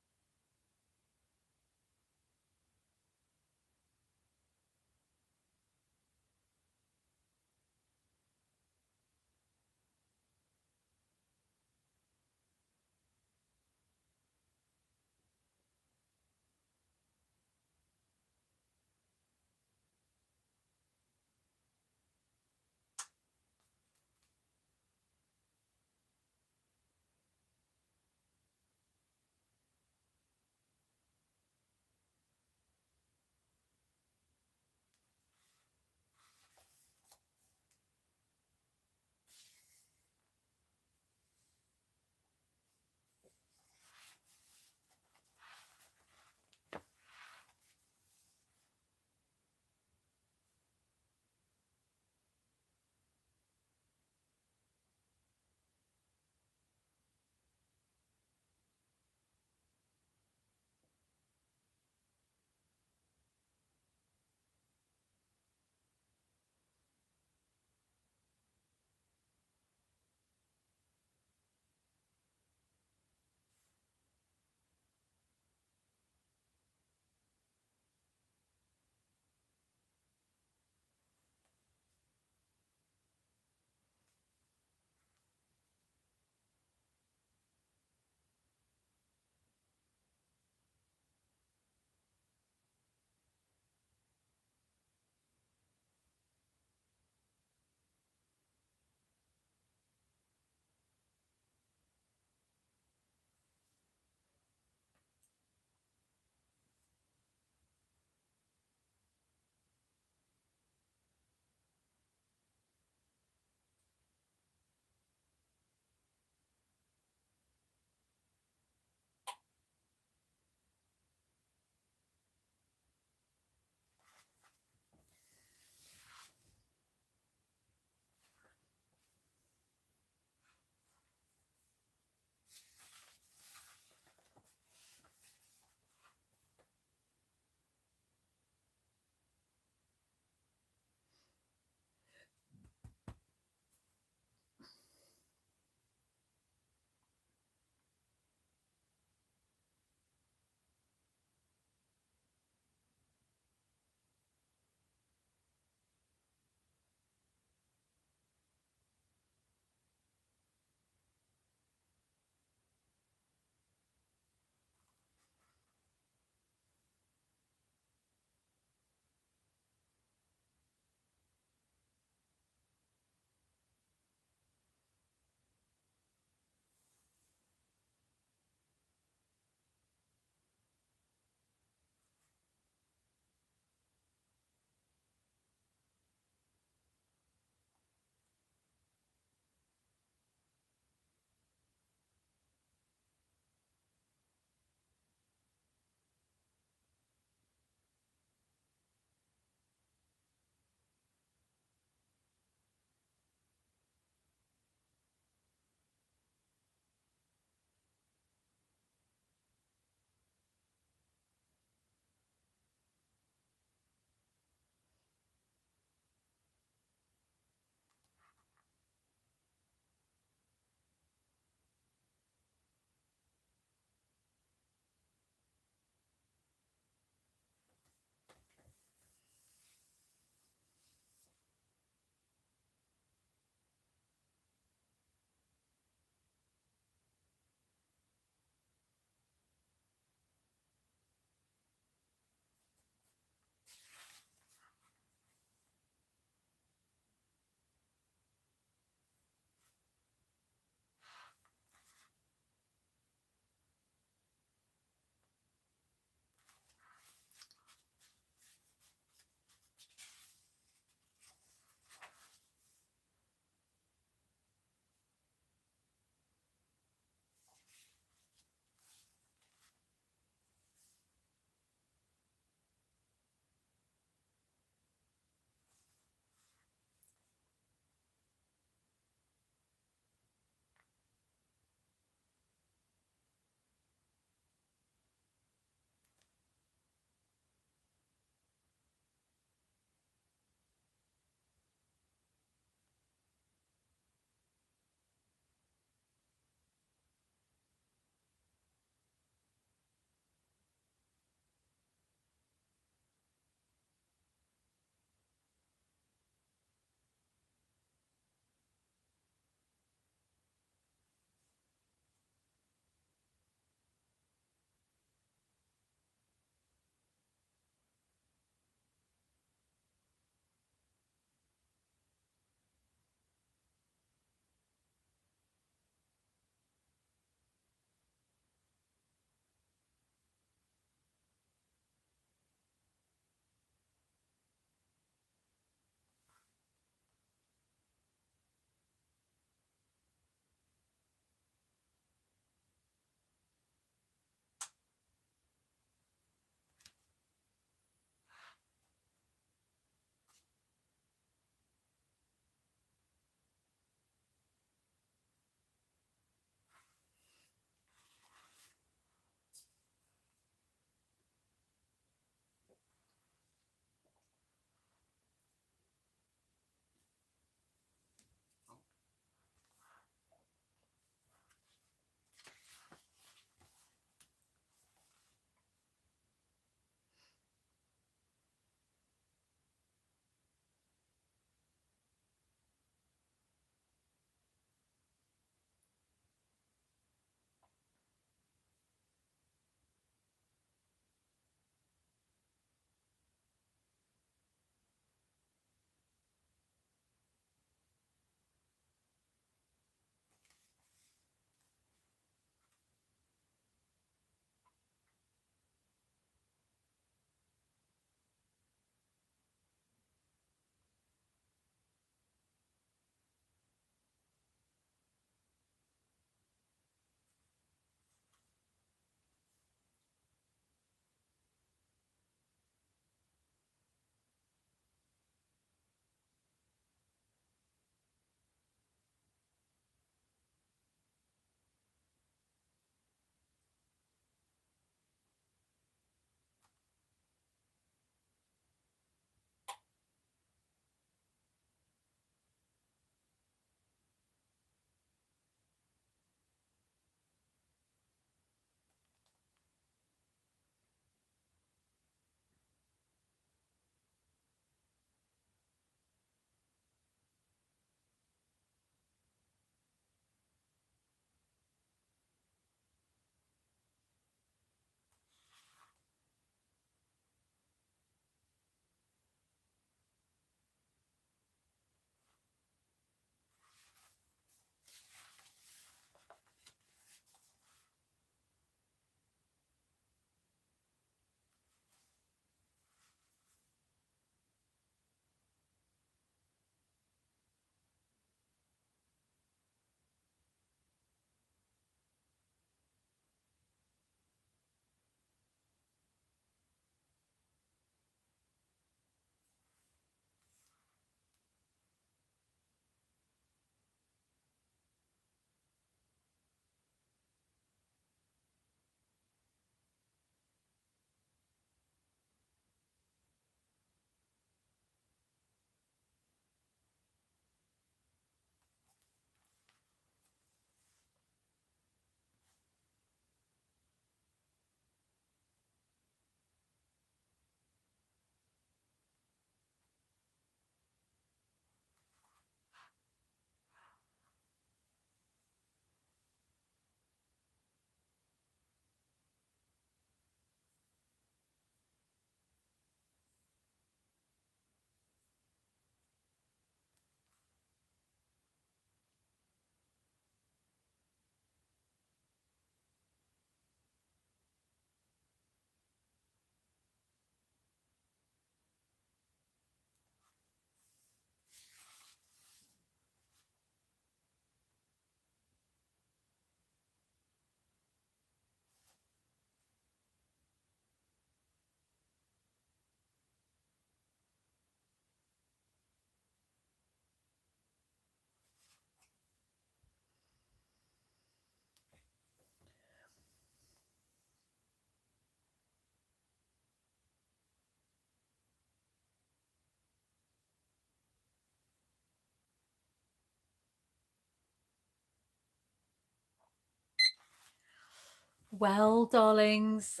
Well, darlings,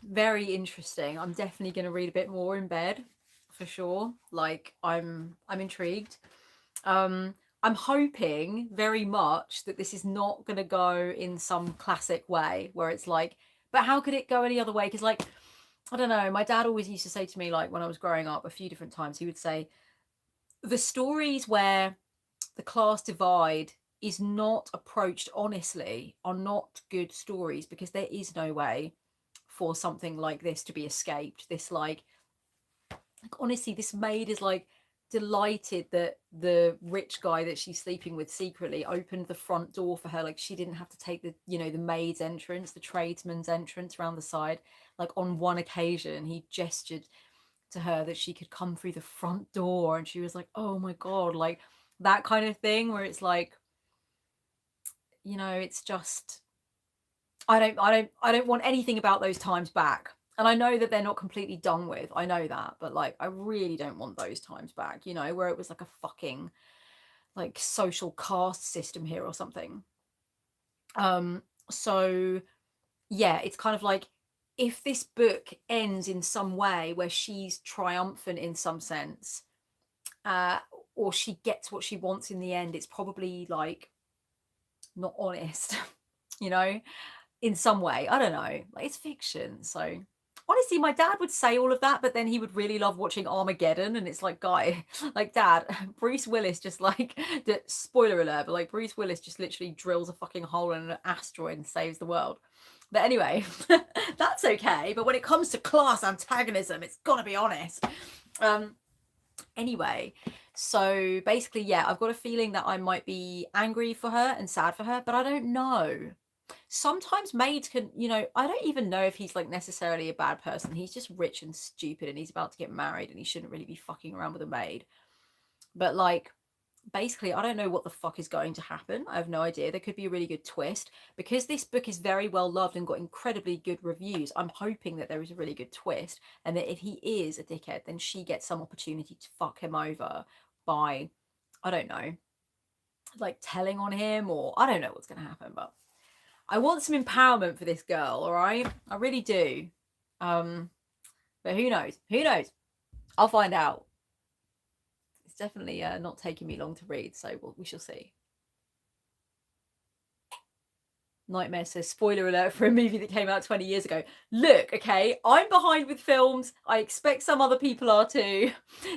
very interesting. I'm definitely going to read a bit more in bed for sure. Like I'm intrigued. Um, I'm hoping very much that this is not going to go in some classic way where it's like, but how could it go any other way? Because like, I don't know. My dad always used to say to me, like when I was growing up, a few different times, he would say, the stories where the class divide is not approached honestly are not good stories, because there is no way for something like this to be escaped. This like honestly, this maid is like delighted that the rich guy that she's sleeping with secretly opened the front door for her. Like she didn't have to take the, you know, the maid's entrance, the tradesman's entrance around the side. Like on one occasion he gestured to her that she could come through the front door, and she was like, oh my god, like that kind of thing where it's like, you know, it's just I don't want anything about those times back. And I know that they're not completely done with, I know that, but like I really don't want those times back, you know, where it was like a fucking like social caste system here or something. So yeah, it's kind of like, if this book ends in some way where she's triumphant in some sense, uh, or she gets what she wants in the end, it's probably like not honest, you know, in some way. I don't know. Like, it's fiction. So honestly, my dad would say all of that, but then he would really love watching Armageddon. And it's like, guy, like, dad, Bruce Willis just like, spoiler alert, but like Bruce Willis just literally drills a fucking hole in an asteroid and saves the world. But anyway, that's okay. But when it comes to class antagonism, it's gotta be honest. Anyway, so basically, yeah, I've got a feeling that I might be angry for her and sad for her, but I don't know. Sometimes maids can, you know, I don't even know if he's like necessarily a bad person. He's just rich and stupid and he's about to get married and he shouldn't really be fucking around with a maid. But like, basically, I don't know what the fuck is going to happen. I have no idea. There could be a really good twist. Because this book is very well loved and got incredibly good reviews, I'm hoping that there is a really good twist, and that if he is a dickhead, then she gets some opportunity to fuck him over by, I don't know, like telling on him, or I don't know what's going to happen, but I want some empowerment for this girl, all right? I really do. But who knows? Who knows? I'll find out. It's definitely not taking me long to read, so we shall see. Nightmare says, spoiler alert for a movie that came out 20 years ago. Look, okay, I'm behind with films. I expect some other people are too.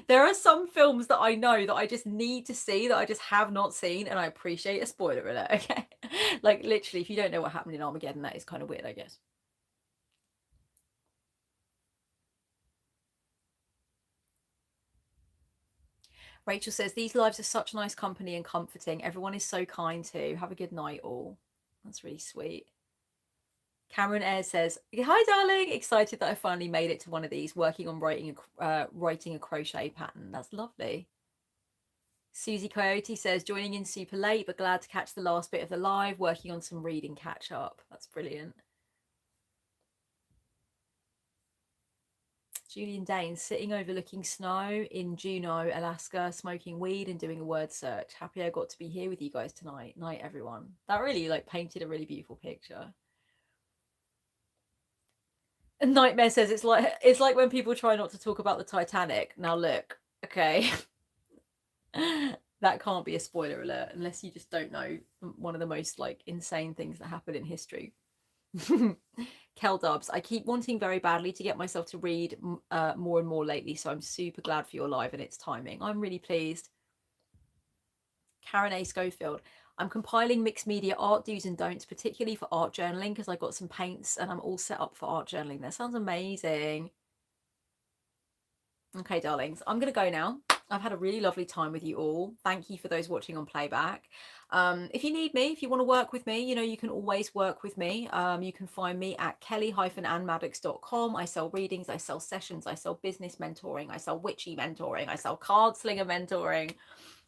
There are some films that I know that I just need to see, that I just have not seen, and I appreciate a spoiler alert, okay? Like, literally, if you don't know what happened in Armageddon, that is kind of weird, I guess. Rachel says, these lives are such nice company and comforting. Everyone is so kind too. Have a good night, all. That's really sweet. Cameron Ayres says, hi, darling. Excited that I finally made it to one of these, working on writing a crochet pattern. That's lovely. Susie Coyote says, joining in super late, but glad to catch the last bit of the live, working on some reading catch up. That's brilliant. Julian Dane, sitting overlooking snow in Juneau, Alaska, smoking weed and doing a word search. Happy I got to be here with you guys tonight. Night, everyone. That really like painted a really beautiful picture. And Nightmare says, it's like when people try not to talk about the Titanic. Now look, okay. That can't be a spoiler alert unless you just don't know one of the most like insane things that happened in history. Kel Dubs, I keep wanting very badly to get myself to read more and more lately, so I'm super glad for your live and its timing. I'm really pleased. Karen A. Schofield, I'm compiling mixed media art do's and don'ts, particularly for art journaling, because I got some paints and I'm all set up for art journaling. That sounds amazing. Okay, darlings, I'm going to go now. I've had a really lovely time with you all. Thank you for those watching on playback. If you need me, if you want to work with me, you know, you can always work with me. You can find me at kelly-annmaddox.com. I sell readings, I sell sessions, I sell business mentoring, I sell witchy mentoring, I sell card slinger mentoring.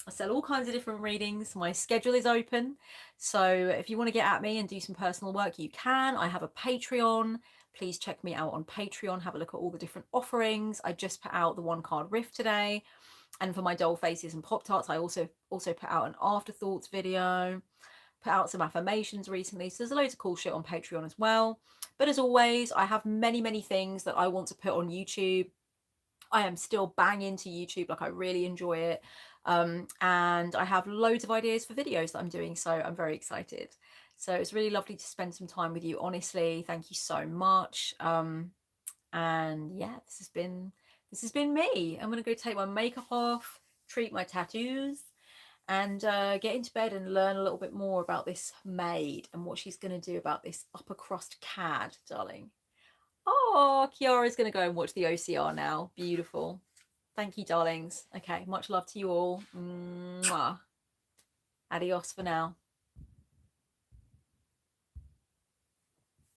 I sell all kinds of different readings. My schedule is open. So if you want to get at me and do some personal work, you can. I have a Patreon. Please check me out on Patreon. Have a look at all the different offerings. I just put out the one card riff today. And for my doll faces and pop tarts, I also put out an afterthoughts video. put out some affirmations recently. So there's loads of cool shit on Patreon as well. But as always, I have many things that I want to put on YouTube. I am still bang into YouTube, like I really enjoy it. And I have loads of ideas for videos that I'm doing, so I'm very excited. So it's really lovely to spend some time with you, honestly. Thank you so much. And yeah, this has been me. I'm gonna go take my makeup off, treat my tattoos, and get into bed and learn a little bit more about this maid and what she's gonna do about this upper crust cad, darling. Oh, Kiara's going to go and watch the OCR now. Beautiful. Thank you, darlings. Okay, much love to you all. Mwah. Adios for now.